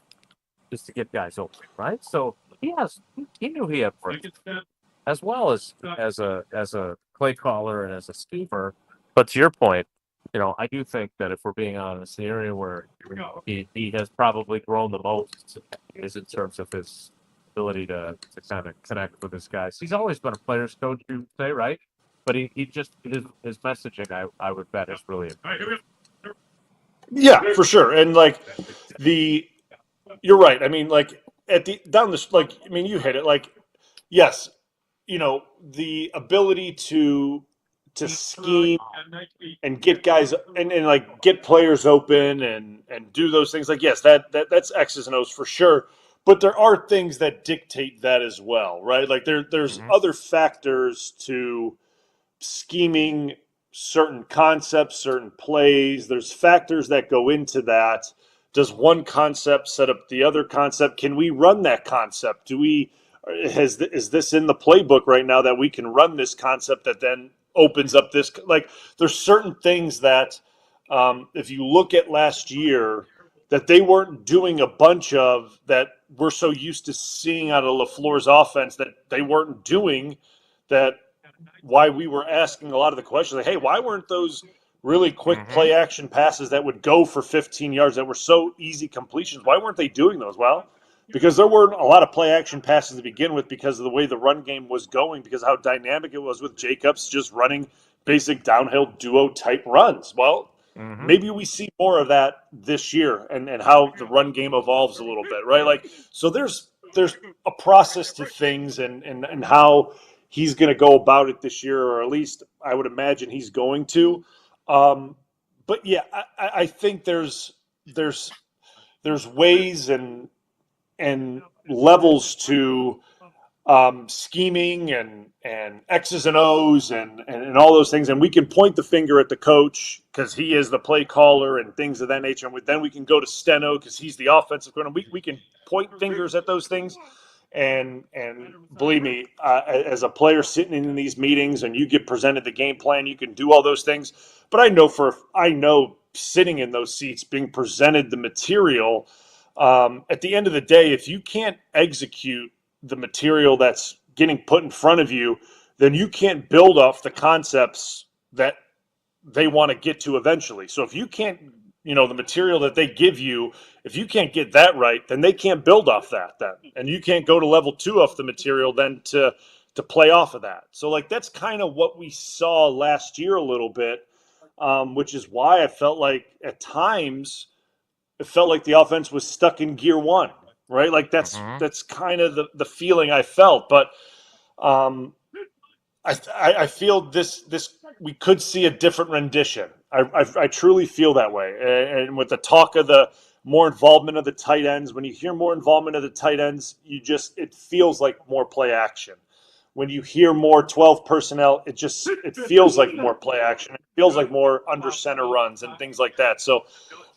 S4: is to get guys open, right? So he knew he had work, as well as a play caller and as a schemer. But to your point, I do think that if we're being honest, the area where he has probably grown the most is in terms of his ability to kind of connect with his guys. He's always been a player's coach, you would say, right? But he just his messaging, I would bet, is really important.
S6: Yeah, for sure. And you're right. I mean, you hit it. Yes, the ability to scheme and get guys and get players open and do those things. Yes, that's X's and O's for sure. But there are things that dictate that as well, right? There's other factors to scheming certain concepts, certain plays. There's factors that go into that. Does one concept set up the other concept? Can we run that concept? Is this in the playbook right now that we can run this concept that then opens up this? There's certain things that if you look at last year that they weren't doing a bunch of, that we're so used to seeing out of LaFleur's offense that they weren't doing, that why we were asking a lot of the questions, hey, why weren't those really quick play action passes that would go for 15 yards that were so easy completions? Why weren't they doing those? Well, because there weren't a lot of play action passes to begin with, because of the way the run game was going, because of how dynamic it was with Jacobs just running basic downhill duo type runs. Well, maybe we see more of that this year, and how the run game evolves a little bit, right? So there's a process to things, and how he's going to go about it this year, or at least I would imagine he's going to. But yeah, I think there's ways and levels to scheming and X's and O's and all those things, and we can point the finger at the coach because he is the play caller and things of that nature, and then we can go to Steno because he's the offensive coordinator. We can point fingers at those things, and believe me, as a player sitting in these meetings and you get presented the game plan, you can do all those things. But I know sitting in those seats, being presented the material, at the end of the day, if you can't execute the material that's getting put in front of you, then you can't build off the concepts that they want to get to eventually. So if you can't, the material that they give you, if you can't get that right, then they can't build off that then. And you can't go to level 2 off the material then to play off of that. So that's kind of what we saw last year a little bit, which is why I felt like at times it felt like the offense was stuck in gear 1. Right, that's kind of the feeling I felt, but I feel this we could see a different rendition. I truly feel that way, and with the talk of the more involvement of the tight ends, when you hear more involvement of the tight ends, it feels like more play action. When you hear more 12 personnel, it feels like more play action. It feels like more under center runs and things like that. So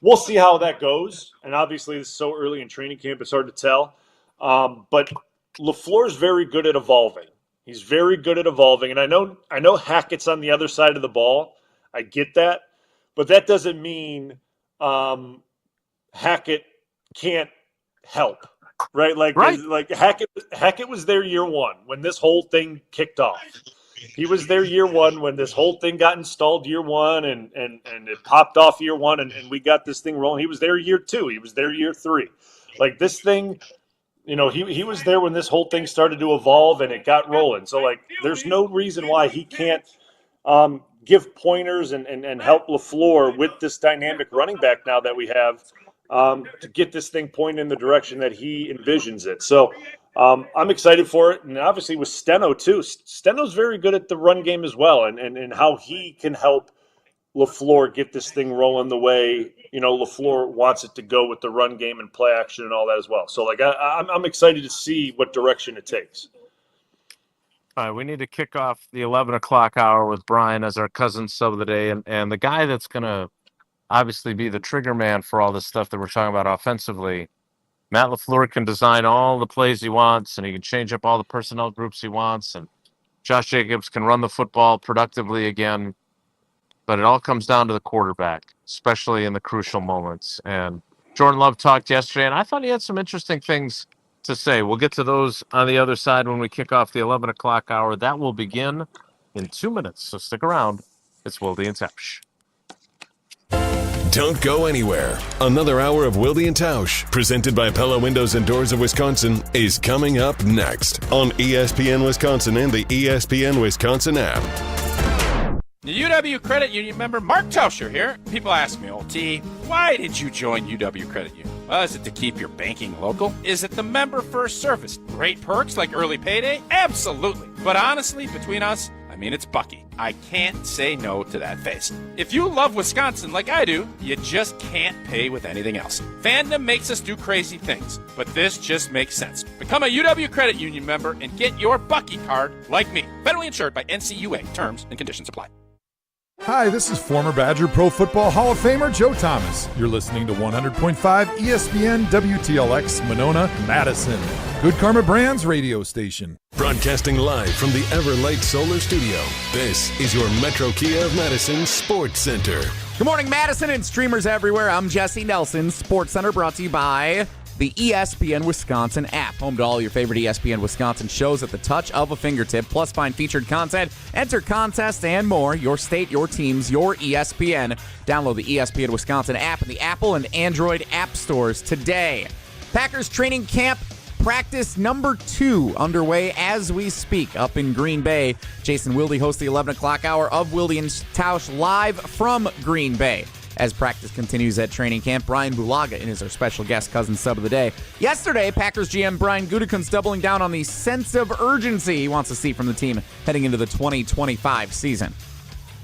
S6: we'll see how that goes. And obviously, this is so early in training camp, it's hard to tell. But LaFleur is very good at evolving. He's very good at evolving. And I know Hackett's on the other side of the ball. I get that. But that doesn't mean Hackett can't help. Right? Hackett was there year 1 when this whole thing kicked off. He was there year one when this whole thing got installed year one and it popped off year one and we got this thing rolling. He was there year two. He was there year three. Like this thing, he was there when this whole thing started to evolve and it got rolling. So, like, there's no reason why he can't give pointers and help LaFleur with this dynamic running back now that we have to get this thing pointed in the direction that he envisions it. So I'm excited for it. And obviously with Steno too. Steno's very good at the run game as well and how he can help LaFleur get this thing rolling the way, LaFleur wants it to go with the run game and play action and all that as well. So, like, I'm excited to see what direction it takes.
S4: All right, we need to kick off the 11 o'clock hour with Brian as our cousin sub of the day. And the guy that's going to obviously be the trigger man for all this stuff that we're talking about offensively. Matt LaFleur can design all the plays he wants, and he can change up all the personnel groups he wants. And Josh Jacobs can run the football productively again. But it all comes down to the quarterback, especially in the crucial moments. And Jordan Love talked yesterday, and I thought he had some interesting things to say. We'll get to those on the other side when we kick off the 11 o'clock hour. That will begin in 2 minutes, so stick around. It's Wilde and Tausch.
S3: Don't go anywhere. Another hour of Wilde and Tausch, presented by Pella Windows and Doors of Wisconsin, is coming up next on ESPN Wisconsin and the ESPN Wisconsin app.
S2: The UW Credit Union member Mark Tauscher here. People ask me, T, why did you join UW Credit Union? Well, is it to keep your banking local? Is it the member first service? Great perks like early payday? Absolutely. But honestly, between us, it's Bucky. I can't say no to that face. If you love Wisconsin like I do, you just can't pay with anything else. Fandom makes us do crazy things, but this just makes sense. Become a UW Credit Union member and get your Bucky card like me. Federally insured by NCUA. Terms and conditions apply.
S5: Hi, this is former Badger Pro Football Hall of Famer Joe Thomas. You're listening to 100.5 ESPN WTLX Monona, Madison. Good Karma Brands radio station.
S3: Broadcasting live from the Everlight Solar Studio, this is your Metro Kia of Madison Sports Center.
S1: Good morning, Madison and streamers everywhere. I'm Jesse Nelson. Sports Center brought to you by the ESPN Wisconsin app. Home to all your favorite ESPN Wisconsin shows at the touch of a fingertip. Plus, find featured content, enter contests, and more. Your state, your teams, your ESPN. Download the ESPN Wisconsin app in the Apple and Android app stores today. Packers training camp practice number 2 underway as we speak up in Green Bay. Jason Wilde hosts the 11 o'clock hour of Wilde and Tausch live from Green Bay. As practice continues at training camp, Bryan Bulaga is our special guest cousin sub of the day. Yesterday, Packers GM Brian Gutekunst doubling down on the sense of urgency he wants to see from the team heading into the 2025 season.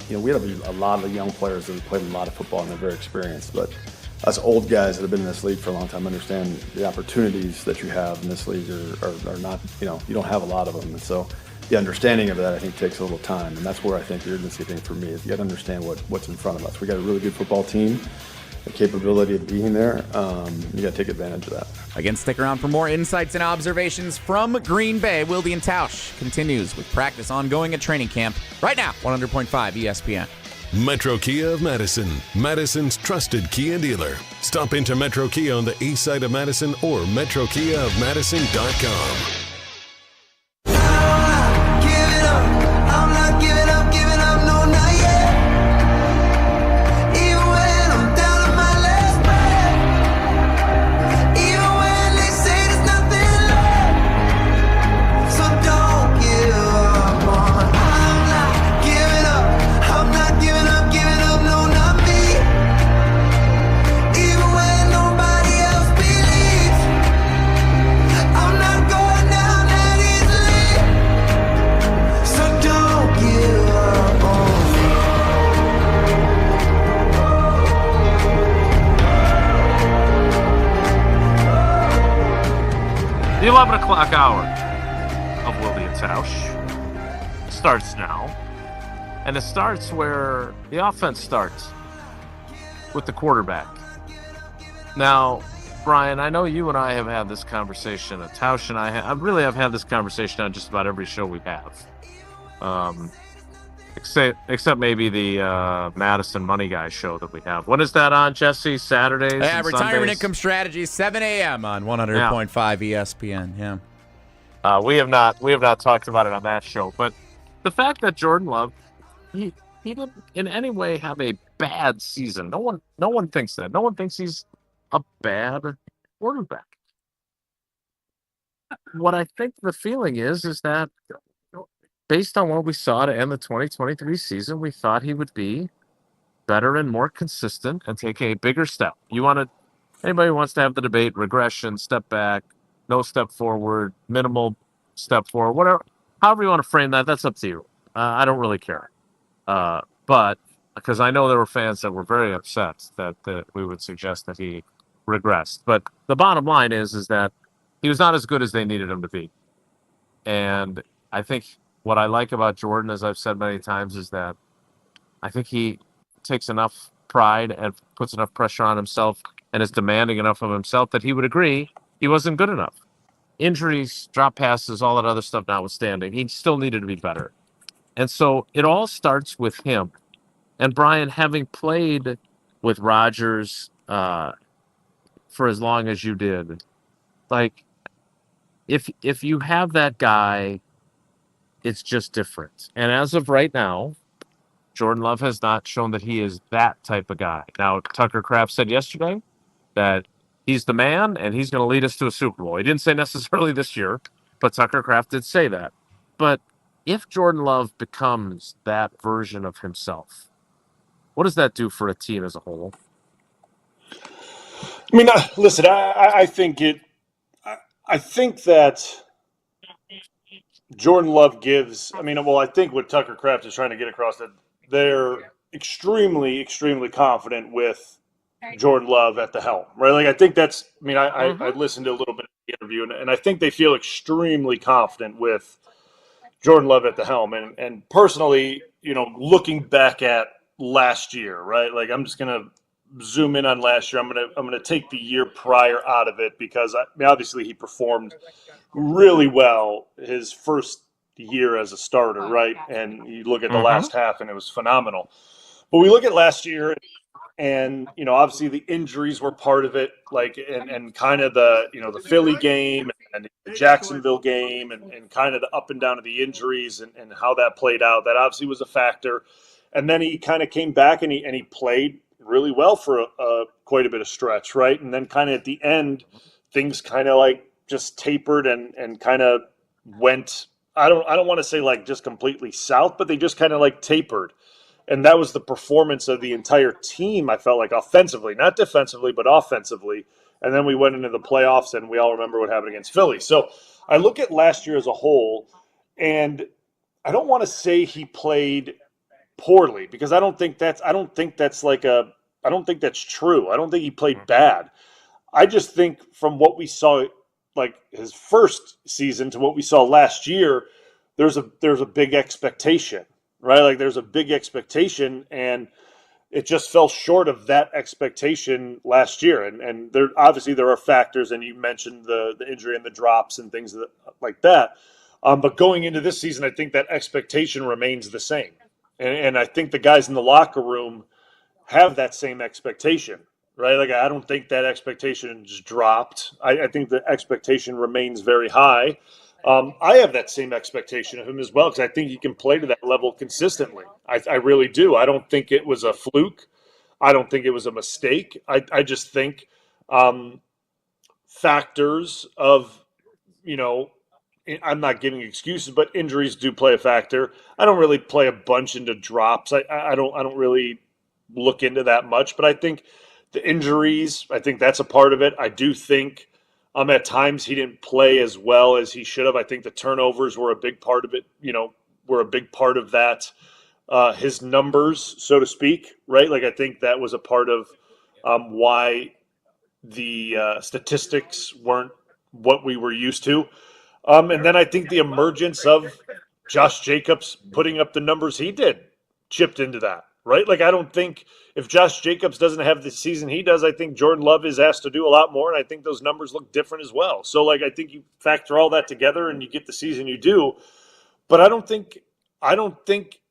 S10: We have a lot of young players that have played a lot of football and they're very experienced, but us old guys that have been in this league for a long time understand the opportunities that you have in this league are not, you don't have a lot of them. And so the understanding of that, I think, takes a little time. And that's where I think the urgency thing for me is you got to understand what's in front of us. We got a really good football team, the capability of being there. You got to take advantage of that.
S1: Again, stick around for more insights and observations from Green Bay. Wilde and Tausch continues with practice ongoing at training camp right now, 100.5 ESPN.
S3: Metro Kia of Madison, Madison's trusted Kia dealer. Stop into Metro Kia on the east side of Madison or metrokiaofmadison.com.
S4: The 11 o'clock hour of Wilde and Tausch starts now. And it starts where the offense starts, with the quarterback. Now, Brian, I know you and I have had this conversation, Tausch and I really have had this conversation on just about every show we have. Except maybe the Madison Money Guy show that we have. When is that on, Jesse? Saturdays?
S1: Yeah,
S4: and
S1: Retirement
S4: Sundays?
S1: Income Strategies, 7 a.m. on 100.5 ESPN. Yeah.
S4: We have not talked about it on that show, but the fact that Jordan Love, he didn't in any way have a bad season. No one thinks that. No one thinks he's a bad quarterback. What I think the feeling is that based on what we saw to end the 2023 season, we thought he would be better and more consistent and take a bigger step. Anybody who wants to have the debate, regression, step back, no step forward, minimal step forward, whatever, however you want to frame that, that's up to you. I don't really care. But because I know there were fans that were very upset that we would suggest that he regressed. But the bottom line is that he was not as good as they needed him to be. And I think what I like about Jordan, as I've said many times, is that I think he takes enough pride and puts enough pressure on himself and is demanding enough of himself that he would agree he wasn't good enough. Injuries, drop passes, all that other stuff notwithstanding, he still needed to be better. And so it all starts with him. And Brian, having played with Rodgers for as long as you did, like, if you have that guy, it's just different. And as of right now, Jordan Love has not shown that he is that type of guy. Now, Tucker Kraft said yesterday that he's the man and he's going to lead us to a Super Bowl. He didn't say necessarily this year, but Tucker Kraft did say that. But if Jordan Love becomes that version of himself, what does that do for a team as a whole?
S6: I mean, listen, I think that Jordan Love gives. I mean, well, I think what Tucker Kraft is trying to get across that they're extremely, extremely confident with Jordan Love at the helm, right? Like, I think that's. I mean, I listened to a little bit of the interview, and I think they feel extremely confident with Jordan Love at the helm. And personally, looking back at last year, right? Like, I'm just gonna zoom in on last year. I'm gonna take the year prior out of it because obviously he performed really well his first year as a starter, right? And you look at the last half, and it was phenomenal. But we look at last year, and obviously the injuries were part of it, like and kind of the Philly game and the Jacksonville game, and kind of the up and down of the injuries and how that played out. That obviously was a factor. And then he kind of came back and he played really well for quite a bit of stretch, right? And then kind of at the end, things kind of like just tapered and kind of went. I don't want to say like just completely south, but they just kind of like tapered. And that was the performance of the entire team, I felt like, offensively, not defensively, but offensively. And then we went into the playoffs, and we all remember what happened against Philly. So I look at last year as a whole, and I don't want to say he played poorly because I don't think that's true. I don't think he played bad. I just think from what we saw, like his first season to what we saw last year, there's a big expectation, right? Like there's a big expectation, and it just fell short of that expectation last year. And there are factors, and you mentioned the injury and the drops and things like that. But going into this season, I think that expectation remains the same. And I think the guys in the locker room have that same expectation, right? Like, I don't think that expectation just dropped. I think the expectation remains very high. I have that same expectation of him as well because I think he can play to that level consistently. I really do. I don't think it was a fluke. I don't think it was a mistake. I just think factors of, I'm not giving excuses, but injuries do play a factor. I don't really play a bunch into drops. I don't really look into that much, but I think the injuries, I think that's a part of it. I do think at times he didn't play as well as he should have. I think the turnovers were a big part of it, were a big part of that. His numbers, so to speak, right? Like I think that was a part of why the statistics weren't what we were used to. And then I think the emergence of Josh Jacobs putting up the numbers he did chipped into that, right? Like I don't think if Josh Jacobs doesn't have the season he does, I think Jordan Love is asked to do a lot more, and I think those numbers look different as well. So like I think you factor all that together and you get the season you do, but I don't think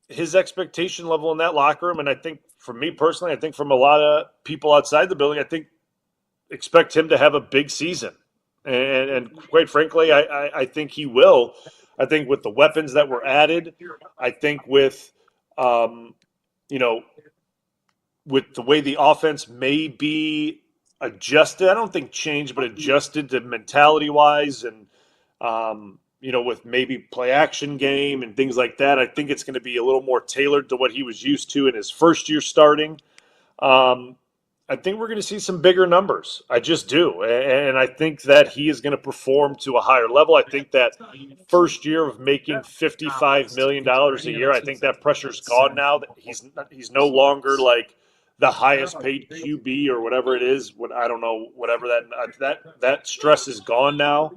S6: his expectation level in that locker room, and I think for me personally, I think from a lot of people outside the building, I think expect him to have a big season. And quite frankly, I think he will. I think with the weapons that were added, I think with, with the way the offense may be adjusted, I don't think changed, but adjusted to mentality-wise and, with maybe play action game and things like that, I think it's going to be a little more tailored to what he was used to in his first year starting. I think we're going to see some bigger numbers. I just do. And I think that he is going to perform to a higher level. I think that first year of making $55 million a year, I think that pressure's gone now. That he's no longer like the highest paid QB or whatever it is. I don't know, whatever that stress is gone now.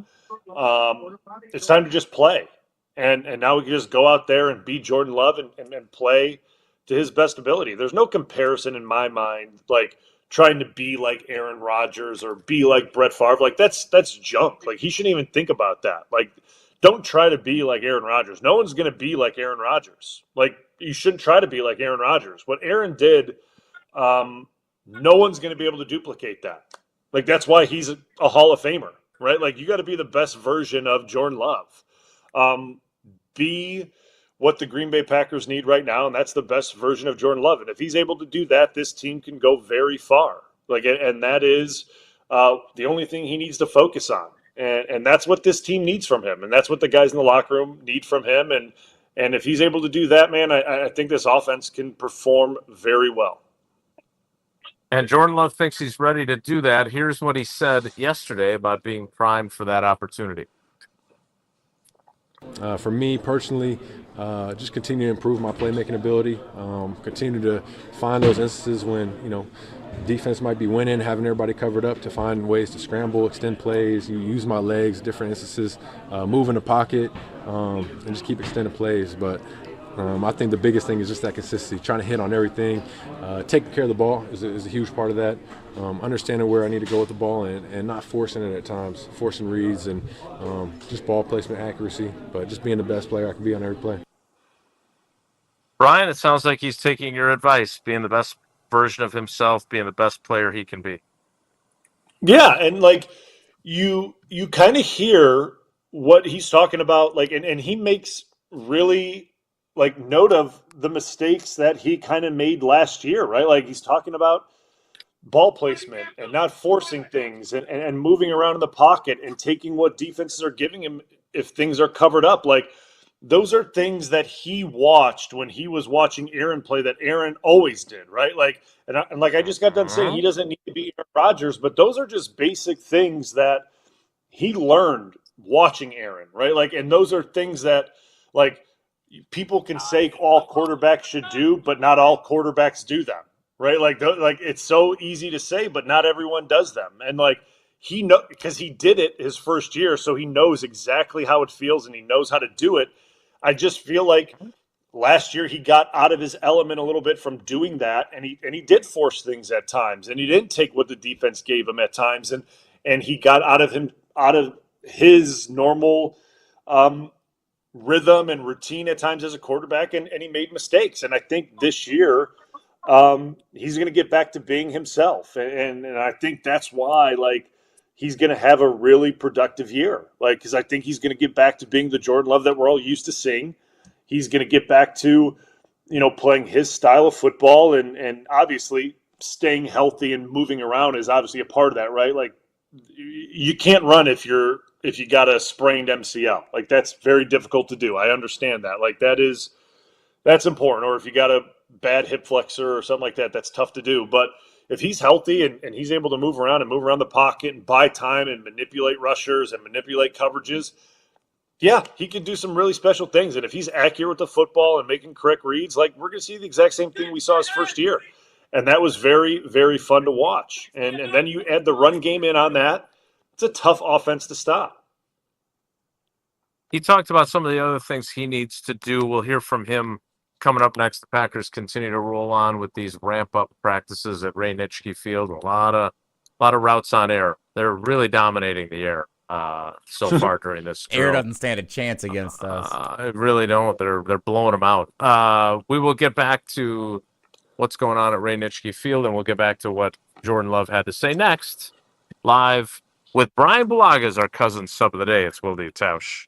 S6: It's time to just play. And now we can just go out there and be Jordan Love and play to his best ability. There's no comparison in my mind, like trying to be like Aaron Rodgers or be like Brett Favre. Like that's junk. Like he shouldn't even think about that. Like don't try to be like Aaron Rodgers. No one's going to be like Aaron Rodgers. Like you shouldn't try to be like Aaron Rodgers. What Aaron did, no one's going to be able to duplicate that. Like that's why he's a Hall of Famer, right? Like you got to be the best version of Jordan Love. Be what the Green Bay Packers need right now, and that's the best version of Jordan Love. And if he's able to do that, this team can go very far. And that is the only thing he needs to focus on. And that's what this team needs from him, and that's what the guys in the locker room need from him. And if he's able to do that, man, I think this offense can perform very well.
S4: And Jordan Love thinks he's ready to do that. Here's what he said yesterday about being primed for that opportunity.
S13: For me personally, just continue to improve my playmaking ability, continue to find those instances when, defense might be winning, having everybody covered up to find ways to scramble, extend plays, use my legs, different instances, move in the pocket, and just keep extending plays. But I think the biggest thing is just that consistency, trying to hit on everything. Taking care of the ball is a huge part of that. Understanding where I need to go with the ball and not forcing it at times, forcing reads and just ball placement accuracy, but just being the best player I can be on every play.
S4: Brian, it sounds like he's taking your advice, being the best version of himself, being the best player he can be.
S6: Yeah, and like you kind of hear what he's talking about, like, and he makes really like note of the mistakes that he kind of made last year, right? Like he's talking about ball placement and not forcing things and moving around in the pocket and taking what defenses are giving him if things are covered up. Like those are things that he watched when he was watching Aaron play that Aaron always did, right? Like, and like I just got done saying he doesn't need to be Aaron Rodgers, but those are just basic things that he learned watching Aaron, right? Like, and those are things that like people can say all quarterbacks should do, but not all quarterbacks do them. Right, like it's so easy to say, but not everyone does them. And like he know because he did it his first year, so he knows exactly how it feels and he knows how to do it. I just feel like last year he got out of his element a little bit from doing that, and he did force things at times, and he didn't take what the defense gave him at times, and he got out of his normal rhythm and routine at times as a quarterback, and he made mistakes. And I think this year. He's going to get back to being himself. And I think that's why, like, he's going to have a really productive year. Like, because I think he's going to get back to being the Jordan Love that we're all used to seeing. He's going to get back to, playing his style of football. And obviously staying healthy and moving around is obviously a part of that, right? Like, you can't run if you got a sprained MCL. Like, that's very difficult to do. I understand that. Like, that's important. Or if you got a bad hip flexor or something like that, that's tough to do. But if he's healthy and he's able to move around the pocket and buy time and manipulate rushers and manipulate coverages, yeah, he can do some really special things. And if he's accurate with the football and making correct reads, like we're going to see the exact same thing we saw his first year. And that was very, very fun to watch. And then you add the run game in on that. It's a tough offense to stop.
S4: He talked about some of the other things he needs to do. We'll hear from him coming up next. The Packers continue to roll on with these ramp-up practices at Ray Nitschke Field. A lot of routes on air. They're really dominating the air so far during this drill.
S1: Air doesn't stand a chance against us.
S4: I really don't. They're blowing them out. We will get back to what's going on at Ray Nitschke Field, and we'll get back to what Jordan Love had to say next, live with Bryan Bulaga as our cousin sub of the day. It's Wilde and Tausch.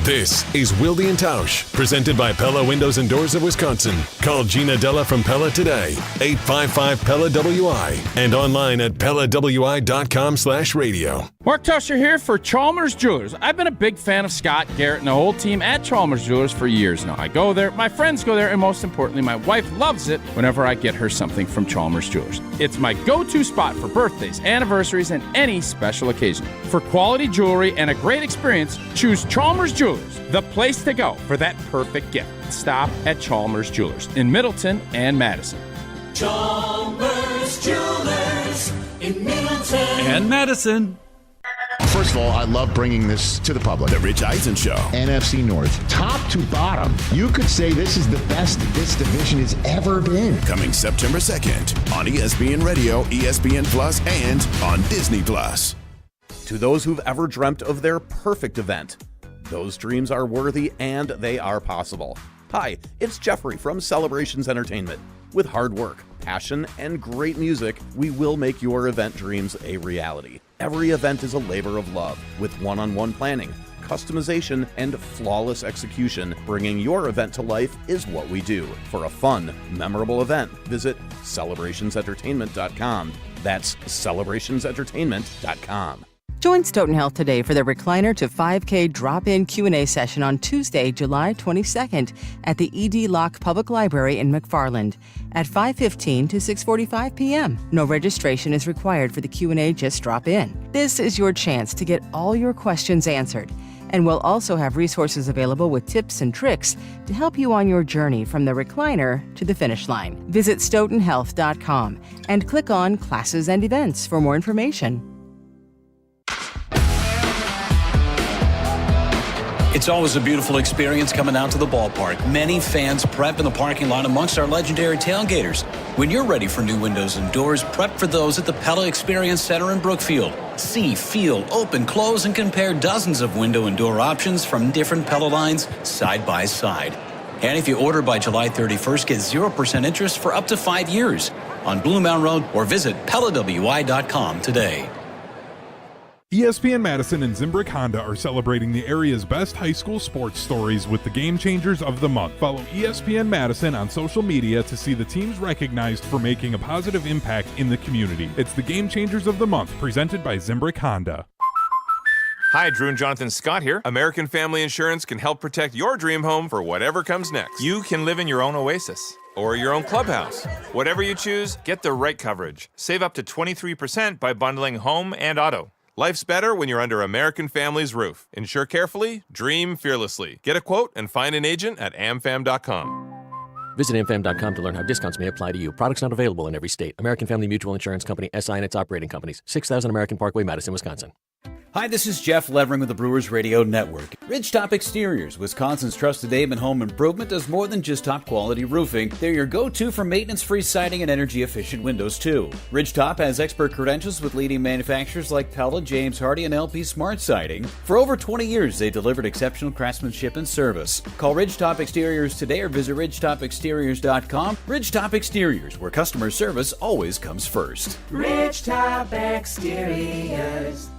S3: This is Wilde and Tausch, presented by Pella Windows and Doors of Wisconsin. Call Gina Della from Pella today, 855-PELLA-WI, and online at PellaWI.com/radio.
S2: Mark Tusher here for Chalmers Jewelers. I've been a big fan of Scott, Garrett, and the whole team at Chalmers Jewelers for years now. I go there, my friends go there, and most importantly, my wife loves it whenever I get her something from Chalmers Jewelers. It's my go-to spot for birthdays, anniversaries, and any special occasion. For quality jewelry and a great experience, choose Chalmers Jewelers, the place to go for that perfect gift. Stop at Chalmers Jewelers in Middleton and Madison.
S15: Chalmers Jewelers in Middleton and Madison.
S16: First of all, I love bringing this to the public.
S17: The Rich Eisen Show.
S16: NFC North, top to bottom. You could say this is the best this division has ever been.
S17: Coming September 2nd on ESPN Radio, ESPN Plus, and on Disney Plus.
S18: To those who've ever dreamt of their perfect event, those dreams are worthy and they are possible. Hi, it's Jeffrey from Celebrations Entertainment. With hard work, passion, and great music, we will make your event dreams a reality. Every event is a labor of love, with one-on-one planning, customization, and flawless execution. Bringing your event to life is what we do. For a fun, memorable event, visit celebrationsentertainment.com. That's celebrationsentertainment.com.
S25: Join Stoughton Health today for the Recliner to 5K drop-in Q&A session on Tuesday, July 22nd at the ED Locke Public Library in McFarland at 5:15 to 6:45 p.m. No registration is required for the Q&A, just drop in. This is your chance to get all your questions answered. And we'll also have resources available with tips and tricks to help you on your journey from the recliner to the finish line. Visit stoughtonhealth.com and click on Classes and Events for more information.
S26: It's always a beautiful experience coming out to the ballpark. Many fans prep in the parking lot amongst our legendary tailgaters. When you're ready for new windows and doors, prep for those at the Pella Experience Center in Brookfield. See, feel, open, close, and compare dozens of window and door options from different Pella lines side by side. And if you order by July 31st, get 0% interest for up to 5 years on Blue Mountain Road, or visit PellaWI.com today.
S5: ESPN Madison and Zimbrick Honda are celebrating the area's best high school sports stories with the Game Changers of the Month. Follow ESPN Madison on social media to see the teams recognized for making a positive impact in the community. It's the Game Changers of the Month, presented by Zimbrick Honda.
S27: Hi, Drew and Jonathan Scott here. American Family Insurance can help protect your dream home for whatever comes next. You can live in your own oasis or your own clubhouse. Whatever you choose, get the right coverage. Save up to 23% by bundling home and auto. Life's better when you're under American Family's roof. Insure carefully, dream fearlessly. Get a quote and find an agent at amfam.com.
S28: Visit amfam.com to learn how discounts may apply to you. Products not available in every state. American Family Mutual Insurance Company, SI and its operating companies. 6000 American Parkway, Madison, Wisconsin.
S29: Hi, this is Jeff Levering with the Brewers Radio Network. Ridgetop Exteriors, Wisconsin's trusted name in home improvement, does more than just top-quality roofing. They're your go-to for maintenance-free siding and energy-efficient windows, too. Ridgetop has expert credentials with leading manufacturers like Pella, James Hardie, and LP Smart Siding. For over 20 years, they delivered exceptional craftsmanship and service. Call Ridgetop Exteriors today or visit ridgetopexteriors.com. Ridgetop Exteriors, where customer service always comes first.
S15: Ridgetop Exteriors.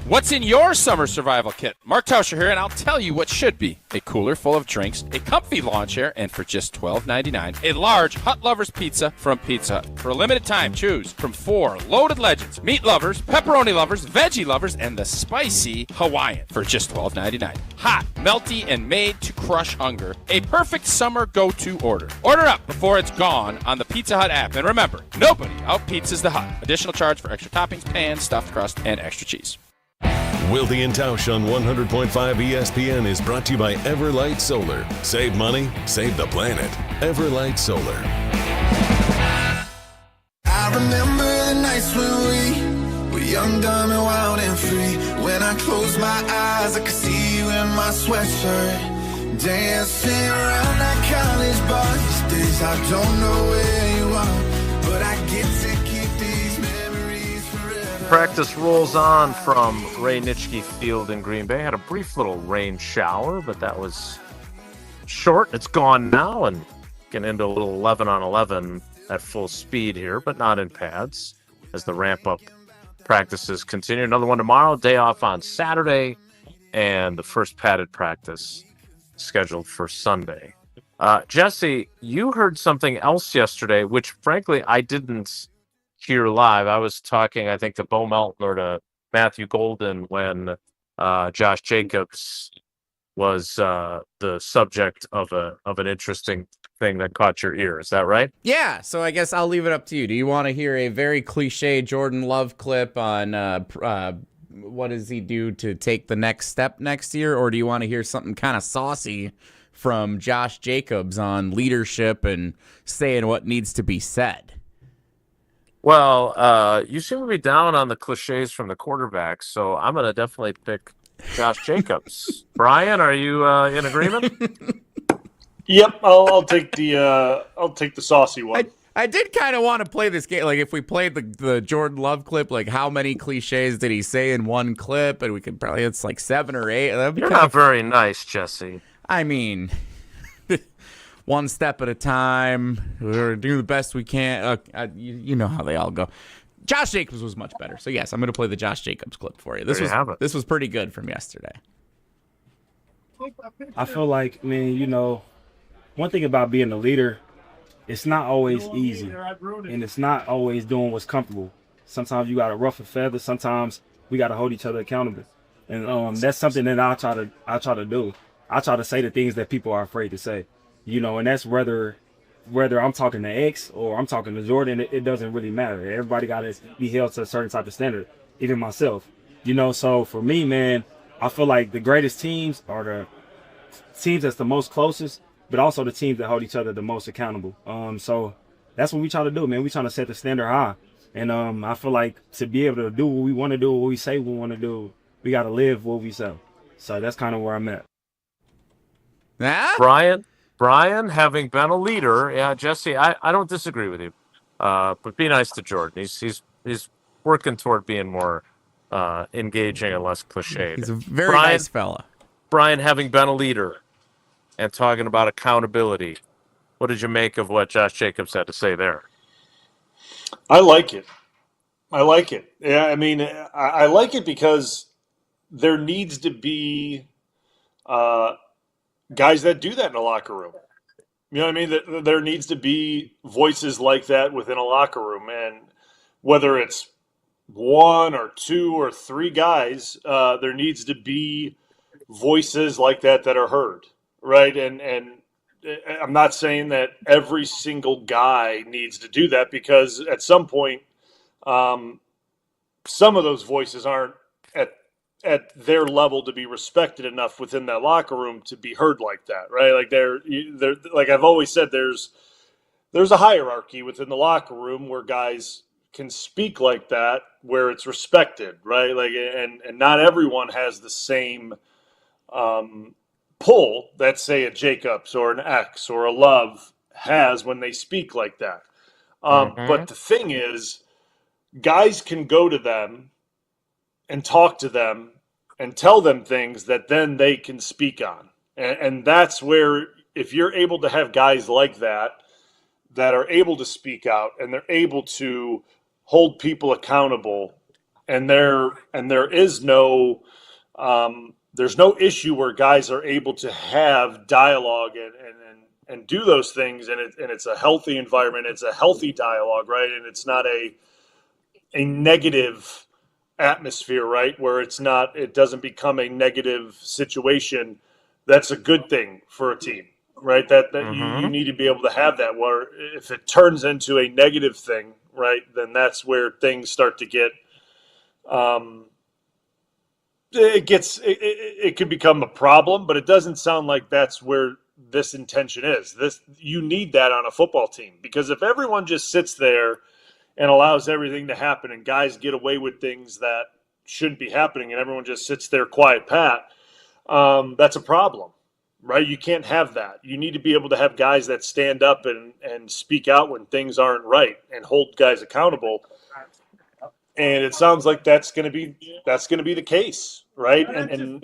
S2: What's in your summer survival kit? Mark Tauscher here, and I'll tell you what should be. A cooler full of drinks, a comfy lawn chair, and for just $12.99, a large Hut Lovers pizza from Pizza Hut. For a limited time, choose from 4 loaded legends: meat lovers, pepperoni lovers, veggie lovers, and the spicy Hawaiian for just $12.99. Hot, melty, and made to crush hunger. A perfect summer go-to order. Order up before it's gone on the Pizza Hut app. And remember, nobody out-pizzas the Hut. Additional charge for extra toppings, pan, stuffed crust, and extra cheese.
S3: Wilde and Tausch on 100.5 ESPN is brought to you by Everlight Solar. Save money, save the planet. Everlight Solar.
S15: I remember the nights when we were young, dumb, and wild and free. When I closed my eyes, I could see you in my sweatshirt, dancing around that college bar. These days I don't know where you are, but I get to keep these memories forever.
S4: Practice rolls on from Ray Nitschke Field in Green Bay. Had a brief little rain shower, but that was short. It's gone now, and getting into a little 11 on 11 at full speed here, but not in pads as the ramp-up practices continue. Another one tomorrow, day off on Saturday, and the first padded practice scheduled for Sunday. Jesse, you heard something else yesterday, which frankly I didn't hear live. I was talking, I think, to Bo Melton or to Matthew Golden when Josh Jacobs was the subject of an interesting thing that caught your ear. Is that right?
S1: Yeah, so I guess I'll leave it up to you. Do you want to hear a very cliche Jordan Love clip on what does he do to take the next step next year, or do you want to hear something kind of saucy from Josh Jacobs on leadership and saying what needs to be said?
S4: Well, you seem to be down on the cliches from the quarterbacks, so I'm going to definitely pick Josh Jacobs. Brian, are you in agreement?
S6: Yep, I'll take the saucy one.
S1: I did kind of want to play this game. Like, if we played the Jordan Love clip, like, how many cliches did he say in one clip? And we could probably, it's like 7 or 8.
S4: You're not very nice, Jesse.
S1: I mean, one step at a time. We're doing the best we can. You know how they all go. Josh Jacobs was much better. So, yes, I'm going to play the Josh Jacobs clip for you. This was pretty good from yesterday.
S7: I feel like, one thing about being a leader, it's not always easy, and it's not always doing what's comfortable. Sometimes you got to ruffle feathers. Sometimes we got to hold each other accountable, and that's something that I try to do. I try to say the things that people are afraid to say, and that's whether I'm talking to X or I'm talking to Jordan. It doesn't really matter. Everybody got to be held to a certain type of standard, even myself. So for me, man, I feel like the greatest teams are the teams that's the most closest, but also the teams that hold each other the most accountable. So that's what we try to do, man. We trying to set the standard high. And I feel like to be able to do what we want to do, what we say we want to do, we got to live what we say. So that's kind of where I'm at.
S4: Brian, having been a leader, Jesse, I don't disagree with you. But be nice to Jordan. He's working toward being more engaging and less cliched.
S1: He's a very nice fella.
S4: Brian, having been a leader and talking about accountability, what did you make of what Josh Jacobs had to say there?
S6: I like it. Yeah, I like it because there needs to be guys that do that in a locker room. You know what I mean? There needs to be voices like that within a locker room. And whether it's 1 or 2 or 3 guys, there needs to be voices like that are heard, right? And I'm not saying that every single guy needs to do that, because at some point, some of those voices aren't at their level to be respected enough within that locker room to be heard like that, right? Like they're like I've always said, there's a hierarchy within the locker room where guys can speak like that, where it's respected, right? Like, and not everyone has the same pull that, say, a Jacobs or an X or a Love has when they speak like that. But the thing is, guys can go to them and talk to them and tell them things that then they can speak on. And that's where, if you're able to have guys like that are able to speak out and they're able to hold people accountable, and there is no there's no issue where guys are able to have dialogue and do those things, and it's a healthy environment, it's a healthy dialogue, right? And it's not a negative atmosphere, right, where it doesn't become a negative situation. That's a good thing for a team, right? That you need to be able to have that, where if it turns into a negative thing, right, then that's where things start to get it could become a problem. But it doesn't sound like that's where this intention is. You need that on a football team, because if everyone just sits there and allows everything to happen and guys get away with things that shouldn't be happening and everyone just sits there quiet pat, that's a problem, right? You can't have that. You need to be able to have guys that stand up and speak out when things aren't right and hold guys accountable. And it sounds like that's going to be the case, right? And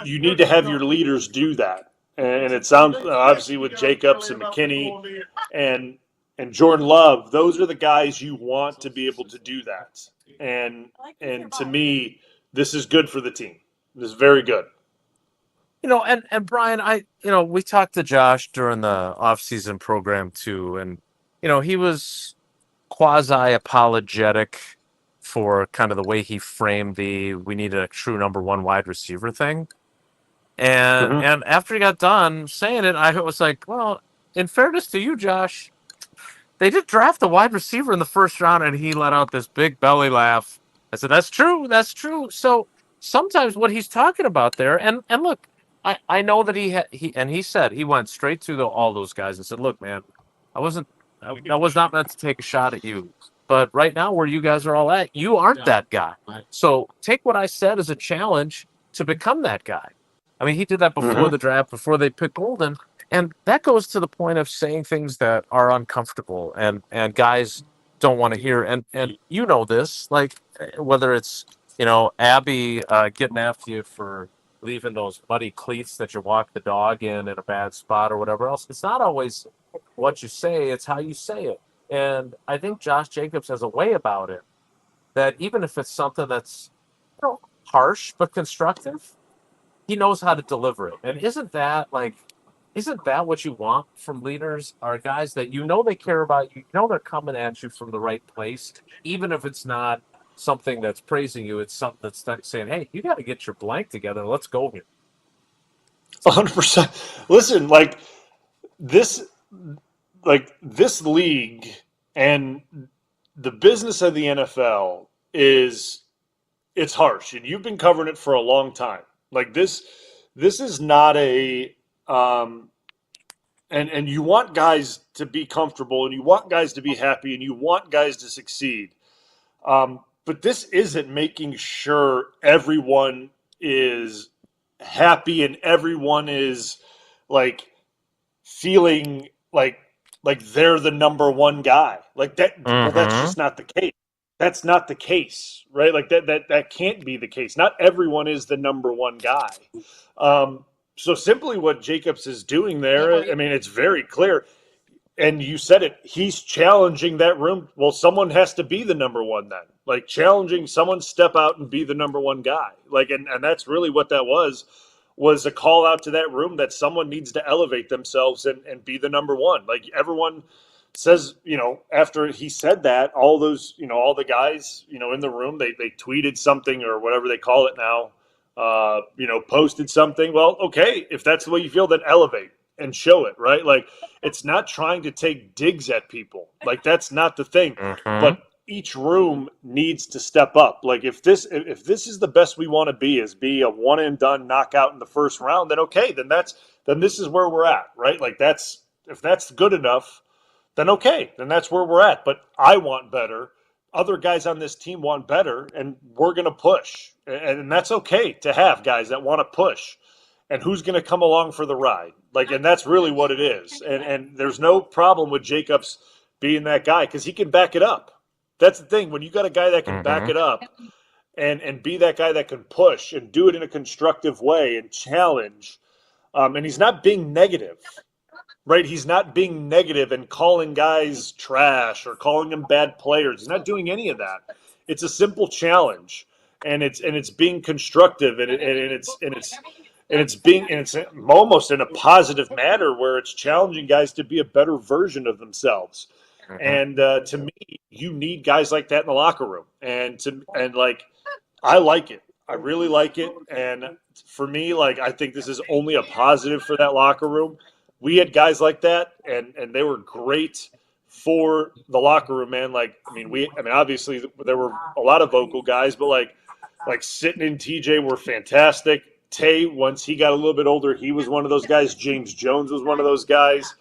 S6: you need to have your leaders do that. And it sounds, obviously, with Jacobs and McKinney and Jordan Love, those are the guys you want to be able to do that. And to me, this is good for the team. This is very good.
S4: And Brian, we talked to Josh during the off-season program too, and he was quasi-apologetic for kind of the way he framed we needed a true number one wide receiver thing. And after he got done saying it, I was like, well, in fairness to you, Josh, they did draft a wide receiver in the first round, and he let out this big belly laugh. I said, that's true. So sometimes what he's talking about there, and look, I know that he said he went straight to all those guys and said, look, man, I was not meant to take a shot at you. But right now, where you guys are all at, you aren't that guy. So take what I said as a challenge to become that guy. I mean, he did that before the draft, before they picked Golden. And that goes to the point of saying things that are uncomfortable and guys don't want to hear. And you know this, like whether it's, Abby getting after you for leaving those muddy cleats that you walk the dog in a bad spot or whatever else. It's not always what you say, it's how you say it. And I think Josh Jacobs has a way about it that even if it's something that's harsh but constructive, he knows how to deliver it. And isn't that what you want from leaders? Are guys that they care about you, they're coming at you from the right place, even if it's not something that's praising you, it's something that's saying, hey, you got to get your blank together, let's go here.
S6: 100%. Listen, this league and the business of the NFL it's harsh, and you've been covering it for a long time. Like this is not a and you want guys to be comfortable, and you want guys to be happy, and you want guys to succeed. But this isn't making sure everyone is happy and everyone is feeling like they're the number one guy. Like that. Well, that's just not the case. That's not the case, right? Like that can't be the case. Not everyone is the number one guy. So simply what Jacobs is doing there, I mean, it's very clear. And you said it, he's challenging that room. Well, someone has to be the number one then. Like challenging someone, step out and be the number one guy. And that's really what that was a call out to that room that someone needs to elevate themselves and be the number one. Like everyone says, after he said that, all those, all the guys, in the room, they tweeted something or whatever they call it now, posted something. Well, okay, if that's the way you feel, then elevate and show it, right? Like it's not trying to take digs at people. Like that's not the thing. But each room needs to step up. Like if this is the best we want to be a one and done knockout in the first round, then okay, then this is where we're at, right? Like if that's good enough, then okay, then that's where we're at. But I want better. Other guys on this team want better, and we're going to push. And that's okay to have guys that want to push. And who's going to come along for the ride? And that's really what it is. And there's no problem with Jacobs being that guy because he can back it up. That's the thing. When you got a guy that can back it up and be that guy that can push and do it in a constructive way and challenge, and he's not being negative. Right, he's not being negative and calling guys trash or calling them bad players. He's not doing any of that. It's a simple challenge, and it's being constructive, and it's almost in a positive manner where it's challenging guys to be a better version of themselves. And to me, you need guys like that in the locker room, and I like it. I really like it, and for me, I think this is only a positive for that locker room. We had guys like that, and they were great for the locker room, man. Obviously there were a lot of vocal guys, but like Sitton and TJ were fantastic. Tay, once he got a little bit older, he was one of those guys. James Jones was one of those guys.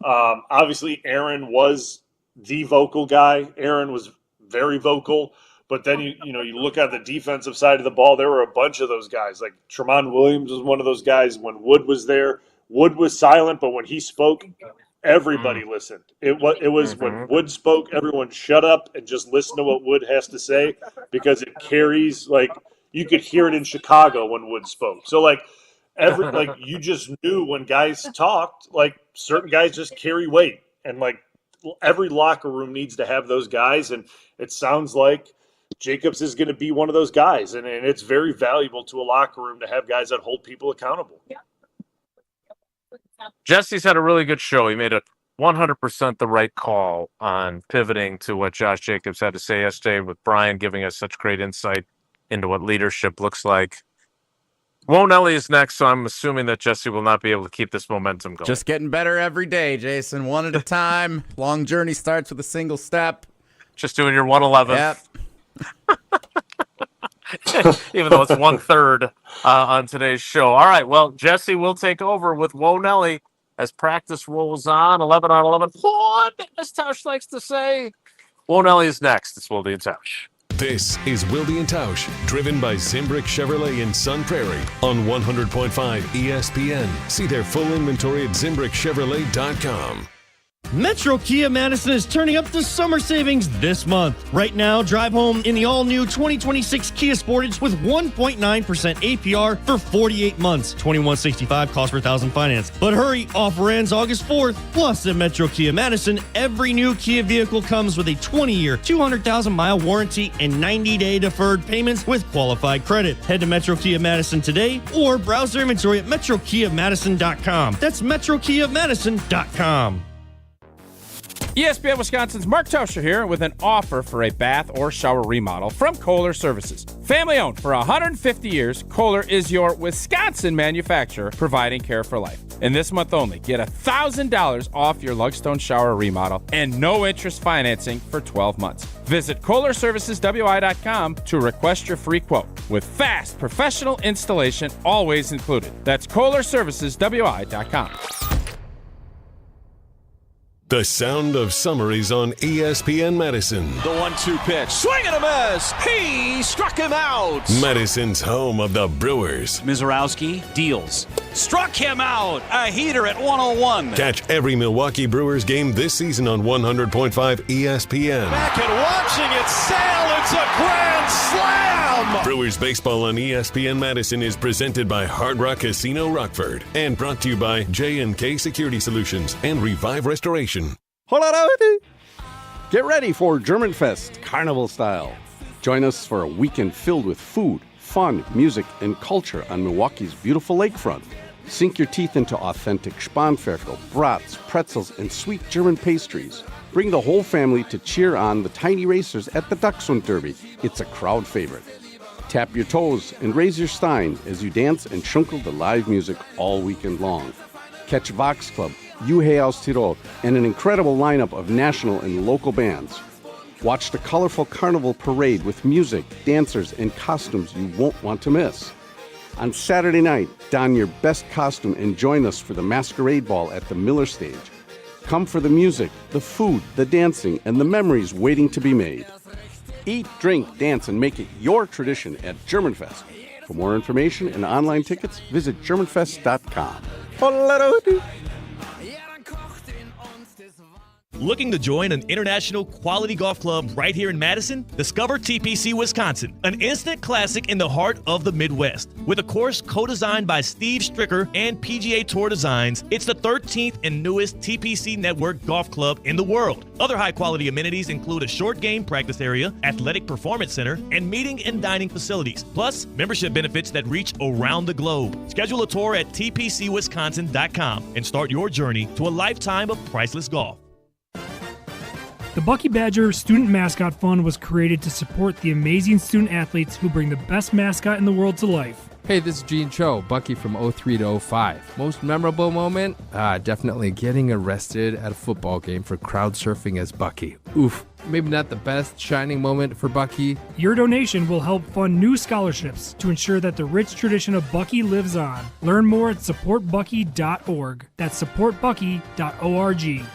S6: Obviously Aaron was the vocal guy. Aaron was very vocal. But then you look at the defensive side of the ball, there were a bunch of those guys. Like Tremont Williams was one of those guys when Wood was there. Wood was silent, but when he spoke, everybody listened. It was when Wood spoke, everyone shut up and just listened to what Wood has to say because it carries you could hear it in Chicago when Wood spoke. So you just knew when guys talked, certain guys just carry weight, and every locker room needs to have those guys, and it sounds like Jacobs is going to be one of those guys, and it's very valuable to a locker room to have guys that hold people accountable.
S4: Jesse's had a really good show. He made a 100% the right call on pivoting to what Josh Jacobs had to say yesterday, with Brian giving us such great insight into what leadership looks like. Won't Ellie is next, so I'm assuming that Jesse will not be able to keep this momentum going.
S1: Just getting better every day, Jason. One at a time. Long journey starts with a single step.
S4: Just doing your 111.
S1: Yep.
S4: Even though it's 1/3 on today's show. All right, well, Jesse will take over with Wonelli as practice rolls on. 11 on 11. What, as Tausch likes to say. Wonelli is next. It's Wilde and Tausch.
S3: This is Wilde and Tausch, driven by Zimbrick Chevrolet in Sun Prairie on 100.5 ESPN. See their full inventory at ZimbrickChevrolet.com.
S8: Metro Kia Madison is turning up the summer savings this month. Right now, drive home in the all-new 2026 Kia Sportage with 1.9% APR for 48 months. $21.65 cost per $1,000 finance. But hurry, offer ends August 4th. Plus, at Metro Kia Madison, every new Kia vehicle comes with a 20-year, 200,000-mile warranty and 90-day deferred payments with qualified credit. Head to Metro Kia Madison today or browse their inventory at MetroKiaMadison.com. That's MetroKiaMadison.com.
S2: ESPN Wisconsin's Mark Tauscher here with an offer for a bath or shower remodel from Kohler Services. Family owned for 150 years, Kohler is your Wisconsin manufacturer providing care for life. And this month only, get $1,000 off your Lugstone shower remodel and no interest financing for 12 months. Visit KohlerServicesWI.com to request your free quote with fast professional installation always included. That's KohlerServicesWI.com.
S3: The sound of summer is on ESPN Madison.
S9: The 1-2 pitch. Swing and a miss. He struck him out.
S3: Madison's home of the Brewers.
S9: Mizorowski deals. Struck him out. A heater at 101.
S3: Catch every Milwaukee Brewers game this season on 100.5 ESPN.
S9: Back and watching it sail. It's a grand slam.
S3: Brewers baseball on ESPN Madison is presented by Hard Rock Casino Rockford and brought to you by J&K Security Solutions and Revive Restoration.
S11: Get ready for German Fest Carnival style. Join us for a weekend filled with food, fun, music, and culture on Milwaukee's beautiful lakefront. Sink your teeth into authentic Spanferkel, brats, pretzels, and sweet German pastries. Bring the whole family to cheer on the tiny racers at the Dachshund Derby. It's a crowd favorite. Tap your toes and raise your stein as you dance and schunkel to live music all weekend long. Catch Vox Club, Juhe aus Tirol, and an incredible lineup of national and local bands. Watch the colorful carnival parade with music, dancers, and costumes you won't want to miss. On Saturday night, don your best costume and join us for the Masquerade Ball at the Miller Stage. Come for the music, the food, the dancing, and the memories waiting to be made. Eat, drink, dance, and make it your tradition at Germanfest. For more information and online tickets, visit GermanFest.com.
S12: Looking to join an international quality golf club right here in Madison? Discover TPC Wisconsin, an instant classic in the heart of the Midwest. With a course co-designed by Steve Stricker and PGA Tour Designs, it's the 13th and newest TPC Network golf club in the world. Other high-quality amenities include a short game practice area, athletic performance center, and meeting and dining facilities. Plus, membership benefits that reach around the globe. Schedule a tour at tpcwisconsin.com and start your journey to a lifetime of priceless golf.
S19: The Bucky Badger Student Mascot Fund was created to support the amazing student athletes who bring the best mascot in the world to life.
S20: Hey, this is Gene Cho, Bucky from 03 to 05. Most memorable moment? Definitely getting arrested at a football game for crowd surfing as Bucky. Oof, maybe not the best shining moment for Bucky.
S19: Your donation will help fund new scholarships to ensure that the rich tradition of Bucky lives on. Learn more at supportbucky.org. That's supportbucky.org.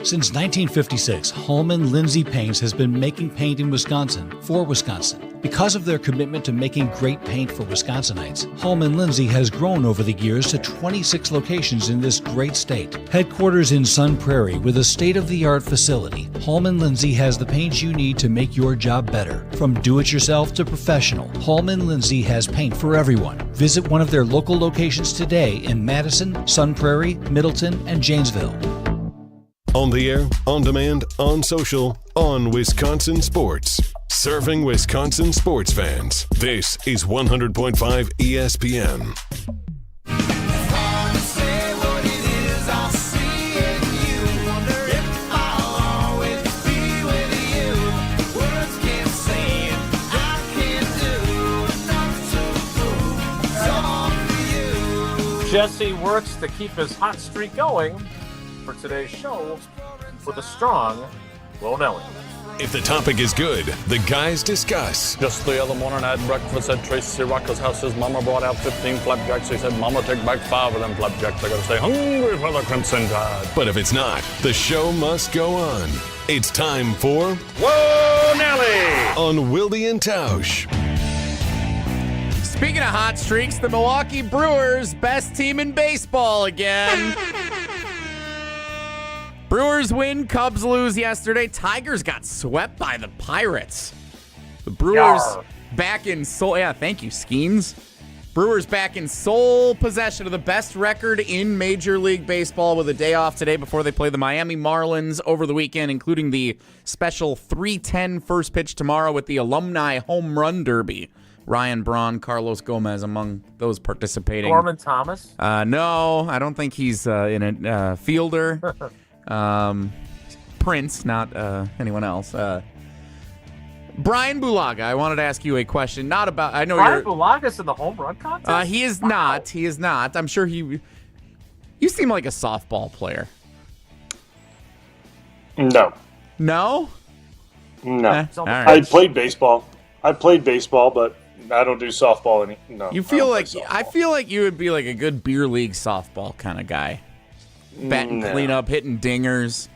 S26: Since 1956, Holman Lindsay Paints has been making paint in Wisconsin for Wisconsin. Because of their commitment to making great paint for Wisconsinites, Holman Lindsay has grown over the years to 26 locations in this great state. Headquarters in Sun Prairie with a state-of-the-art facility, Holman Lindsay has the paint you need to make your job better. From do-it-yourself to professional, Holman Lindsay has paint for everyone. Visit one of their local locations today in Madison, Sun Prairie, Middleton, and Janesville.
S3: On the air, on demand, on social, on Wisconsin Sports. Serving Wisconsin sports fans. This is 100.5 ESPN.
S4: Jesse works to keep his hot streak going for today's show with a strong Will Nelly.
S3: If the topic is good, the guys discuss.
S10: Just the other morning I had breakfast at Tracy Rocker's house. His mama brought out 15 flapjacks. He said, Mama, take back 5 of them flapjacks. I gotta stay hungry for the Crimson Tide.
S3: But if it's not, the show must go on. It's time for
S10: Whoa, Nelly!
S3: On Wilde and Tausch.
S1: Speaking of hot streaks, the Milwaukee Brewers, best team in baseball again. Brewers win, Cubs lose yesterday. Tigers got swept by the Pirates. The Brewers back in sole... Yeah, thank you, Skeens. Brewers back in sole possession of the best record in Major League Baseball with a day off today before they play the Miami Marlins over the weekend, including the special 3:10 first pitch tomorrow with the Alumni Home Run Derby. Ryan Braun, Carlos Gomez among those participating.
S4: Norman Thomas?
S1: No, I don't think he's in a fielder. Prince, not anyone else. Bryan Bulaga, I wanted to ask you a question. Not about. I know
S4: Bryan Bulaga's in the home run contest.
S1: He is not. He is not. I'm sure he. You seem like a softball player.
S6: No.
S1: No.
S6: No.
S1: All right.
S6: I played baseball. But I don't do softball no.
S1: You feel like I feel like you would be like a good beer league softball kind of guy. Batting cleanup, hitting dingers.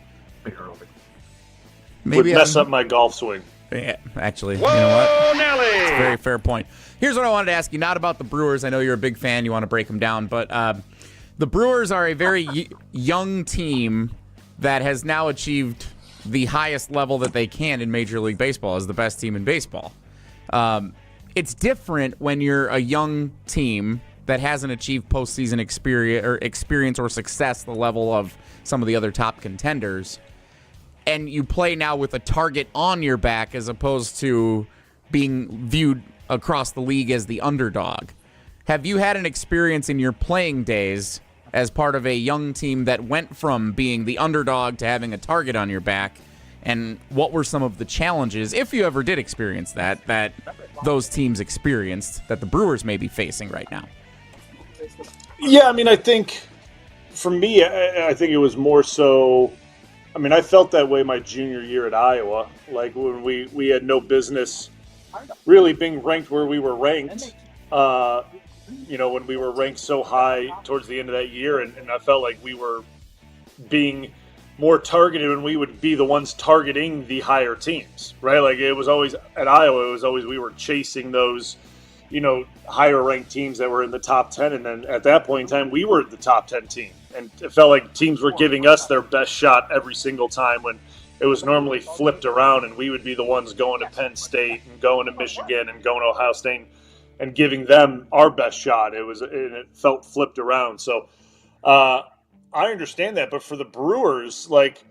S6: Maybe would mess up my golf swing.
S1: Yeah, actually, you know what? Nelly! It's a very fair point. Here's what I wanted to ask you, not about the Brewers. I know you're a big fan. You want to break them down. But the Brewers are a very young team that has now achieved the highest level that they can in Major League Baseball as the best team in baseball. It's different when you're a young team that hasn't achieved postseason experience or success the level of some of the other top contenders, and you play now with a target on your back as opposed to being viewed across the league as the underdog. Have you had an experience in your playing days as part of a young team that went from being the underdog to having a target on your back? And what were some of the challenges, if you ever did experience that those teams experienced that the Brewers may be facing right now?
S6: Yeah, I mean, I think for me, I think it was more so. I mean, I felt that way my junior year at Iowa, like when we had no business really being ranked where we were ranked. When we were ranked so high towards the end of that year, and I felt like we were being more targeted and we would be the ones targeting the higher teams, right? Like it was always at Iowa, we were chasing those, higher ranked teams that were in the top 10. And then at that point in time, we were the top 10 team. And it felt like teams were giving us their best shot every single time when it was normally flipped around and we would be the ones going to Penn State and going to Michigan and going to Ohio State and giving them our best shot. It felt flipped around. So, I understand that, but for the Brewers, like,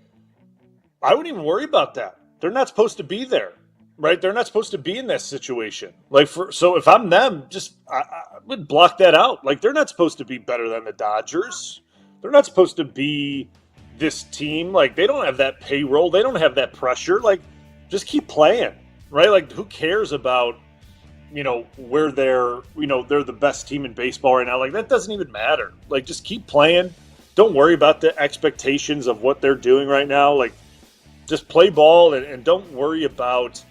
S6: I wouldn't even worry about that. They're not supposed to be there, right? They're not supposed to be in that situation. So if I'm them, I would block that out. Like, they're not supposed to be better than the Dodgers. They're not supposed to be this team. Like, they don't have that payroll. They don't have that pressure. Like, just keep playing, right? Like, who cares about, where they're the best team in baseball right now? Like, that doesn't even matter. Like, just keep playing. Don't worry about the expectations of what they're doing right now. Like, just play ball and don't worry about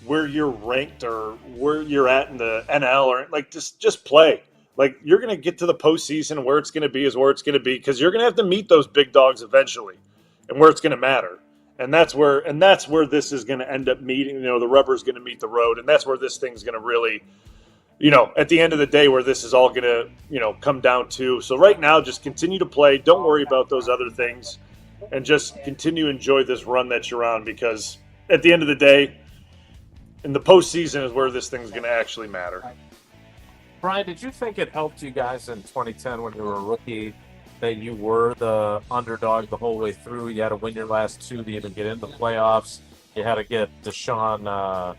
S6: where you're ranked or where you're at in the NL or like just play. Like, you're going to get to the postseason, where it's going to be is where it's going to be, because you're going to have to meet those big dogs eventually, and where it's going to matter. And that's where this is going to end up meeting. The rubber's going to meet the road, and that's where this thing's going to really, at the end of the day, where this is all going to, come down to. So right now, just continue to play. Don't worry about those other things, and just continue to enjoy this run that you're on, because at the end of the day, in the postseason is where this thing's going to actually matter.
S4: Brian, did you think it helped you guys in 2010 when you were a rookie that you were the underdog the whole way through? You had to win your last two to even get into the playoffs. You had to get Deshaun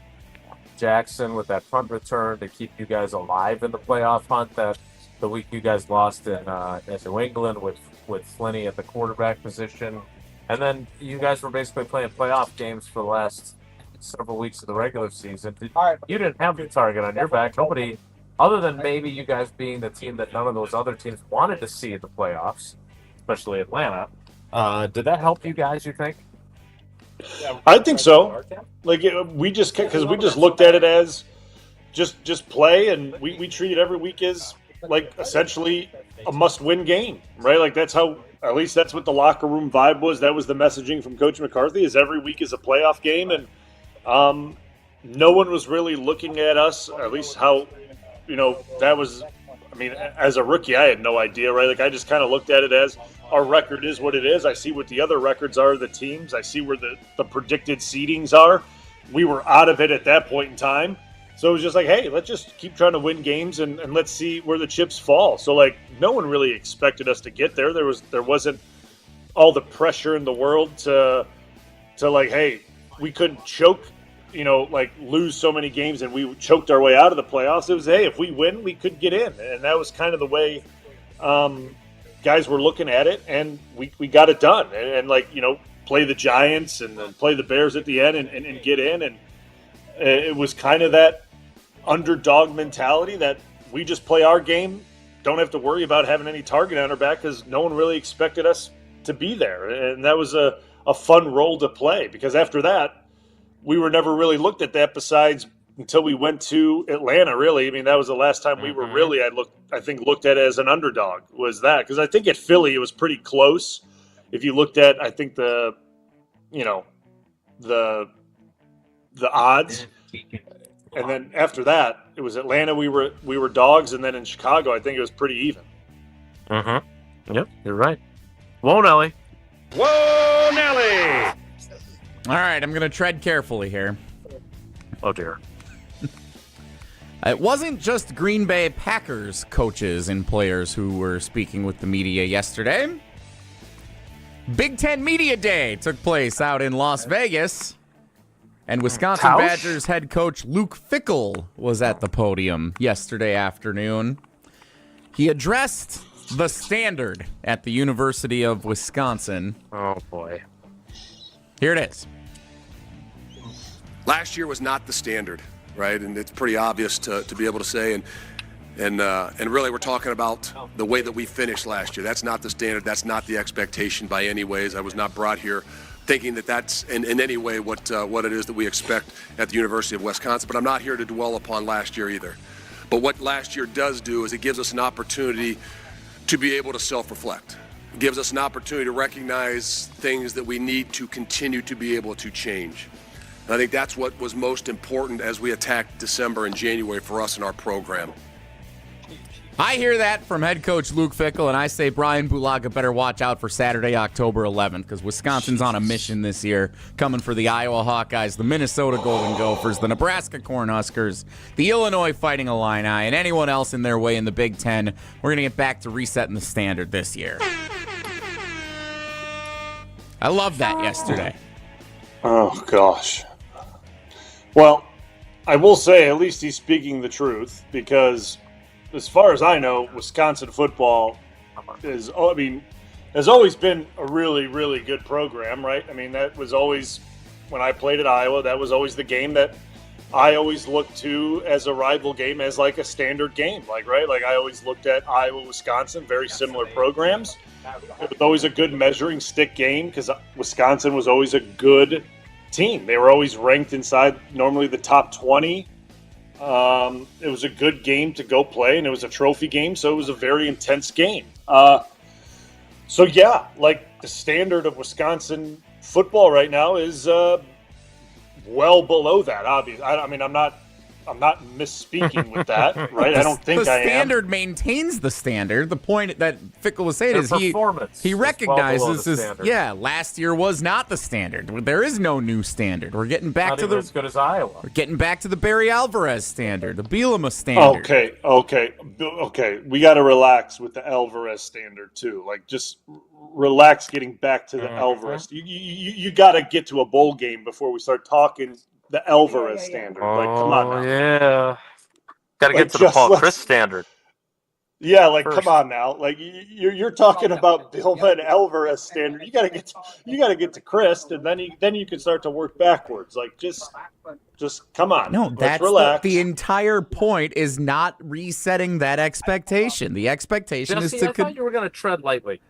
S4: Jackson with that punt return to keep you guys alive in the playoff hunt. That the week you guys lost in New England with Flinney at the quarterback position, and then you guys were basically playing playoff games for the last several weeks of the regular season. You didn't have the target on your back. other than maybe you guys being the team that none of those other teams wanted to see in the playoffs, especially Atlanta, did that help you guys, you think?
S6: I think so. Like we just looked at it as just play, and we treated every week as like essentially a must-win game, right? Like that's how, at least that's what the locker room vibe was. That was the messaging from Coach McCarthy: is every week is a playoff game, and no one was really looking at us, at least how, that was. I mean, as a rookie, I had no idea, right? Like I just kind of looked at it as our record is what it is. I see what the other records are of the teams. I see where the predicted seedings are. We were out of it at that point in time. So it was just like, hey, let's just keep trying to win games and let's see where the chips fall. So like no one really expected us to get there. There wasn't all the pressure in the world to like, hey, we couldn't choke, like lose so many games and we choked our way out of the playoffs. It was, hey, if we win, we could get in. And that was kind of the way guys were looking at it, and we got it done. And play the Giants and then play the Bears at the end and get in. And it was kind of that underdog mentality that we just play our game, don't have to worry about having any target on our back because no one really expected us to be there. And that was a fun role to play, because after that, we were never really looked at that besides until we went to Atlanta, really. I mean, that was the last time we were really, I think, looked at as an underdog, was that. Because I think at Philly, it was pretty close. If you looked at, I think, the odds. And then after that, it was Atlanta, we were dogs, and then in Chicago, I think it was pretty even.
S4: Yep, you're right. Whoa, Nelly.
S1: Whoa, Nelly! All right, I'm going to tread carefully here.
S4: Oh, dear.
S1: It wasn't just Green Bay Packers coaches and players who were speaking with the media yesterday. Big Ten Media Day took place out in Las Vegas, and Wisconsin
S4: Tausch?
S1: Badgers head coach Luke Fickell was at the podium yesterday afternoon. He addressed the standard at the University of Wisconsin.
S4: Oh, boy.
S1: Here it is.
S13: Last year was not the standard, right? And it's pretty obvious to be able to say. And really, we're talking about the way that we finished last year. That's not the standard. That's not the expectation by any ways. I was not brought here thinking that that's in any way what it is that we expect at the University of Wisconsin. But I'm not here to dwell upon last year either. But what last year does do is it gives us an opportunity to be able to self-reflect. It gives us an opportunity to recognize things that we need to continue to be able to change. And I think that's what was most important as we attacked December and January for us in our program.
S1: I hear that from head coach Luke Fickell, and I say Bryan Bulaga better watch out for Saturday, October 11th, because Wisconsin's on a mission this year, coming for the Iowa Hawkeyes, the Minnesota Golden Gophers, the Nebraska Cornhuskers, the Illinois Fighting Illini, and anyone else in their way in the Big Ten. We're going to get back to resetting the standard this year. I love that yesterday.
S6: Oh, gosh. Well, I will say at least he's speaking the truth, because as far as I know, Wisconsin football has always been a really, really good program, right? I mean, that was always, when I played at Iowa, that was always the game that I always looked to as a rival game, as like a standard game, right? Like I always looked at Iowa, Wisconsin, very similar programs. It was always a good measuring stick game because Wisconsin was always a good team. They were always ranked inside normally the top 20. It was a good game to go play, and it was a trophy game, so it was a very intense game. So yeah, like the standard of Wisconsin football right now is well below that. Obviously, I mean, I'm not misspeaking with that, right? I don't think I am.
S1: The standard maintains the standard. The point that Fickell was saying is he recognizes last year was not the standard. There is no new standard. We're getting back to
S4: as good as Iowa.
S1: We're getting back to the Barry Alvarez standard, the Bielema standard.
S6: Okay. We got to relax with the Alvarez standard too. Like just relax getting back to the Alvarez. You got to get to a bowl game before we start talking the Alvarez standard. Like, come on now.
S4: Yeah. Got to get to the Paul Chris standard.
S6: Yeah, like come on now, like you're talking about Bilma and Alvarez standard. You got to get to Christ, and then you can start to work backwards. Like just come on.
S1: No,
S6: let's relax.
S1: The entire point is not resetting that expectation. The expectation is to.
S4: I thought you were going to tread lightly.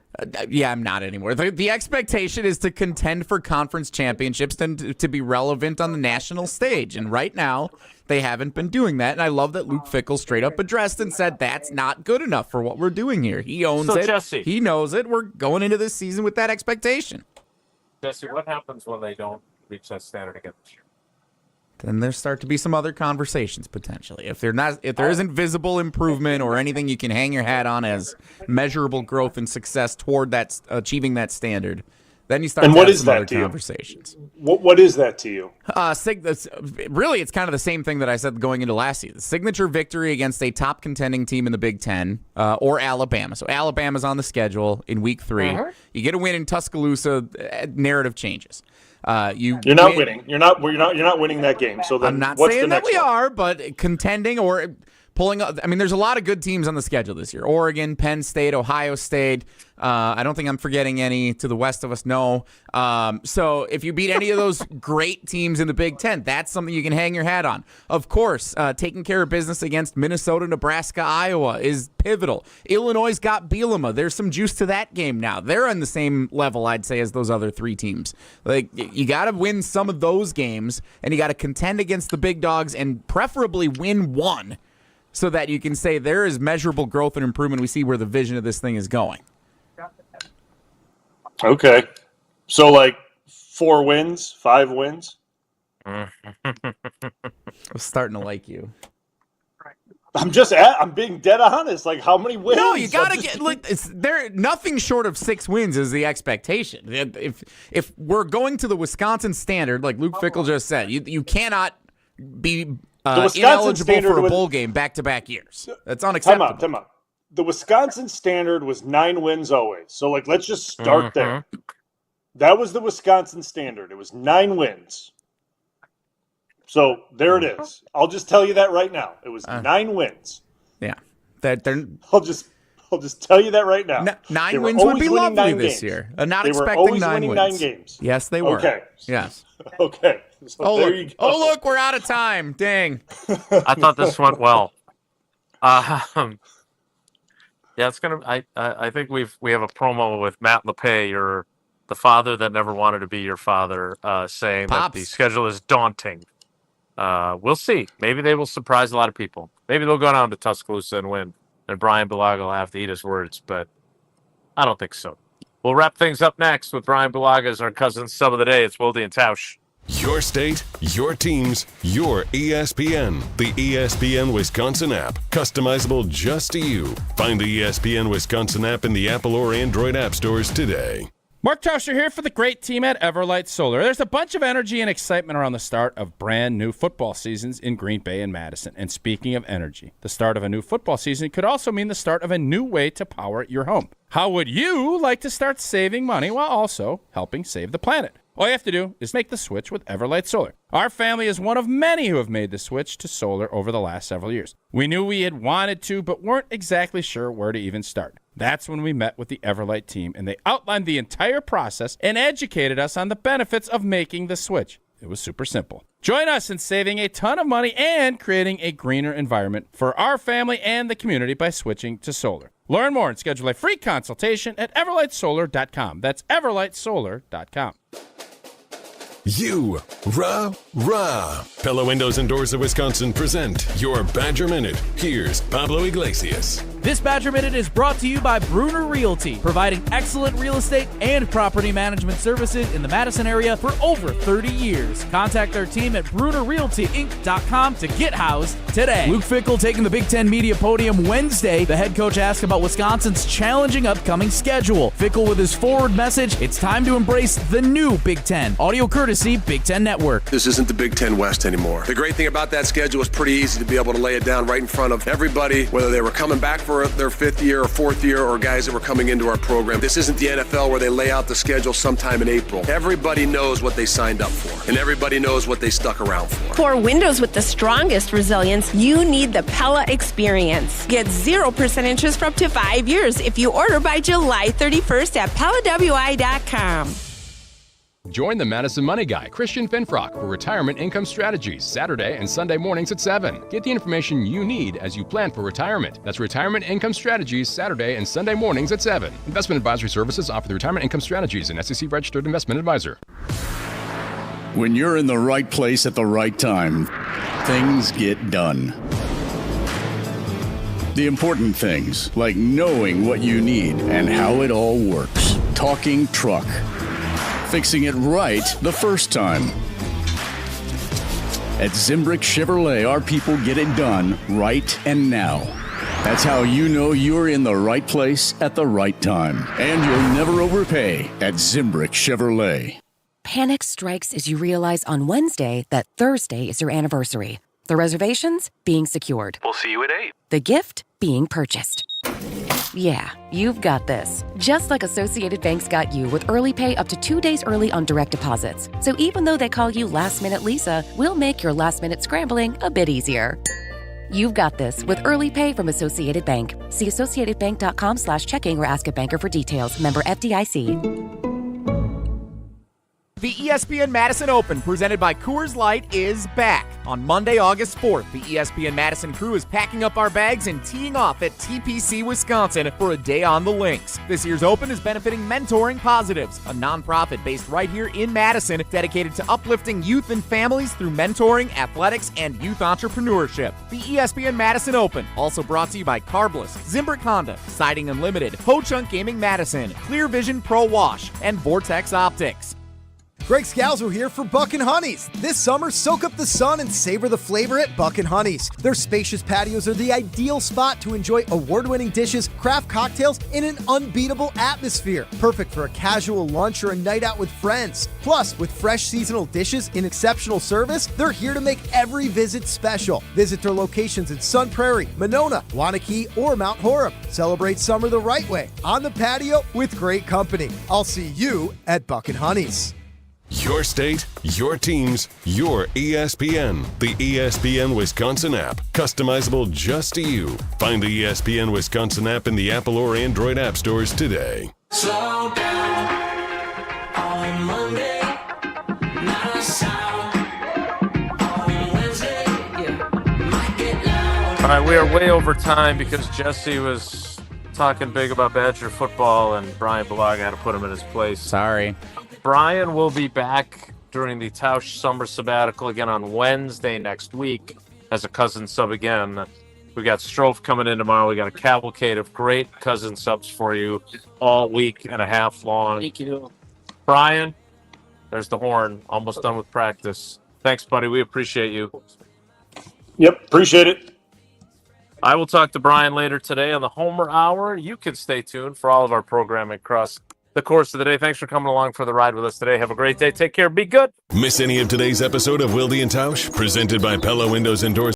S1: Yeah, I'm not anymore. The expectation is to contend for conference championships and to be relevant on the national stage. And right now, they haven't been doing that. And I love that Luke Fickell straight up addressed and said that's not good enough for what we're doing here. He owns it.
S4: Jesse,
S1: he knows it. We're going into this season with that expectation.
S4: Jesse, what happens when they don't reach that standard again this year?
S1: Then there start to be some other conversations potentially. If there isn't visible improvement or anything you can hang your hat on as measurable growth and success toward that achieving that standard, then you start to have some other conversations.
S6: What is that to you?
S1: Really, it's kind of the same thing that I said going into last season. Signature victory against a top contending team in the Big Ten or Alabama. So Alabama's on the schedule in Week 3. You get a win in Tuscaloosa, narrative changes. You're
S6: not winning. You're not winning that game. So then
S1: I'm not
S6: what's
S1: saying
S6: the
S1: that
S6: next
S1: we
S6: one?
S1: are, but contending or pulling up. I mean, there's a lot of good teams on the schedule this year. Oregon, Penn State, Ohio State. I don't think I'm forgetting any to the west of us. No. So if you beat any of those great teams in the Big Ten, that's something you can hang your hat on. Of course, taking care of business against Minnesota, Nebraska, Iowa is pivotal. Illinois got Bielema. There's some juice to that game now. They're on the same level, I'd say, as those other 3 teams. Like you got to win some of those games, and you got to contend against the big dogs, and preferably win one, so that you can say there is measurable growth and improvement. We see where the vision of this thing is going.
S6: Okay. So like 4 wins, 5 wins?
S1: I'm starting to like you.
S6: I'm being dead honest. Like how many wins?
S1: No, you got to get look. Nothing short of 6 wins is the expectation. If we're going to the Wisconsin standard, like Luke Fickell just said, you cannot be ineligible for a bowl game back-to-back years. That's unacceptable.
S6: Time out. The Wisconsin standard was 9 wins always. So, like, let's just start there. That was the Wisconsin standard. It was 9 wins. So, there it is. I'll just tell you that right now. It was 9 wins.
S1: Yeah.
S6: I'll just tell you that right now.
S1: 9 wins would be lovely this year. Not expecting 9 wins.
S6: 9 games.
S1: Yes, they were.
S6: Okay.
S1: Yes.
S6: Okay. So there you go.
S1: Oh, look, we're out of time. Dang.
S4: I thought this went well. Yeah, it's gonna. I think we have a promo with Matt LaFleur, the father that never wanted to be your father, saying
S1: Pops.
S4: that the schedule is daunting. We'll see. Maybe they will surprise a lot of people. Maybe they'll go down to Tuscaloosa and win, and Bryan Bulaga will have to eat his words. But I don't think so. We'll wrap things up next with Bryan Bulaga as our cousin sub of the day. It's Wilde and Tausch.
S3: Your state, your teams, your ESPN. The ESPN Wisconsin app. Customizable just to you. Find the ESPN Wisconsin app in the Apple or Android app stores today.
S2: Mark Tauscher here for the great team at Everlight Solar. There's a bunch of energy and excitement around the start of brand new football seasons in Green Bay and Madison. And speaking of energy, the start of a new football season could also mean the start of a new way to power your home. How would you like to start saving money while also helping save the planet? All you have to do is make the switch with Everlight Solar. Our family is one of many who have made the switch to solar over the last several years. We knew we had wanted to, but weren't exactly sure where to even start. That's when we met with the Everlight team, and they outlined the entire process and educated us on the benefits of making the switch. It was super simple. Join us in saving a ton of money and creating a greener environment for our family and the community by switching to solar. Learn more and schedule a free consultation at everlightsolar.com. That's everlightsolar.com.
S3: Rah. Pella Windows and Doors of Wisconsin present your Badger Minute. Here's Pablo Iglesias.
S14: This Badger Minute is brought to you by Bruner Realty, providing excellent real estate and property management services in the Madison area for over 30 years. Contact our team at BrunerRealtyInc.com to get housed today. Luke Fickell taking the Big Ten media podium Wednesday. The head coach asked about Wisconsin's challenging upcoming schedule. Fickell with his forward message, it's time to embrace the new Big Ten. Audio courtesy Big Ten Network.
S13: This isn't the Big Ten West anymore. The great thing about that schedule is pretty easy to be able to lay it down right in front of everybody, whether they were coming back for for their 5th year or 4th year, or guys that were coming into our program. This isn't the NFL where they lay out the schedule sometime in April. Everybody knows what they signed up for, and everybody knows what they stuck around for.
S5: For windows with the strongest resilience, you need the Pella experience. Get 0% interest for up to 5 years if you order by July 31st at PellaWI.com.
S16: Join the Madison Money Guy, Christian Finfrock, for Retirement Income Strategies, Saturday and Sunday mornings at 7. Get the information you need as you plan for retirement. That's Retirement Income Strategies, Saturday and Sunday mornings at 7. Investment advisory services offered through Retirement Income Strategies, an SEC-registered investment advisor.
S17: When you're in the right place at the right time, things get done. The important things, like knowing what you need and how it all works. Talking truck. Fixing it right the first time. At Zimbrick Chevrolet, our people get it done right and now. That's how you know you're in the right place at the right time. And you'll never overpay at Zimbrick Chevrolet.
S18: Panic strikes as you realize on Wednesday that Thursday is your anniversary. The reservations being secured.
S21: We'll see you at 8.
S18: The gift being purchased. Yeah, you've got this. Just like Associated Bank's got you with early pay up to 2 days early on direct deposits. So even though they call you Last Minute Lisa, we'll make your last minute scrambling a bit easier. You've got this with early pay from Associated Bank. See associatedbank.com/checking or ask a banker for details. Member FDIC.
S1: The ESPN Madison Open, presented by Coors Light, is back. On Monday, August 4th, the ESPN Madison crew is packing up our bags and teeing off at TPC Wisconsin for a day on the links. This year's Open is benefiting Mentoring Positives, a nonprofit based right here in Madison dedicated to uplifting youth and families through mentoring, athletics, and youth entrepreneurship. The ESPN Madison Open, also brought to you by Carbless, Zimbrick Honda, Siding Unlimited, Ho-Chunk Gaming Madison, Clear Vision Pro Wash, and Vortex Optics.
S22: Greg Scalzo here for Buck & Honey's. This summer, soak up the sun and savor the flavor at Buck & Honey's. Their spacious patios are the ideal spot to enjoy award-winning dishes, craft cocktails, in an unbeatable atmosphere. Perfect for a casual lunch or a night out with friends. Plus, with fresh seasonal dishes and exceptional service, they're here to make every visit special. Visit their locations in Sun Prairie, Monona, Wanakee, or Mount Horeb. Celebrate summer the right way, on the patio with great company. I'll see you at Buck & Honey's.
S3: Your state, your teams, your ESPN. The ESPN Wisconsin app. Customizable just to you. Find the ESPN Wisconsin app in the Apple or Android app stores today.
S15: Slow down on Monday, not south on Wednesday, might get loud.
S4: All right, we are way over time because Jesse was talking big about Badger football and Bryan Bulaga had to put him in his place.
S1: Sorry.
S4: Brian will be back during the Tausch summer sabbatical again on Wednesday next week as a cousin sub again. We got Strofe coming in tomorrow. We got a cavalcade of great cousin subs for you all week and a half long.
S23: Thank you.
S4: Brian, there's the horn. Almost done with practice. Thanks, buddy. We appreciate you.
S6: Yep, appreciate it.
S4: I will talk to Brian later today on the Homer Hour. You can stay tuned for all of our programming across the course of the day. Thanks for coming along for the ride with us today. Have a great day. Take care. Be good.
S3: Miss any of today's episode of Wilde and Tausch? Presented by Pella Windows and Doors.